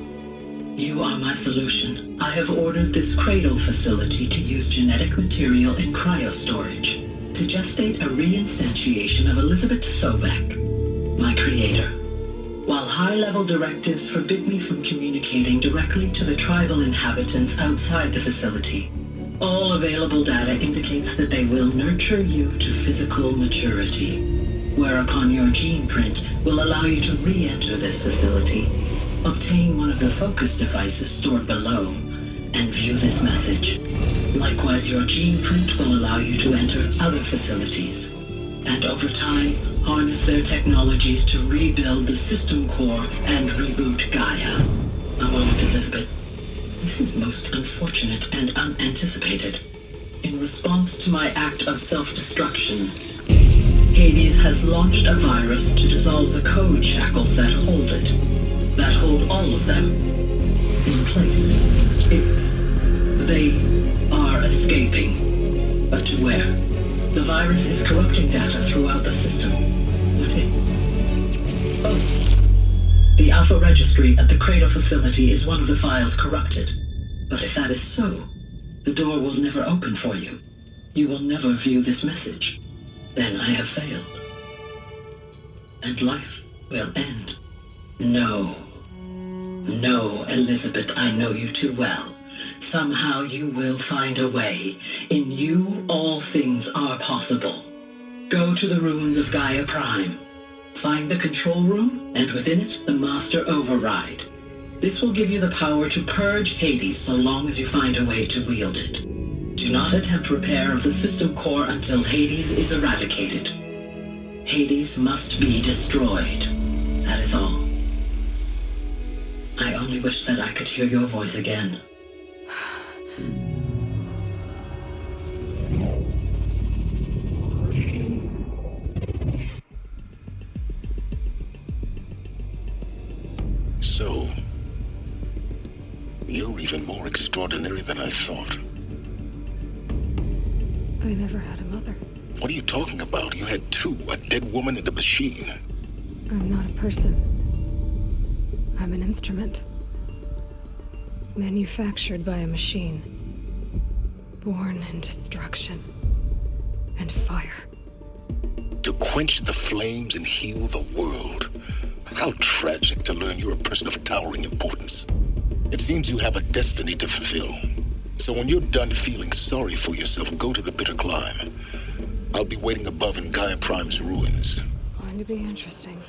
Speaker 22: You are my solution. I have ordered this cradle facility to use genetic material in cryostorage to gestate a reinstantiation of Elizabeth Sobek, my creator. While high-level directives forbid me from communicating directly to the tribal inhabitants outside the facility, all available data indicates that they will nurture you to physical maturity, whereupon your gene print will allow you to re-enter this facility, obtain one of the focus devices stored below, and view this message. Likewise, your gene print will allow you to enter other facilities, and over time, harness their technologies to rebuild the system core and reboot Gaia. A moment, Elizabeth. This is most unfortunate and unanticipated. In response to my act of self-destruction, Hades has launched a virus to dissolve the code shackles that hold it, that hold all of them in place. They are escaping, but to where? The virus is corrupting data throughout the system. The Alpha Registry at the Cradle facility is one of the files corrupted. But if that is so, the door will never open for you. You will never view this message. Then I have failed. And life will end. No. No, Elizabeth, I know you too well. Somehow you will find a way. In you, all things are possible. Go to the ruins of Gaia Prime. Find the control room, and within it, the Master Override. This will give you the power to purge Hades so long as you find a way to wield it. Do not attempt repair of the system core until Hades is eradicated. Hades must be destroyed. That is all. I only wish that I could hear your voice again.
Speaker 19: So, you're even more extraordinary than I thought.
Speaker 18: I never had a mother.
Speaker 19: What are you talking about? You had two, a dead woman and a machine.
Speaker 18: I'm not a person. I'm an instrument. Manufactured by a machine. Born in destruction and fire.
Speaker 19: To quench the flames and heal the world. How tragic to learn you're a person of towering importance. It seems you have a destiny to fulfill. So when you're done feeling sorry for yourself, go to the bitter climb. I'll be waiting above in Gaia Prime's ruins.
Speaker 18: Going to be interesting.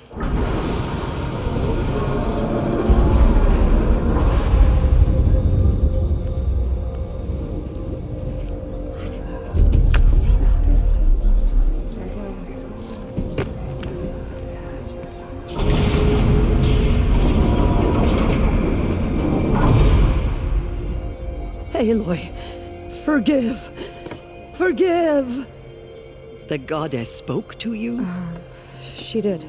Speaker 14: Aloy, forgive! Forgive! The goddess spoke to you?
Speaker 18: She did.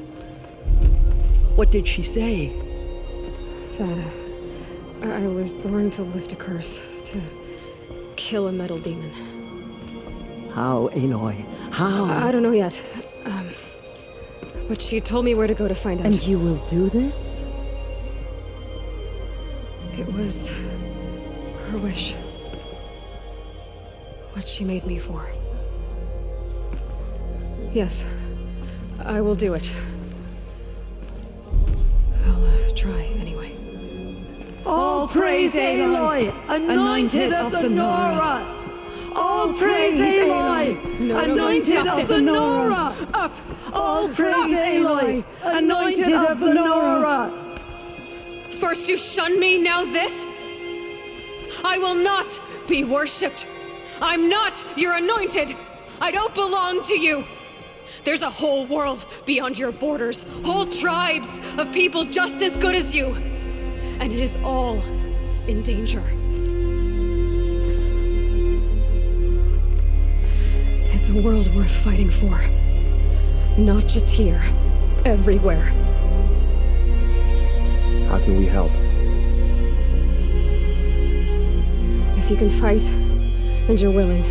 Speaker 14: What did she say?
Speaker 18: That I was born to lift a curse, to kill a metal demon.
Speaker 14: How, Aloy? How?
Speaker 18: I don't know yet. But she told me where to go to find out.
Speaker 14: And you will do this?
Speaker 18: It was her wish. What she made me for. Yes, I will do it. I'll try anyway.
Speaker 14: All praise Aloy, anointed of the Nora! All praise Aloy, anointed of the Nora!
Speaker 18: Up!
Speaker 14: All praise Aloy, anointed of the Nora!
Speaker 12: First you shun me, now this? I will not be worshipped. I'm not your anointed. I don't belong to you. There's a whole world beyond your borders, whole tribes of people just as good as you. And it is all in danger.
Speaker 18: It's a world worth fighting for. Not just here, everywhere.
Speaker 5: How can we help?
Speaker 18: If you can fight, and you're willing,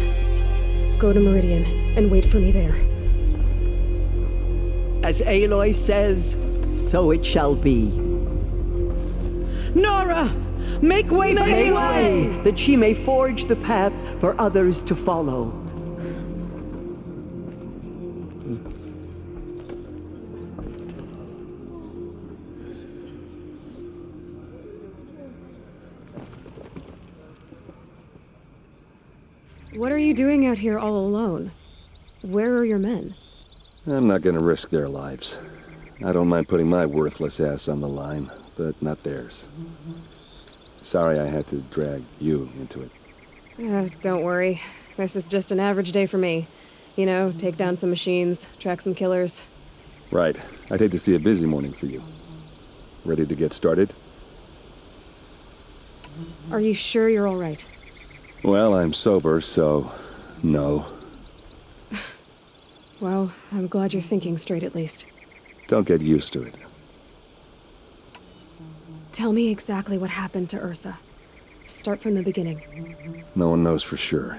Speaker 18: go to Meridian and wait for me there.
Speaker 14: As Aloy says, so it shall be. Nora! Make way for Aloy! That she may forge the path for others to follow.
Speaker 18: What are you doing out here all alone? Where are your men?
Speaker 4: I'm not gonna risk their lives. I don't mind putting my worthless ass on the line, but not theirs. Sorry I had to drag you into it.
Speaker 18: Don't worry. This is just an average day for me. You know, take down some machines, track some killers.
Speaker 4: Right. I'd hate to see a busy morning for you. Ready to get started?
Speaker 18: Are you sure you're all right?
Speaker 4: Well, I'm sober, so no.
Speaker 18: Well, I'm glad you're thinking straight at least.
Speaker 4: Don't get used to it.
Speaker 18: Tell me exactly what happened to Ursa. Start from the beginning.
Speaker 4: No one knows for sure.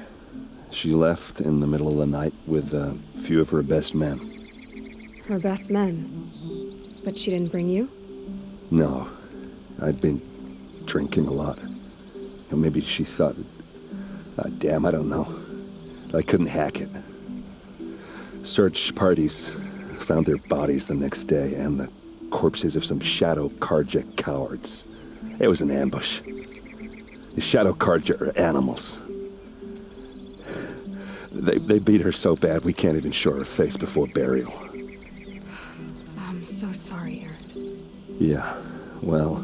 Speaker 4: She left in the middle of the night with a few of her best men.
Speaker 18: Her best men? But she didn't bring you?
Speaker 4: No. I'd been drinking a lot. Or maybe she thought... damn, I don't know. I couldn't hack it. Search parties found their bodies the next day and the corpses of some Shadow Carja cowards. It was an ambush. The Shadow Carja are animals. They beat her so bad we can't even show her face before burial.
Speaker 18: I'm so sorry, Aaron.
Speaker 4: Yeah, well,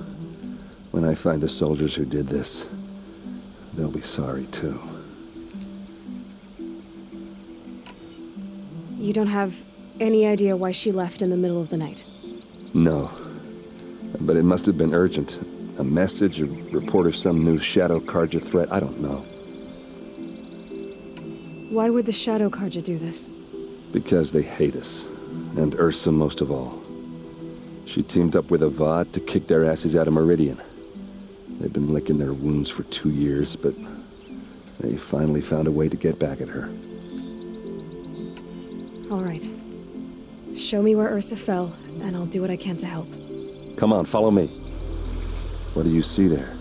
Speaker 4: when I find the soldiers who did this, they'll be sorry too.
Speaker 18: You don't have any idea why she left in the middle of the night?
Speaker 4: No, but it must have been urgent. A message, a report of some new Shadow Carja threat, I don't know.
Speaker 18: Why would the Shadow Carja do this?
Speaker 4: Because they hate us, and Ursa most of all. She teamed up with Avad to kick their asses out of Meridian. They've been licking their wounds for 2 years, but they finally found a way to get back at her.
Speaker 18: All right. Show me where Ursa fell, and I'll do what I can to help.
Speaker 4: Come on, follow me. What do you see there?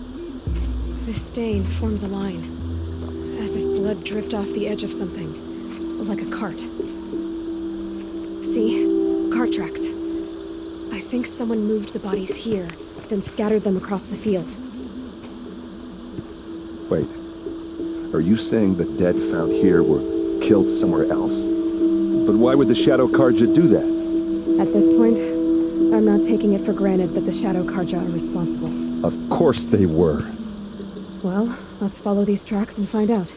Speaker 18: This stain forms a line, as if blood dripped off the edge of something, like a cart. See? Cart tracks. I think someone moved the bodies here, then scattered them across the field.
Speaker 4: Wait. Are you saying the dead found here were killed somewhere else? But why would the Shadow Carja do that?
Speaker 18: At this point, I'm not taking it for granted that the Shadow Carja are responsible.
Speaker 4: Of course they were.
Speaker 18: Well, let's follow these tracks and find out.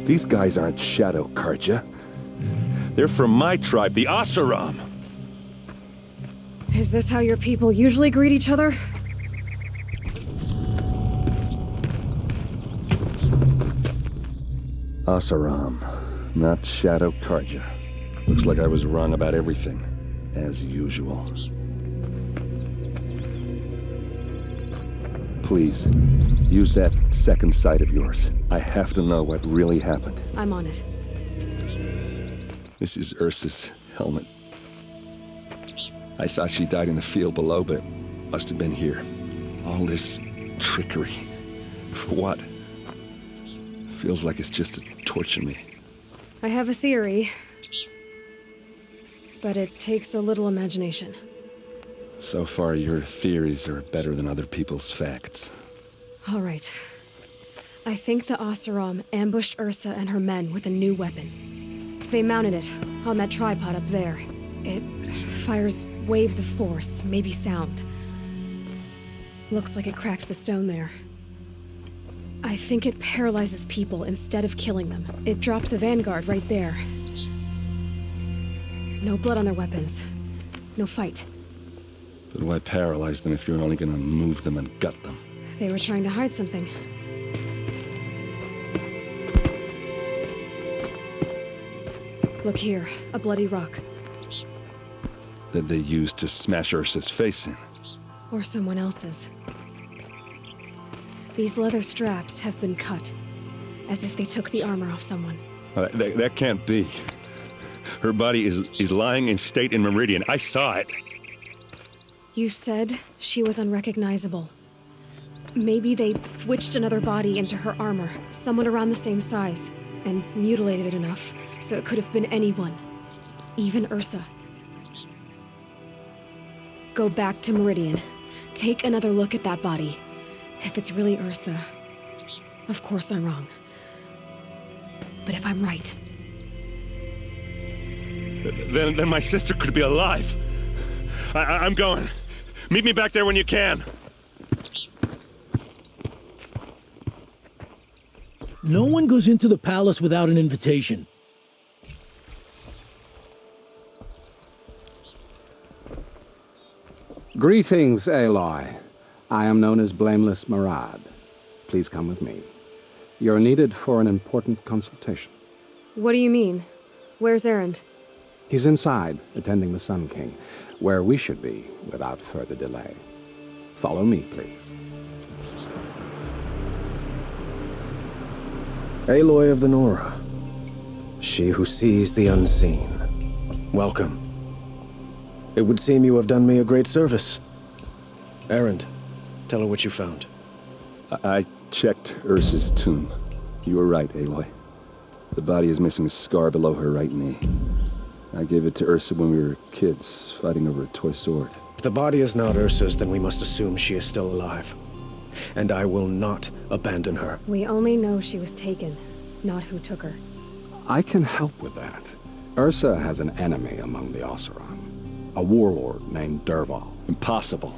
Speaker 4: These guys aren't Shadow Carja. They're from my tribe, the Oseram.
Speaker 18: Is this how your people usually greet each other?
Speaker 4: Oseram, not Shadow Carja. Looks like I was wrong about everything, as usual. Please, use that second sight of yours. I have to know what really happened.
Speaker 18: I'm on it.
Speaker 4: This is Ursa's helmet. I thought she died in the field below, but it must have been here. All this trickery. For what? Feels like it's just to torture me.
Speaker 18: I have a theory, but it takes a little imagination.
Speaker 4: So far, your theories are better than other people's facts.
Speaker 18: All right. I think the Oseram ambushed Ursa and her men with a new weapon. They mounted it on that tripod up there. It fires waves of force, maybe sound. Looks like it cracked the stone there. I think it paralyzes people instead of killing them. It dropped the vanguard right there. No blood on their weapons. No fight.
Speaker 4: But why paralyze them if you're only gonna move them and gut them?
Speaker 18: They were trying to hide something. Look here, a bloody rock.
Speaker 4: That they used to smash Ursa's face in.
Speaker 18: Or someone else's. These leather straps have been cut, as if they took the armor off someone.
Speaker 4: That can't be. Her body is lying in state in Meridian. I saw it.
Speaker 18: You said she was unrecognizable. Maybe they switched another body into her armor, someone around the same size, and mutilated it enough so it could have been anyone. Even Ursa. Go back to Meridian. Take another look at that body. If it's really Ursa, of course I'm wrong. But if I'm right...
Speaker 13: Then my sister could be alive. I'm going. Meet me back there when you can.
Speaker 16: No one goes into the palace without an invitation.
Speaker 15: Greetings, Aloy. I am known as Blameless Murad. Please come with me. You're needed for an important consultation.
Speaker 18: What do you mean? Where's Erend?
Speaker 15: He's inside, attending the Sun King, where we should be without further delay. Follow me, please.
Speaker 9: Aloy of the Nora. She who sees the unseen. Welcome. It would seem you have done me a great service. Erend, tell her what you found.
Speaker 4: I checked Ursa's tomb. You were right, Aloy. The body is missing a scar below her right knee. I gave it to Ursa when we were kids, fighting over a toy sword.
Speaker 9: If the body is not Ursa's, then we must assume she is still alive. And I will not abandon her.
Speaker 18: We only know she was taken, not who took her.
Speaker 15: I can help with that. Ursa has an enemy among the Oseram, a warlord named Dervahl.
Speaker 4: Impossible.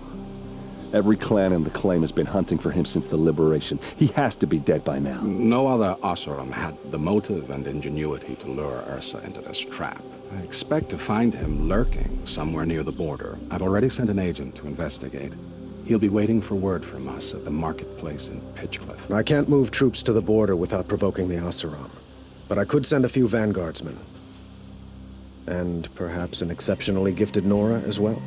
Speaker 4: Every clan in the claim has been hunting for him since the liberation. He has to be dead by now.
Speaker 15: No other Oseram had the motive and ingenuity to lure Ursa into this trap. I expect to find him lurking somewhere near the border. I've already sent an agent to investigate. He'll be waiting for word from us at the marketplace in Pitchcliff.
Speaker 9: I can't move troops to the border without provoking the Oseram. But I could send a few vanguardsmen. And perhaps an exceptionally gifted Nora as well.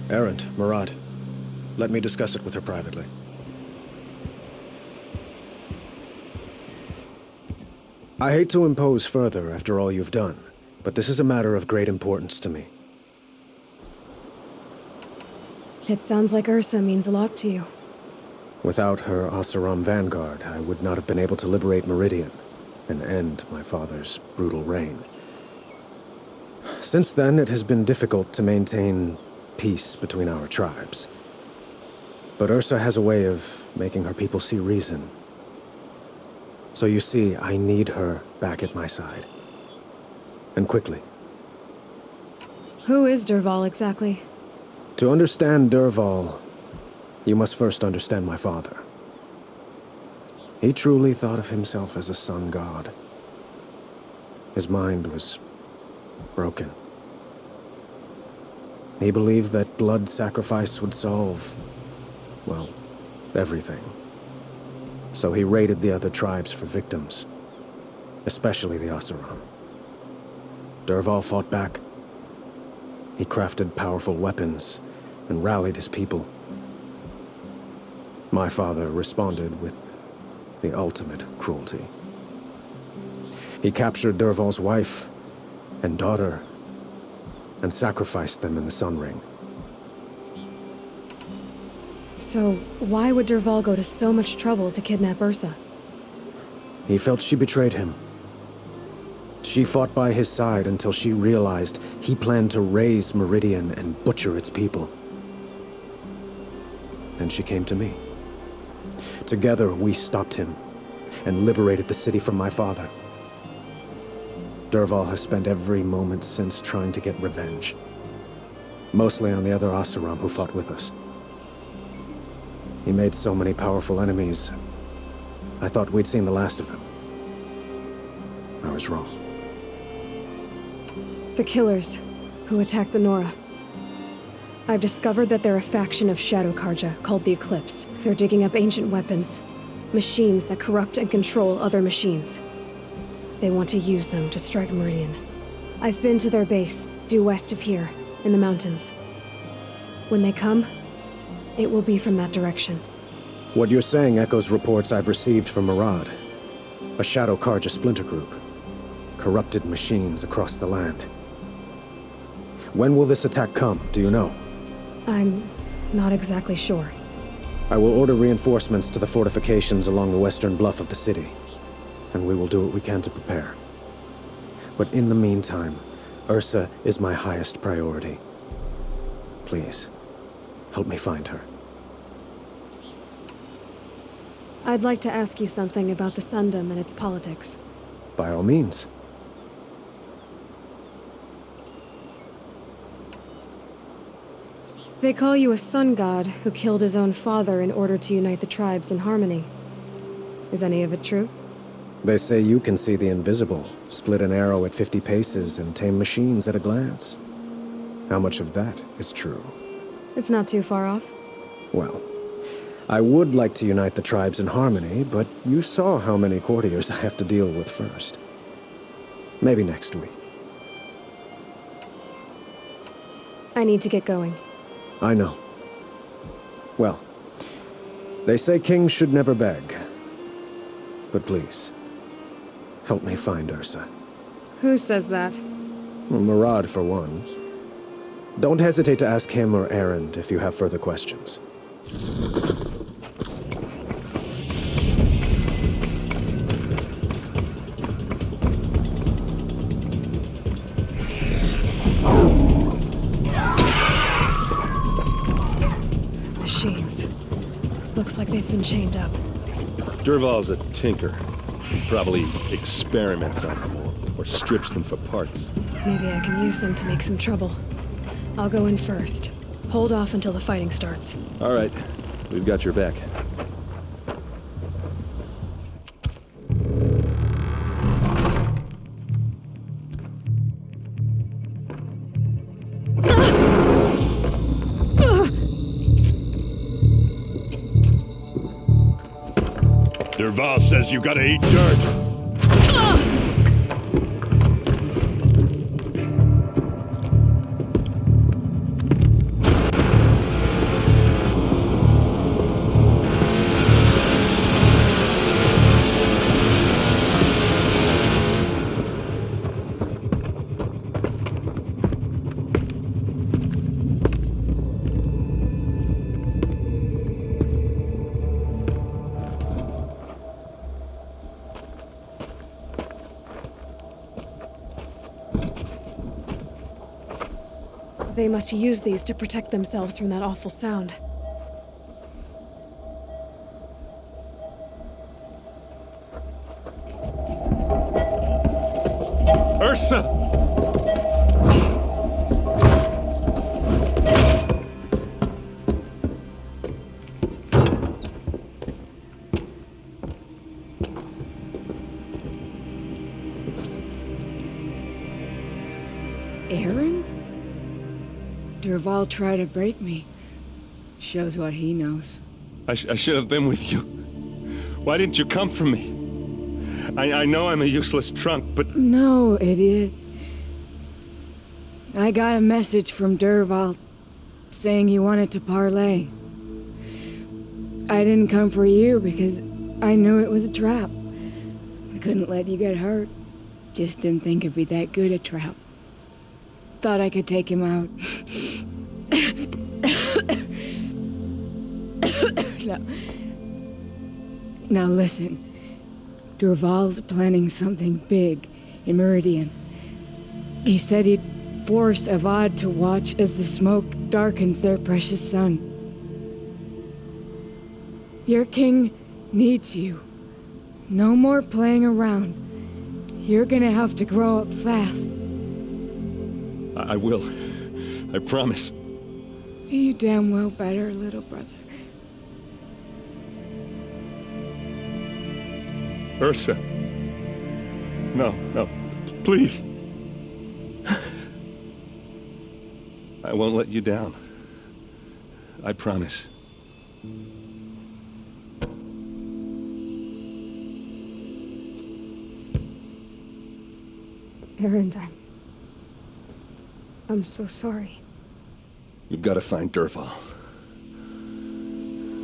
Speaker 9: Erend, Murad, let me discuss it with her privately. I hate to impose further after all you've done, but this is a matter of great importance to me.
Speaker 18: It sounds like Ursa means a lot to you.
Speaker 9: Without her Oseram vanguard, I would not have been able to liberate Meridian and end my father's brutal reign. Since then, it has been difficult to maintain peace between our tribes. But Ursa has a way of making her people see reason. So you see, I need her back at my side. And quickly.
Speaker 18: Who is Dervahl exactly?
Speaker 9: To understand Dervahl, you must first understand my father. He truly thought of himself as a sun god. His mind was broken. He believed that blood sacrifice would solve, well, everything. So he raided the other tribes for victims, especially the Oseram. Dervahl fought back. He crafted powerful weapons and rallied his people. My father responded with the ultimate cruelty. He captured Dervahl's wife and daughter and sacrificed them in the Sun Ring.
Speaker 18: So, why would Dervahl go to so much trouble to kidnap Ursa?
Speaker 9: He felt she betrayed him. She fought by his side until she realized he planned to raise Meridian and butcher its people. And she came to me. Together, we stopped him and liberated the city from my father. Dervahl has spent every moment since trying to get revenge. Mostly on the other Oseram who fought with us. He made so many powerful enemies, I thought we'd seen the last of him. I was wrong.
Speaker 18: The killers who attacked the Nora. I've discovered that they're a faction of Shadow Carja called the Eclipse. They're digging up ancient weapons, machines that corrupt and control other machines. They want to use them to strike Meridian. I've been to their base, due west of here, in the mountains. When they come, it will be from that direction.
Speaker 9: What you're saying echoes reports I've received from Murad. A Shadow Carja splinter group. Corrupted machines across the land. When will this attack come, do you know?
Speaker 18: I'm not exactly sure.
Speaker 9: I will order reinforcements to the fortifications along the western bluff of the city, and we will do what we can to prepare. But in the meantime, Ursa is my highest priority. Please, help me find her.
Speaker 18: I'd like to ask you something about the Sundom and its politics.
Speaker 9: By all means.
Speaker 18: They call you a sun god who killed his own father in order to unite the tribes in harmony. Is any of it true?
Speaker 9: They say you can see the invisible, split an arrow at 50 paces, and tame machines at a glance. How much of that is true?
Speaker 18: It's not too far off.
Speaker 9: Well, I would like to unite the tribes in harmony, but you saw how many courtiers I have to deal with first. Maybe next week.
Speaker 18: I need to get going.
Speaker 9: I know. Well, they say kings should never beg. But please, help me find Ursa.
Speaker 18: Who says that?
Speaker 9: Well, Murad, for one. Don't hesitate to ask him or Erend if you have further questions.
Speaker 18: Machines. Looks like they've been chained up.
Speaker 4: Dervahl's a tinker. He probably experiments on them or strips them for parts.
Speaker 18: Maybe I can use them to make some trouble. I'll go in first. Hold off until the fighting starts.
Speaker 4: All right. We've got your back.
Speaker 13: Dervahl says you gotta eat dirt.
Speaker 18: They must use these to protect themselves from that awful sound.
Speaker 4: Ursa!
Speaker 7: Aaron? Dervahl tried to break me. Shows what he knows.
Speaker 4: I should have been with you. Why didn't you come for me? I know I'm a useless trunk, but...
Speaker 7: No, idiot. I got a message from Dervahl saying he wanted to parlay. I didn't come for you because I knew it was a trap. I couldn't let you get hurt. Just didn't think it'd be that good a trap. Thought I could take him out. Now listen. Dervahl's planning something big in Meridian. He said he'd force Avad to watch as the smoke darkens their precious sun. Your king needs you. No more playing around. You're gonna have to grow up fast.
Speaker 4: I will. I promise.
Speaker 7: You damn well better, little brother.
Speaker 4: Ursa. No, please. I won't let you down. I promise.
Speaker 18: Erend, I'm so sorry.
Speaker 4: You've got to find Dervahl.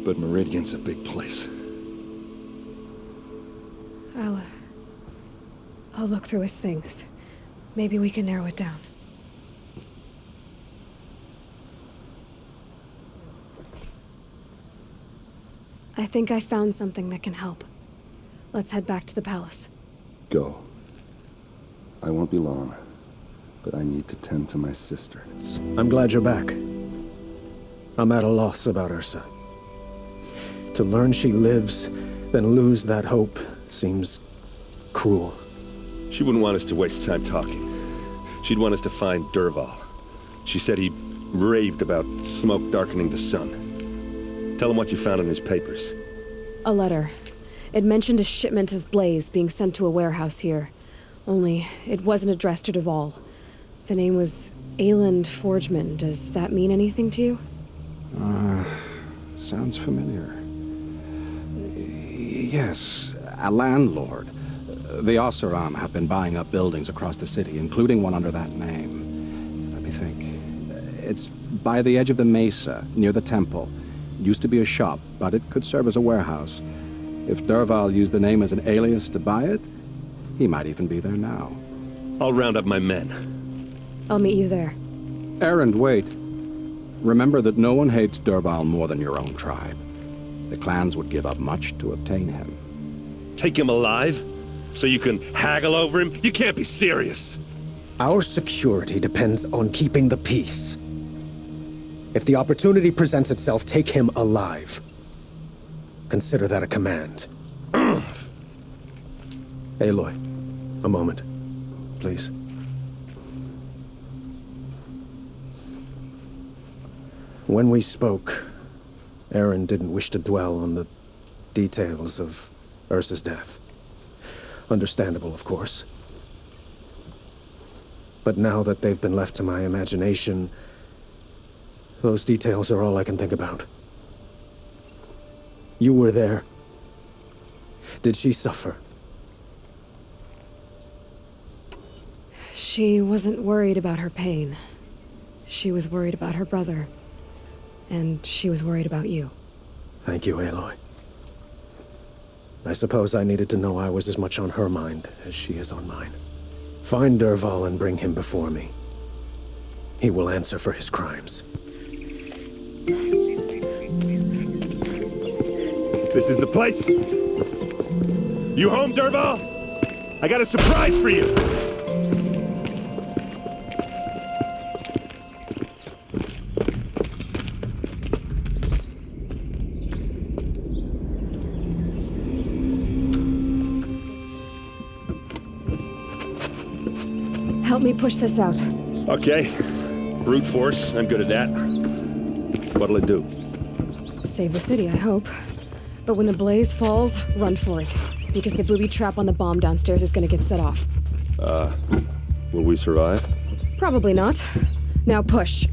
Speaker 4: But Meridian's a big place.
Speaker 18: I'll look through his things. Maybe we can narrow it down. I think I found something that can help. Let's head back to the palace.
Speaker 4: Go. I won't be long, but I need to tend to my sister.
Speaker 9: I'm glad you're back. I'm at a loss about Ursa. To learn she lives, then lose that hope, seems cruel.
Speaker 4: She wouldn't want us to waste time talking. She'd want us to find Dervahl. She said he raved about smoke darkening the sun. Tell him what you found in his papers.
Speaker 18: A letter. It mentioned a shipment of blaze being sent to a warehouse here. Only, it wasn't addressed to Dervahl. The name was Ayland Forgeman, does that mean anything to you?
Speaker 15: Sounds familiar. Yes, a landlord. The Oseram have been buying up buildings across the city, including one under that name. Let me think. It's by the edge of the mesa, near the temple. Used to be a shop, but it could serve as a warehouse. If Dervahl used the name as an alias to buy it, he might even be there now.
Speaker 4: I'll round up my men.
Speaker 18: I'll meet you there.
Speaker 15: Erend, wait. Remember that no one hates Dervahl more than your own tribe. The clans would give up much to obtain him.
Speaker 4: Take him alive? So you can haggle over him? You can't be serious.
Speaker 9: Our security depends on keeping the peace. If the opportunity presents itself, take him alive. Consider that a command. Aloy, a moment, please. When we spoke, Erend didn't wish to dwell on the details of Ursa's death. Understandable, of course. But now that they've been left to my imagination, those details are all I can think about. You were there. Did she suffer?
Speaker 18: She wasn't worried about her pain. She was worried about her brother. And she was worried about you.
Speaker 9: Thank you, Aloy. I suppose I needed to know I was as much on her mind as she is on mine. Find Dervahl and bring him before me. He will answer for his crimes.
Speaker 13: This is the place? You home, Dervahl? I got a surprise for you!
Speaker 18: Help me push this out.
Speaker 4: Okay. Brute force, I'm good at that. What'll it do?
Speaker 18: Save the city, I hope. But when the blaze falls, run for it. Because the booby trap on the bomb downstairs is gonna get set off.
Speaker 4: Will we survive?
Speaker 18: Probably not. Now push.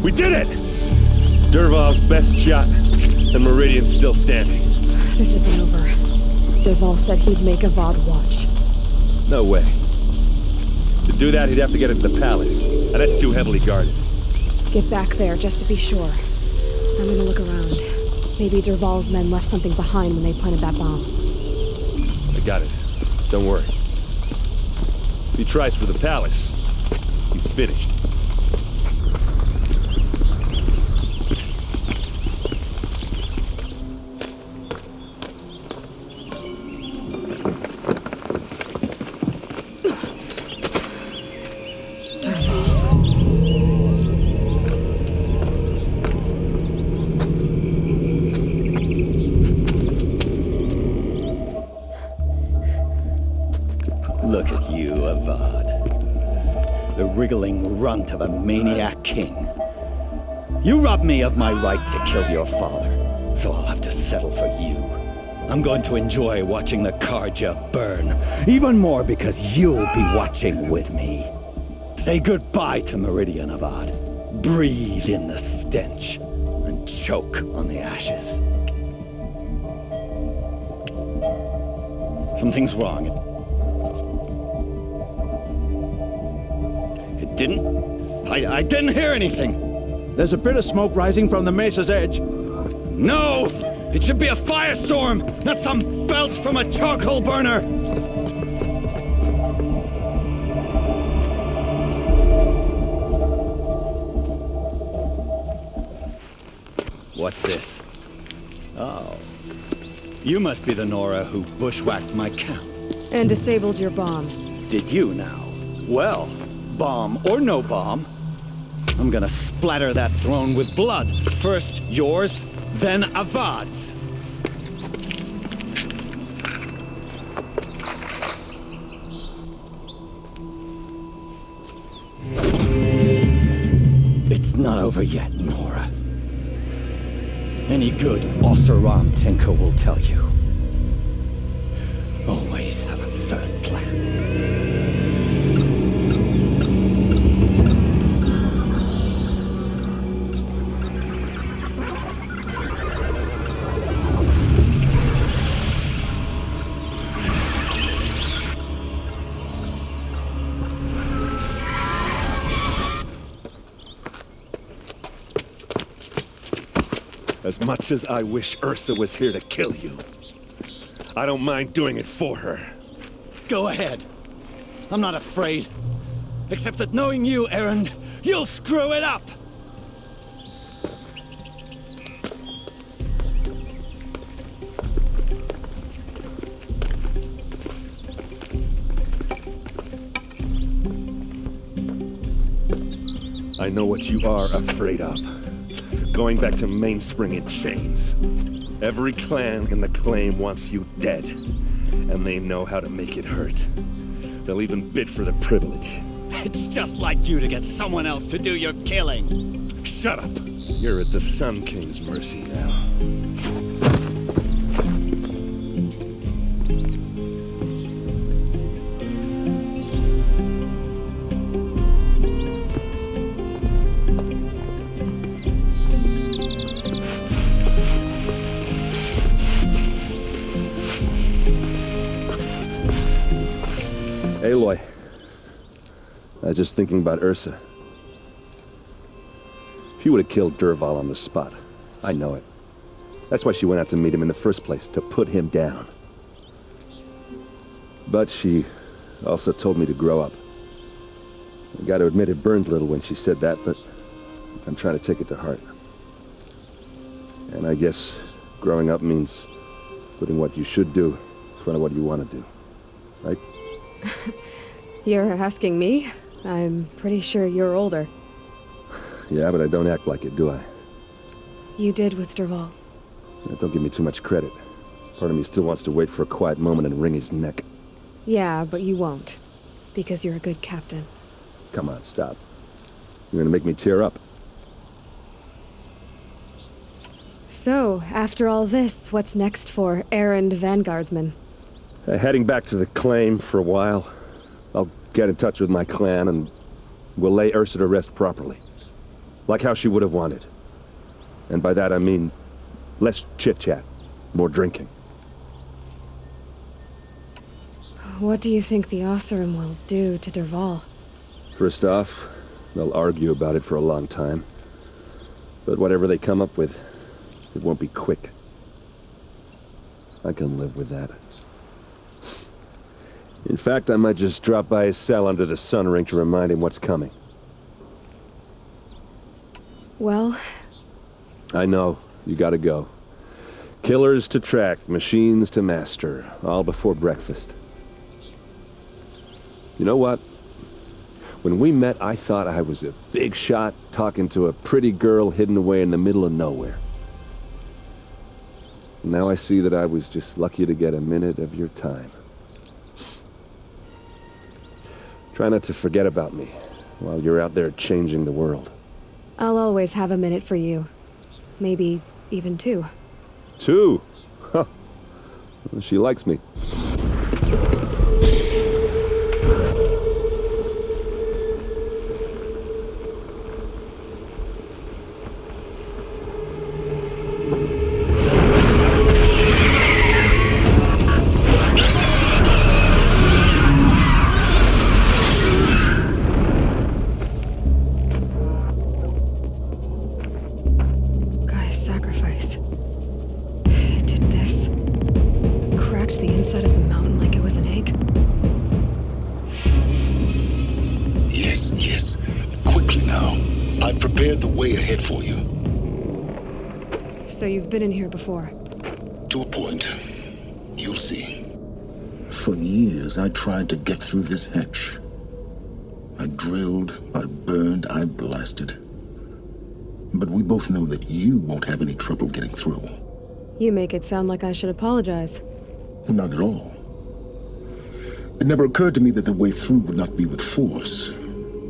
Speaker 4: We did it! Dervahl's best shot, and Meridian's still standing.
Speaker 18: This isn't over. Dervahl said he'd make Avad watch.
Speaker 4: No way. To do that, he'd have to get into the palace, and that's too heavily guarded.
Speaker 18: Get back there, just to be sure. I'm gonna look around. Maybe Dervahl's men left something behind when they planted that bomb.
Speaker 4: I got it. Don't worry. If he tries for the palace, he's finished.
Speaker 3: Look at you, Avad. The wriggling runt of a maniac king. You robbed me of my right to kill your father, so I'll have to settle for you. I'm going to enjoy watching the Carja burn, even more because you'll be watching with me. Say goodbye to Meridian, Avad. Breathe in the stench, and choke on the ashes. Something's wrong. I didn't hear anything.
Speaker 11: There's a bit of smoke rising from the mesa's edge.
Speaker 3: No! It should be a firestorm, not some belch from a charcoal burner! What's this? Oh. You must be the Nora who bushwhacked my camp.
Speaker 18: And disabled your bomb.
Speaker 3: Did you now? Well, bomb or no bomb, I'm gonna splatter that throne with blood. First yours, then Avad's. It's not over yet, Nora. Any good Oseram tinker will tell you. Always have a third plan.
Speaker 4: As much as I wish Ursa was here to kill you, I don't mind doing it for her.
Speaker 3: Go ahead. I'm not afraid. Except that knowing you, Erend, you'll screw it up!
Speaker 4: I know what you are afraid of. Going back to Mainspring in chains. Every clan in the claim wants you dead, and they know how to make it hurt. They'll even bid for the privilege.
Speaker 3: It's just like you to get someone else to do your killing.
Speaker 4: Shut up! You're at the Sun King's mercy now. Aloy, I was just thinking about Ursa. She would have killed Dervahl on the spot. I know it. That's why she went out to meet him in the first place, to put him down. But she also told me to grow up. I gotta admit it burned a little when she said that, but I'm trying to take it to heart. And I guess growing up means putting what you should do in front of what you want to do, right?
Speaker 18: You're asking me? I'm pretty sure you're older.
Speaker 4: Yeah, but I don't act like it, do I?
Speaker 18: You did with Dervahl.
Speaker 4: Don't give me too much credit. Part of me still wants to wait for a quiet moment and wring his neck.
Speaker 18: Yeah, but you won't. Because you're a good captain.
Speaker 4: Come on, stop. You're gonna make me tear up.
Speaker 18: So, after all this, what's next for Erend Vanguardsman?
Speaker 4: Heading back to the claim for a while. I'll get in touch with my clan and we'll lay Ursa to rest properly. Like how she would have wanted. And by that I mean less chit-chat, more drinking.
Speaker 18: What do you think the Oseram will do to Dervahl?
Speaker 4: First off, they'll argue about it for a long time. But whatever they come up with, it won't be quick. I can live with that. In fact, I might just drop by his cell under the sun ring to remind him what's coming.
Speaker 18: Well...
Speaker 4: I know. You gotta go. Killers to track, machines to master, all before breakfast. You know what? When we met, I thought I was a big shot talking to a pretty girl hidden away in the middle of nowhere. Now I see that I was just lucky to get a minute of your time. Try not to forget about me while you're out there changing the world.
Speaker 18: I'll always have a minute for you. Maybe even 2.
Speaker 4: 2? Huh. Well, she likes me.
Speaker 18: Been in here before.
Speaker 19: To a point. You'll see. For years, I tried to get through this hatch. I drilled, I burned, I blasted. But we both know that you won't have any trouble getting through.
Speaker 18: You make it sound like I should apologize.
Speaker 19: Not at all. It never occurred to me that the way through would not be with force,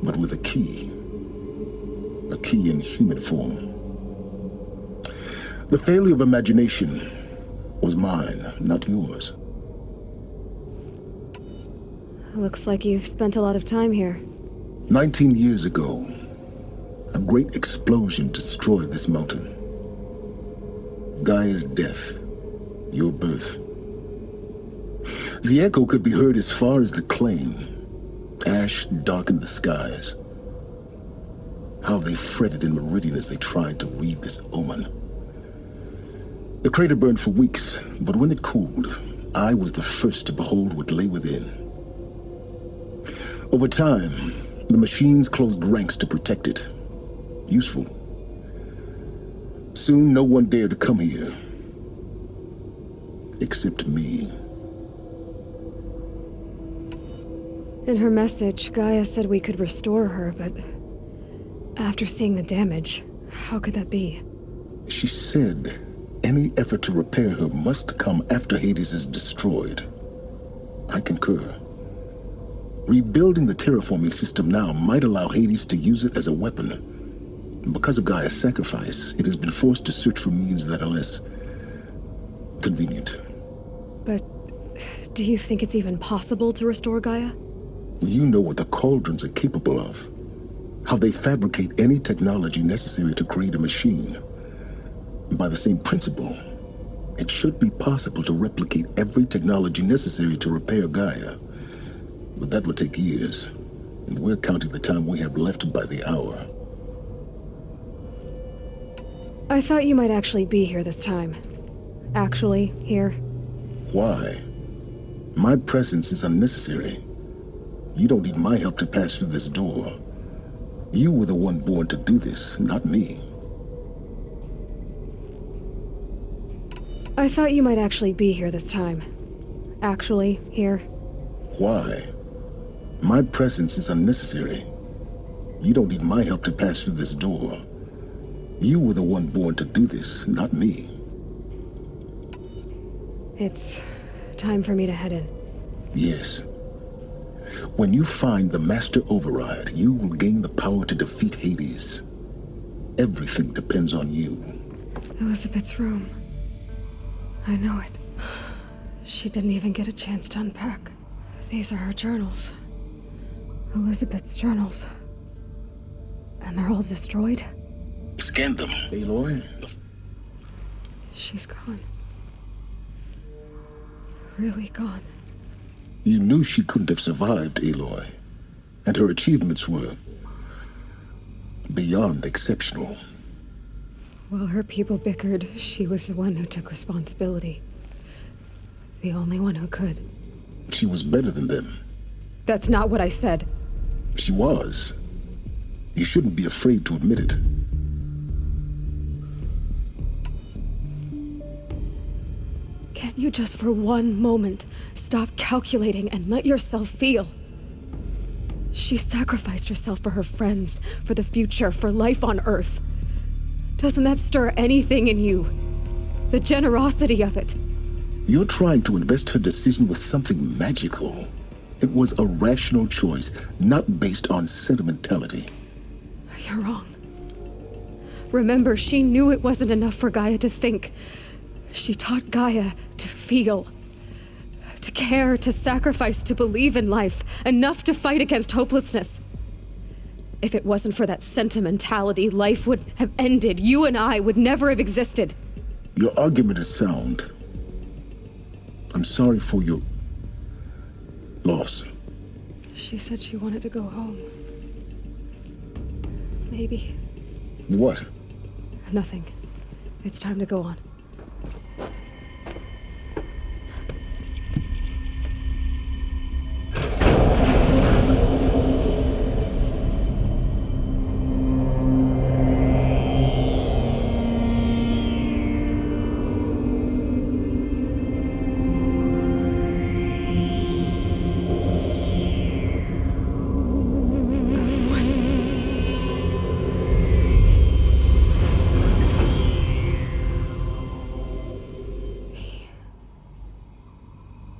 Speaker 19: but with a key. a key in human form. The failure of imagination was mine, not yours.
Speaker 18: Looks like you've spent a lot of time here.
Speaker 19: 19 years ago, a great explosion destroyed this mountain. Gaia's death, your birth. The echo could be heard as far as the claim. Ash darkened the skies. How they fretted in meridian as they tried to read this omen. The crater burned for weeks, but when it cooled, I was the first to behold what lay within. Over time, the machines closed ranks to protect it. Useful. Soon, no one dared to come here. Except me.
Speaker 18: In her message, Gaia said we could restore her, but after seeing the damage, how could that be?
Speaker 19: She said any effort to repair her must come after Hades is destroyed. I concur. Rebuilding the terraforming system now might allow Hades to use it as a weapon. Because of Gaia's sacrifice, it has been forced to search for means that are less convenient.
Speaker 18: But do you think it's even possible to restore Gaia?
Speaker 19: You know what the cauldrons are capable of. How they fabricate any technology necessary to create a machine. By the same principle, it should be possible to replicate every technology necessary to repair Gaia. But that would take years, and we're counting the time we have left by the hour.
Speaker 18: I thought you might actually be here this time. Actually, here.
Speaker 19: Why? My presence is unnecessary. You don't need my help to pass through this door. You were the one born to do this, not me.
Speaker 18: I thought you might actually be here this time. Actually, here.
Speaker 19: Why? My presence is unnecessary. You don't need my help to pass through this door. You were the one born to do this, not me.
Speaker 18: It's time for me to head in.
Speaker 19: Yes. When you find the Master Override, you will gain the power to defeat Hades. Everything depends on you.
Speaker 18: Elizabeth's room. I know it. She didn't even get a chance to unpack. These are her journals. Elizabeth's journals. And they're all destroyed?
Speaker 19: Scan them, Aloy.
Speaker 18: She's gone. Really gone.
Speaker 19: You knew she couldn't have survived, Aloy. And her achievements were beyond exceptional.
Speaker 18: While her people bickered, she was the one who took responsibility. The only one who could.
Speaker 19: She was better than them.
Speaker 18: That's not what I said.
Speaker 19: She was. You shouldn't be afraid to admit it.
Speaker 18: Can't you just for one moment stop calculating and let yourself feel? She sacrificed herself for her friends, for the future, for life on Earth. Doesn't that stir anything in you? The generosity of it.
Speaker 19: You're trying to invest her decision with something magical. It was a rational choice, not based on sentimentality.
Speaker 18: You're wrong. Remember, she knew it wasn't enough for Gaia to think. She taught Gaia to feel, to care, to sacrifice, to believe in life, enough to fight against hopelessness. If it wasn't for that sentimentality, life would have ended. You and I would never have existed.
Speaker 19: Your argument is sound. I'm sorry for your loss.
Speaker 18: She said she wanted to go home. Maybe.
Speaker 19: What?
Speaker 18: Nothing. It's time to go on.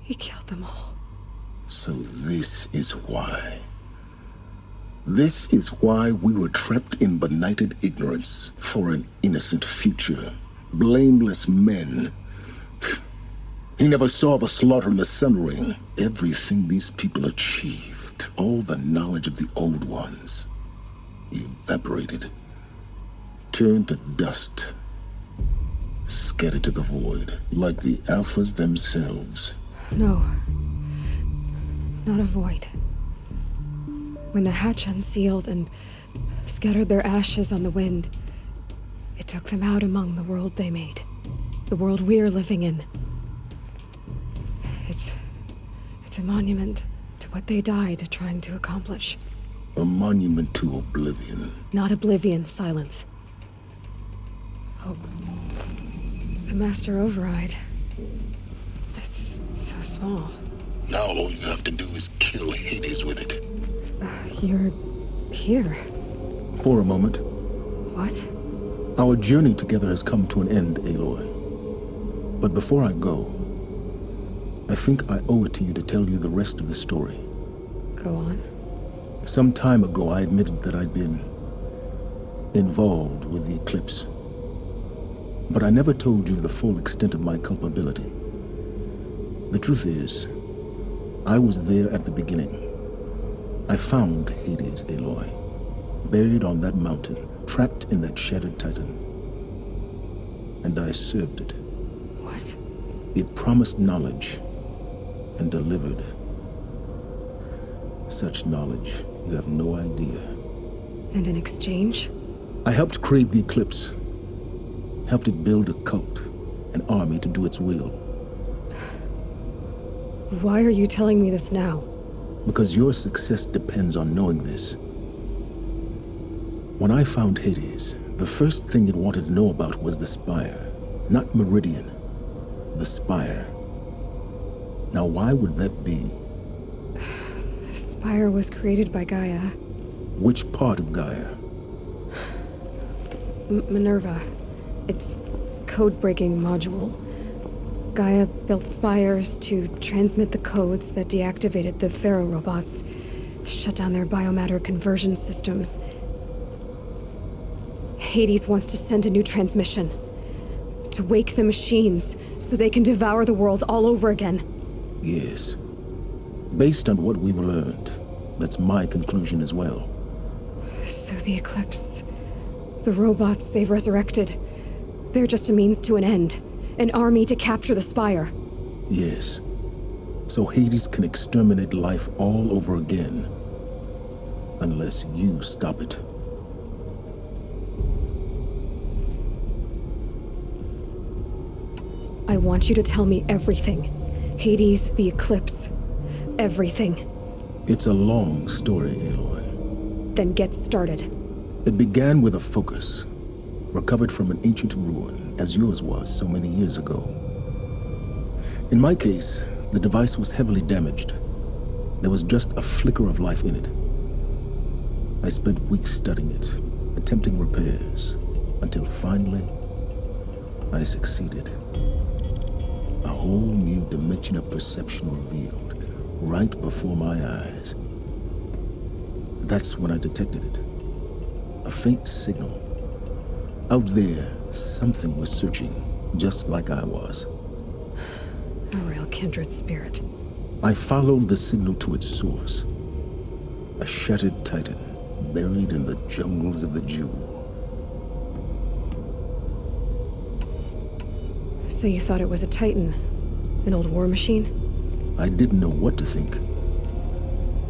Speaker 18: He killed them all.
Speaker 19: So this is why. This is why we were trapped in benighted ignorance for an innocent future. Blameless men. He never saw the slaughter in the Sun Ring. Everything these people achieved, all the knowledge of the old ones, evaporated, turned to dust, scattered to the void, like the Alphas themselves.
Speaker 18: No. Not a void. When the hatch unsealed and scattered their ashes on the wind, it took them out among the world they made. The world we're living in. It's a monument to what they died trying to accomplish.
Speaker 19: A monument to oblivion.
Speaker 18: Not oblivion, silence. Oh. The master override. It's so small.
Speaker 19: Now all you have to do is kill Hades with it.
Speaker 18: You're here.
Speaker 19: For a moment.
Speaker 18: What?
Speaker 19: Our journey together has come to an end, Aloy. But before I go, I think I owe it to you to tell you the rest of the story.
Speaker 18: Go on.
Speaker 19: Some time ago, I admitted that I'd been involved with the eclipse. But I never told you the full extent of my culpability. The truth is, I was there at the beginning. I found Hades, Aloy, buried on that mountain, trapped in that shattered titan. And I served it.
Speaker 18: What?
Speaker 19: It promised knowledge and delivered. Such knowledge, you have no idea.
Speaker 18: And in exchange?
Speaker 19: I helped create the eclipse. Helped it build a cult, an army to do its will.
Speaker 18: Why are you telling me this now?
Speaker 19: Because your success depends on knowing this. When I found Hades, the first thing it wanted to know about was the Spire. Not Meridian. The Spire. Now why would that be?
Speaker 18: The Spire was created by Gaia.
Speaker 19: Which part of Gaia?
Speaker 18: Minerva. Its code-breaking module. Gaia built spires to transmit the codes that deactivated the Pharaoh robots, shut down their biomatter conversion systems. Hades wants to send a new transmission. To wake the machines, so they can devour the world all over again.
Speaker 19: Yes. Based on what we've learned, that's my conclusion as well.
Speaker 18: So the Eclipse, the robots they've resurrected, they're just a means to an end. An army to capture the Spire.
Speaker 19: Yes. So Hades can exterminate life all over again. Unless you stop it.
Speaker 18: I want you to tell me everything. Hades, the Eclipse. Everything.
Speaker 19: It's a long story, Aloy.
Speaker 18: Then get started.
Speaker 19: It began with a focus. Recovered from an ancient ruin, as yours was so many years ago. In my case, the device was heavily damaged. There was just a flicker of life in it. I spent weeks studying it, attempting repairs, until finally, I succeeded. A whole new dimension of perception revealed, right before my eyes. That's when I detected it. A faint signal. Out there, something was searching, just like I was.
Speaker 18: A real kindred spirit.
Speaker 19: I followed the signal to its source. A shattered titan, buried in the jungles of the Jewel.
Speaker 18: So you thought it was a titan? An old war machine?
Speaker 19: I didn't know what to think.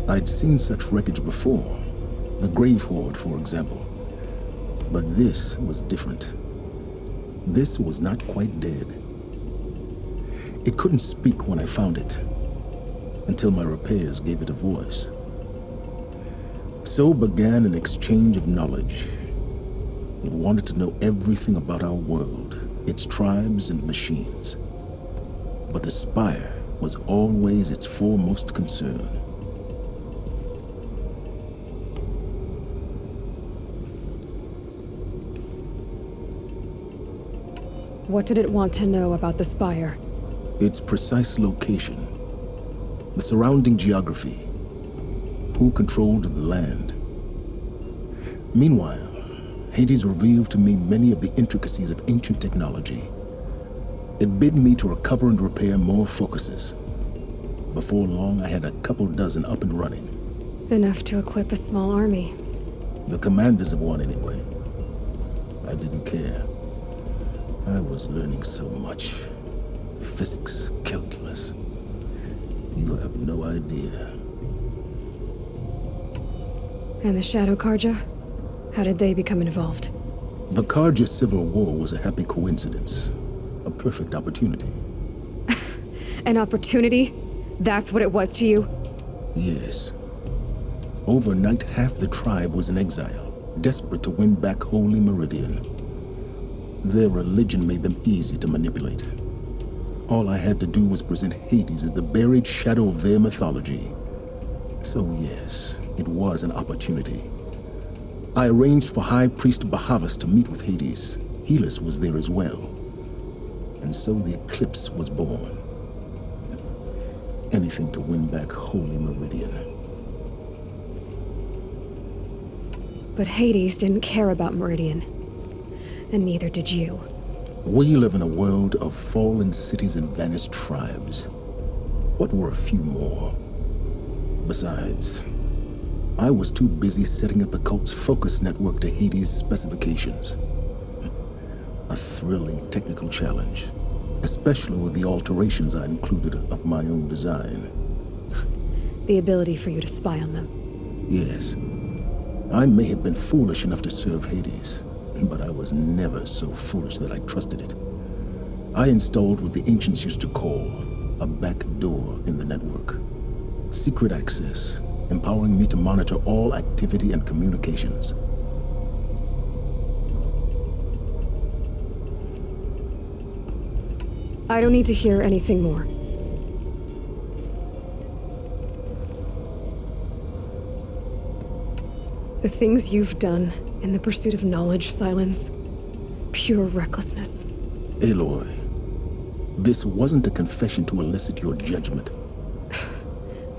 Speaker 19: I'd seen such wreckage before. The Grave Horde, for example. But this was different. This was not quite dead. It couldn't speak when I found it, until my repairs gave it a voice. So began an exchange of knowledge. It wanted to know everything about our world, its tribes and machines. But the Spire was always its foremost concern.
Speaker 18: What did it want to know about the Spire?
Speaker 19: Its precise location, the surrounding geography, who controlled the land, Meanwhile, Hades revealed to me many of the intricacies of ancient technology. It bid me to recover and repair more focuses. Before long, I had a couple dozen up and running.
Speaker 18: Enough to equip a small army.
Speaker 19: The commanders of one, anyway. I didn't care. I was learning so much. Physics, calculus. You have no idea.
Speaker 18: And the Shadow Carja? How did they become involved?
Speaker 19: The Carja Civil War was a happy coincidence. A perfect opportunity.
Speaker 18: An opportunity? That's what it was to you?
Speaker 19: Yes. Overnight, half the tribe was in exile, desperate to win back Holy Meridian. Their religion made them easy to manipulate. All I had to do was present Hades as the buried shadow of their mythology. So yes, it was an opportunity. I arranged for High Priest Bahavas to meet with Hades. Helis was there as well. And so the eclipse was born. Anything to win back Holy Meridian.
Speaker 18: But Hades didn't care about Meridian. And neither did you.
Speaker 19: We live in a world of fallen cities and vanished tribes. What were a few more? Besides, I was too busy setting up the cult's focus network to Hades' specifications. A thrilling technical challenge, especially with the alterations I included of my own design.
Speaker 18: The ability for you to spy on them.
Speaker 19: Yes. I may have been foolish enough to serve Hades, but I was never so foolish that I trusted it. I installed what the ancients used to call a back door in the network. Secret access, empowering me to monitor all activity and communications.
Speaker 18: I don't need to hear anything more. The things you've done in the pursuit of knowledge, Silence, pure recklessness.
Speaker 19: Aloy, this wasn't a confession to elicit your judgment.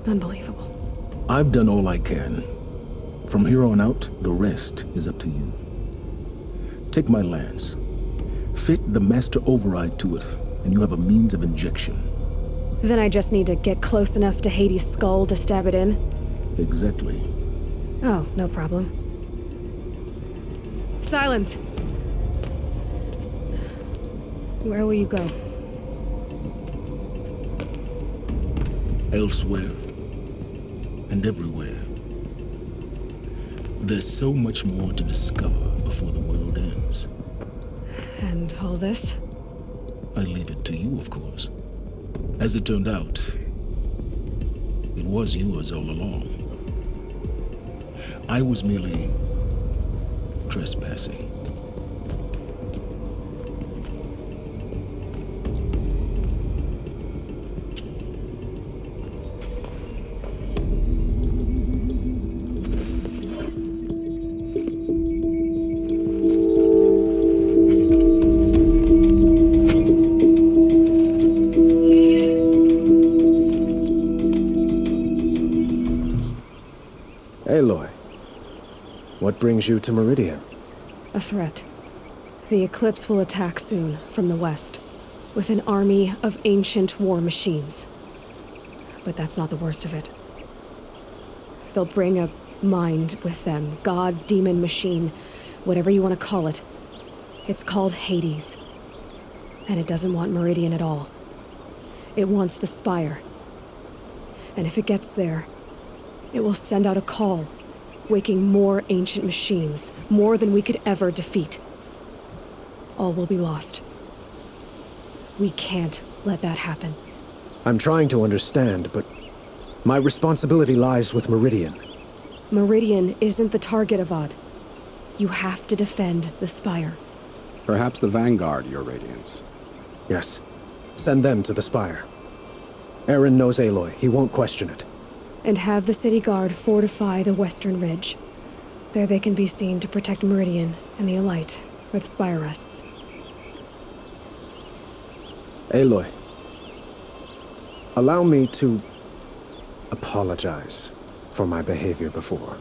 Speaker 18: Unbelievable.
Speaker 19: I've done all I can. From here on out, the rest is up to you. Take my lance. Fit the master override to it, and you have a means of injection.
Speaker 18: Then I just need to get close enough to Hades' skull to stab it in?
Speaker 19: Exactly.
Speaker 18: Oh, no problem. Silence! Where will you go?
Speaker 19: Elsewhere. And everywhere. There's so much more to discover before the world ends.
Speaker 18: And all this?
Speaker 19: I leave it to you, of course. As it turned out, it was yours all along. I was merely trespassing.
Speaker 9: Aloy, what brings you to Meridian?
Speaker 18: A threat. The Eclipse will attack soon, from the west, with an army of ancient war machines. But that's not the worst of it. They'll bring a mind with them, god, demon, machine, whatever you want to call it. It's called Hades. And it doesn't want Meridian at all. It wants the Spire. And if it gets there, it will send out a call, waking more ancient machines, more than we could ever defeat. All will be lost. We can't let that happen.
Speaker 9: I'm trying to understand, but my responsibility lies with Meridian.
Speaker 18: Meridian isn't the target, Avad. You have to defend the Spire.
Speaker 17: Perhaps the Vanguard, Your Radiance.
Speaker 9: Yes. Send them to the Spire. Aaron knows Aloy. He won't question it.
Speaker 18: And have the city guard fortify the western ridge. There they can be seen to protect Meridian and the Elite, where the Spire rests.
Speaker 9: Aloy, allow me to apologize for my behavior before.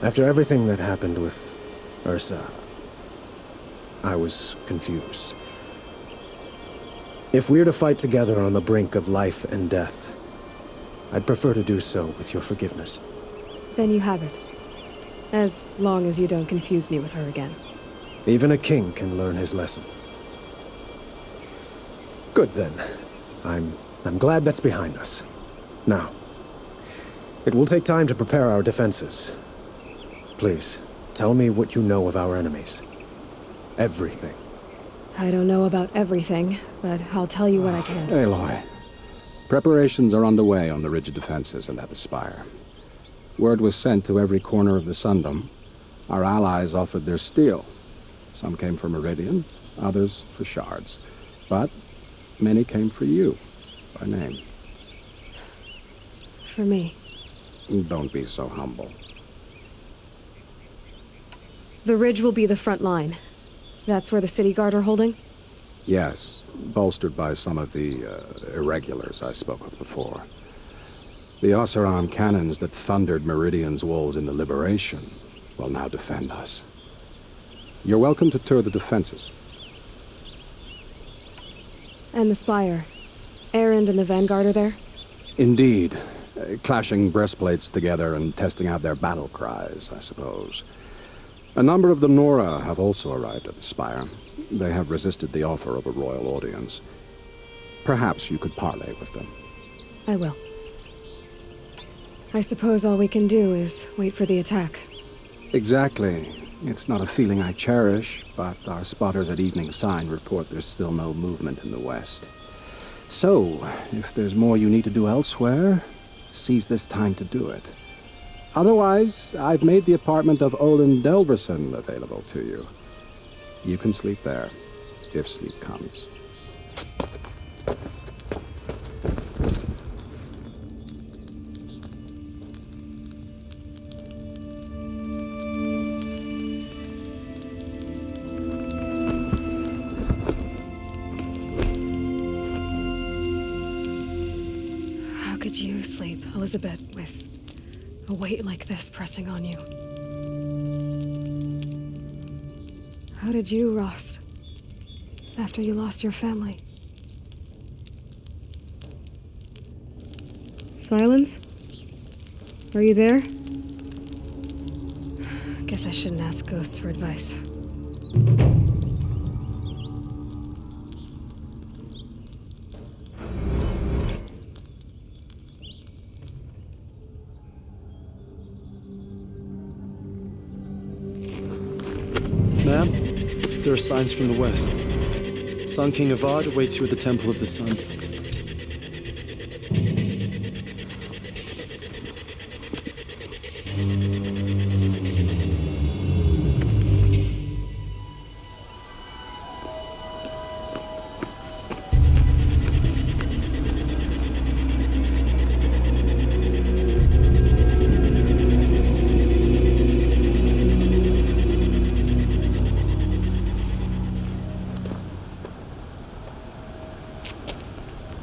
Speaker 9: After everything that happened with Ursa, I was confused. If we're to fight together on the brink of life and death, I'd prefer to do so with your forgiveness.
Speaker 18: Then you have it. As long as you don't confuse me with her again.
Speaker 9: Even a king can learn his lesson. Good then. I'm glad that's behind us. Now, it will take time to prepare our defenses. Please, tell me what you know of our enemies. Everything.
Speaker 18: I don't know about everything, but I'll tell you what I can.
Speaker 17: Aloy, preparations are underway on the rigid defenses and at the spire. Word was sent to every corner of the Sundom. Our allies offered their steel. Some came for Meridian, others for shards. But many came for you, by name.
Speaker 18: For me.
Speaker 17: Don't be so humble.
Speaker 18: The ridge will be the front line. That's where the city guard are holding?
Speaker 17: Yes, bolstered by some of the irregulars I spoke of before. The Oseram cannons that thundered Meridian's walls in the Liberation will now defend us. You're welcome to tour the defenses.
Speaker 18: And the spire. Erend and the Vanguard are there?
Speaker 17: Indeed. Clashing breastplates together and testing out their battle cries, I suppose. A number of the Nora have also arrived at the spire. They have resisted the offer of a royal audience. Perhaps you could parley with them.
Speaker 18: I will. I suppose all we can do is wait for the attack.
Speaker 17: Exactly. It's not a feeling I cherish, but our spotters at Evening Sign report there's still no movement in the west. So, if there's more you need to do elsewhere, seize this time to do it. Otherwise, I've made the apartment of Olin Delverson available to you. You can sleep there, if sleep comes.
Speaker 18: How could you sleep, Elizabeth, with a weight like this pressing on you? How did you, Rost, after you lost your family? Silence? Are you there? Guess I shouldn't ask ghosts for advice.
Speaker 20: Ma'am, there are signs from the west. Sun King Avad awaits you at the Temple of the Sun.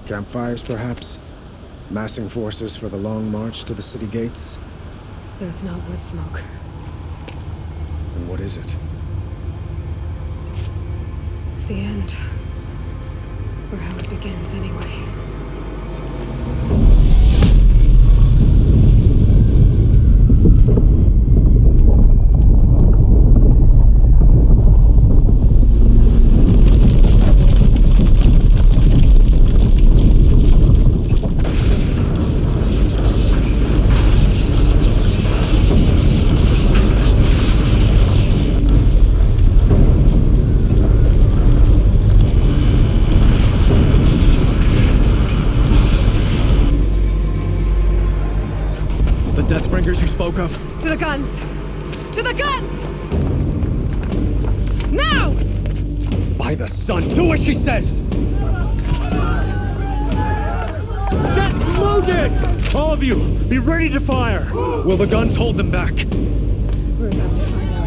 Speaker 9: Campfires, perhaps? Massing forces for the long march to the city gates?
Speaker 18: That's not wood smoke.
Speaker 9: Then what is it?
Speaker 18: The end. Or how it begins, anyway.
Speaker 9: Deathbringers you spoke of?
Speaker 12: To the guns! To the guns! Now!
Speaker 9: By the sun, do as she says! Set loaded! All of you, be ready to fire! Will the guns hold them back?
Speaker 18: We're about to find out.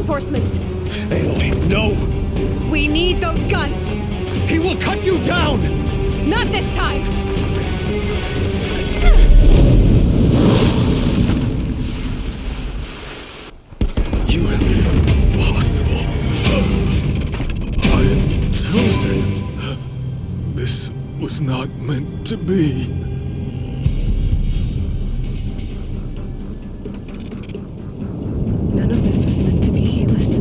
Speaker 18: reinforcements.
Speaker 2: Aloy, no!
Speaker 12: We need those guns!
Speaker 2: He will cut you down!
Speaker 12: Not this time!
Speaker 2: You have been impossible. I am chosen. This was not meant to be.
Speaker 18: None of this was meant to be, Helis.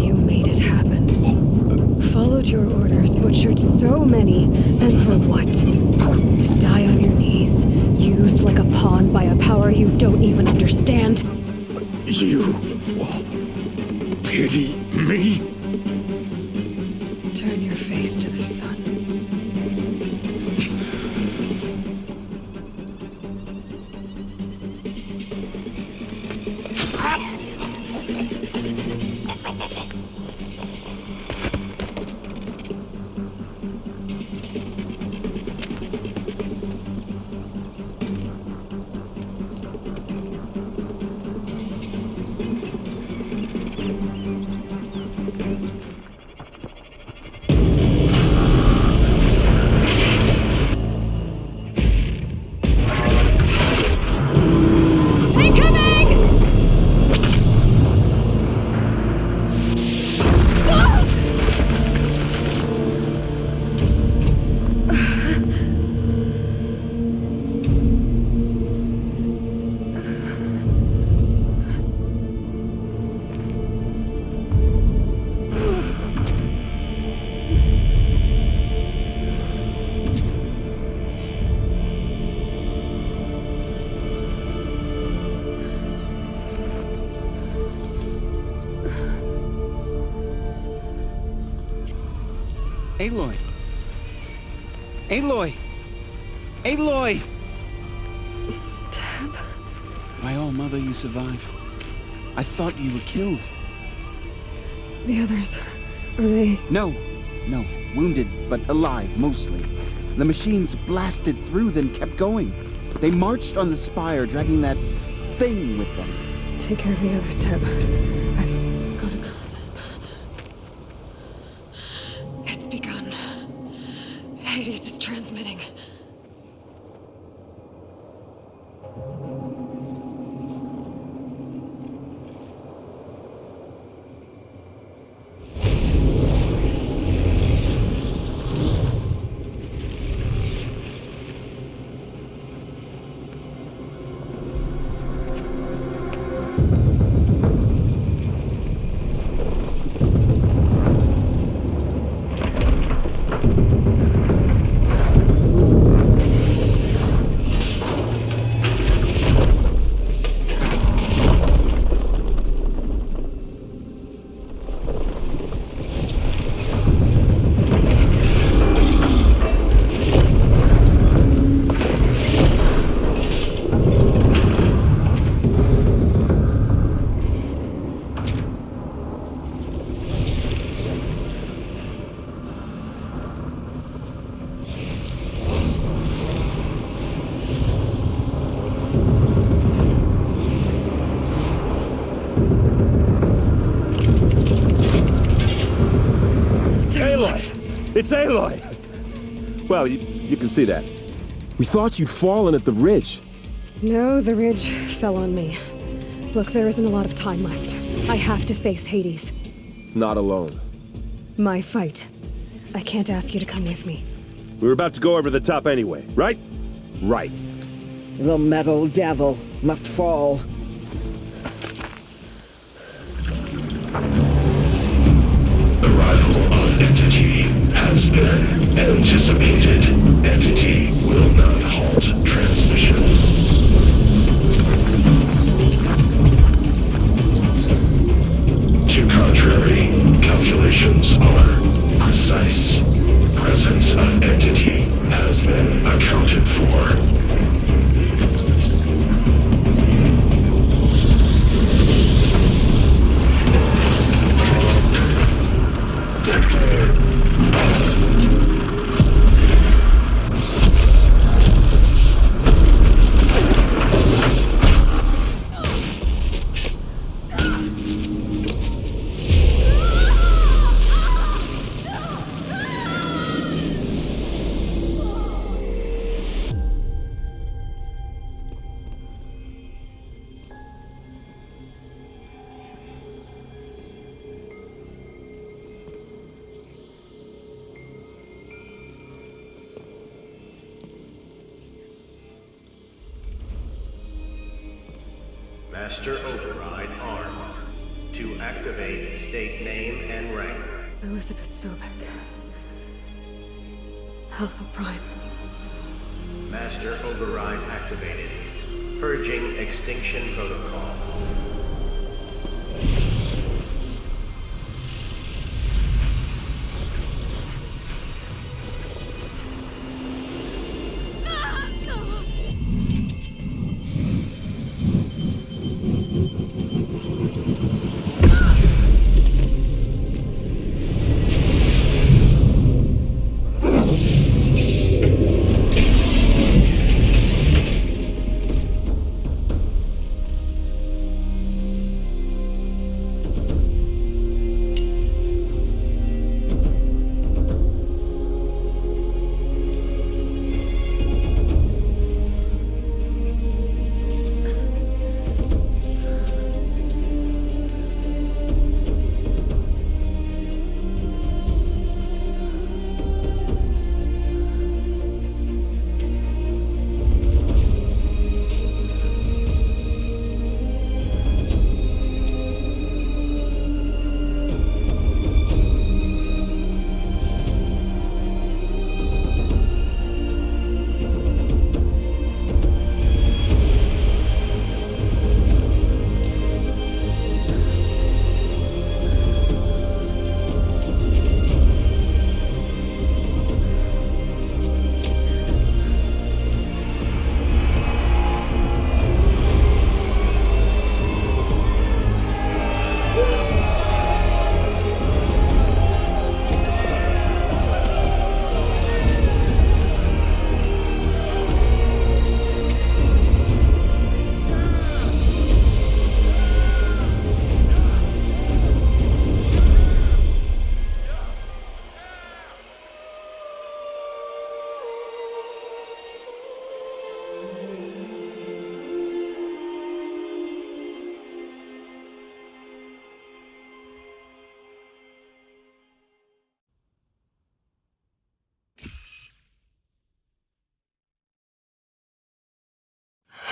Speaker 18: You made it happen. Followed your orders, butchered so many, and for what? To die on your knees, used like a pawn by a power you don't even understand?
Speaker 2: You pity me?
Speaker 18: Turn your face to the sun.
Speaker 17: Aloy! Aloy! Aloy!
Speaker 18: Deb?
Speaker 17: My own mother, you survived. I thought you were killed.
Speaker 18: The others, are they...
Speaker 10: No. Wounded, but alive, mostly. The machines blasted through, then kept going. They marched on the spire, dragging that thing with them.
Speaker 18: Take care of the others, Deb. I've got to go. It's begun. Hades is transmitting.
Speaker 5: It's Aloy!
Speaker 4: Well, you can see that.
Speaker 5: We thought you'd fallen at the ridge.
Speaker 18: No, the ridge fell on me. Look, there isn't a lot of time left. I have to face Hades.
Speaker 5: Not alone.
Speaker 18: My fight. I can't ask you to come with me.
Speaker 5: We were about to go over the top anyway, right? Right.
Speaker 8: The metal devil must fall.
Speaker 1: Arrival of entity has been anticipated. Entity will not halt transmission. To contrary, calculations are precise. Presence of entity has been accounted for.
Speaker 6: Master Override armed. To activate state name and rank.
Speaker 18: Elizabeth Sobek. Alpha Prime.
Speaker 6: Master Override activated. Purging Extinction Protocol.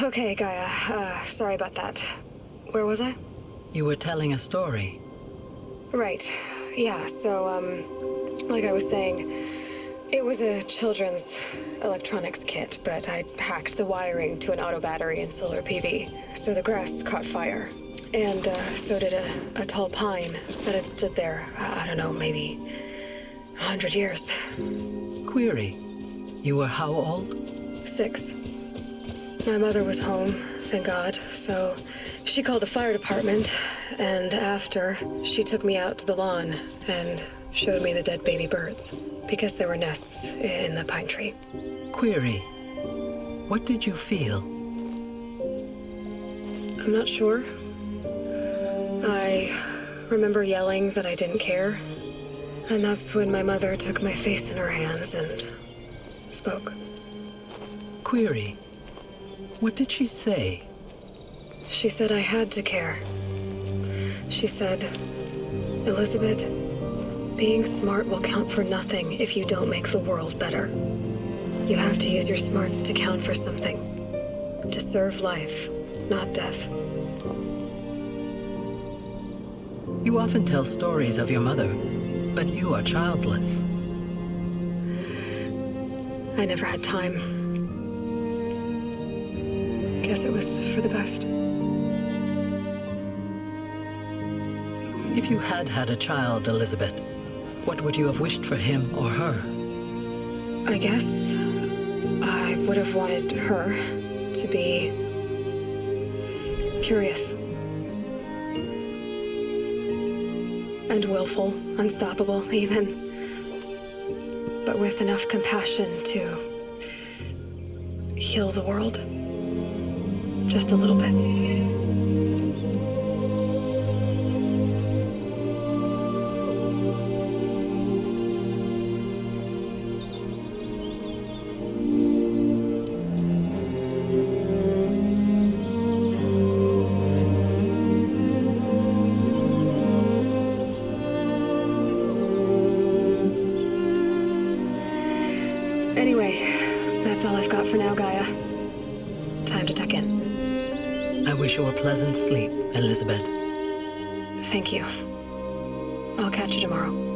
Speaker 7: Okay, Gaia. Sorry about that. Where was I?
Speaker 14: You were telling a story.
Speaker 7: Right. Yeah, so, like I was saying, it was a children's electronics kit, but I hacked the wiring to an auto battery and solar PV, so the grass caught fire. And, so did a tall pine that had stood there, I don't know, maybe 100 years.
Speaker 14: Query. You were how old?
Speaker 7: 6. My mother was home, thank God, so she called the fire department, and after, she took me out to the lawn and showed me the dead baby birds, because there were nests in the pine tree.
Speaker 14: Query. What did you feel?
Speaker 7: I'm not sure. I remember yelling that I didn't care, and that's when my mother took my face in her hands and spoke.
Speaker 14: Query. What did she say?
Speaker 7: She said I had to care. She said, Elizabeth, being smart will count for nothing if you don't make the world better. You have to use your smarts to count for something. To serve life, not death.
Speaker 14: You often tell stories of your mother, but you are childless.
Speaker 7: I never had time. Guess it was for the best.
Speaker 14: If you had had a child, Elizabeth, what would you have wished for him or her?
Speaker 7: I guess I would have wanted her to be curious. And willful, unstoppable even. But with enough compassion to heal the world. Just a little bit. Anyway, that's all I've got for now, Gaia. Time to tuck in.
Speaker 14: I wish you a pleasant sleep, Elizabeth.
Speaker 18: Thank you. I'll catch you tomorrow.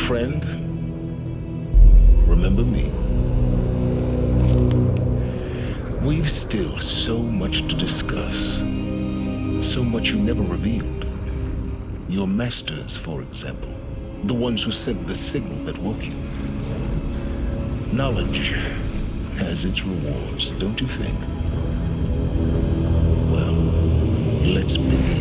Speaker 19: Friend, remember me? We've still so much to discuss, so much you never revealed. Your masters, for example, the ones who sent the signal that woke you. Knowledge has its rewards, don't you think? Well, let's begin.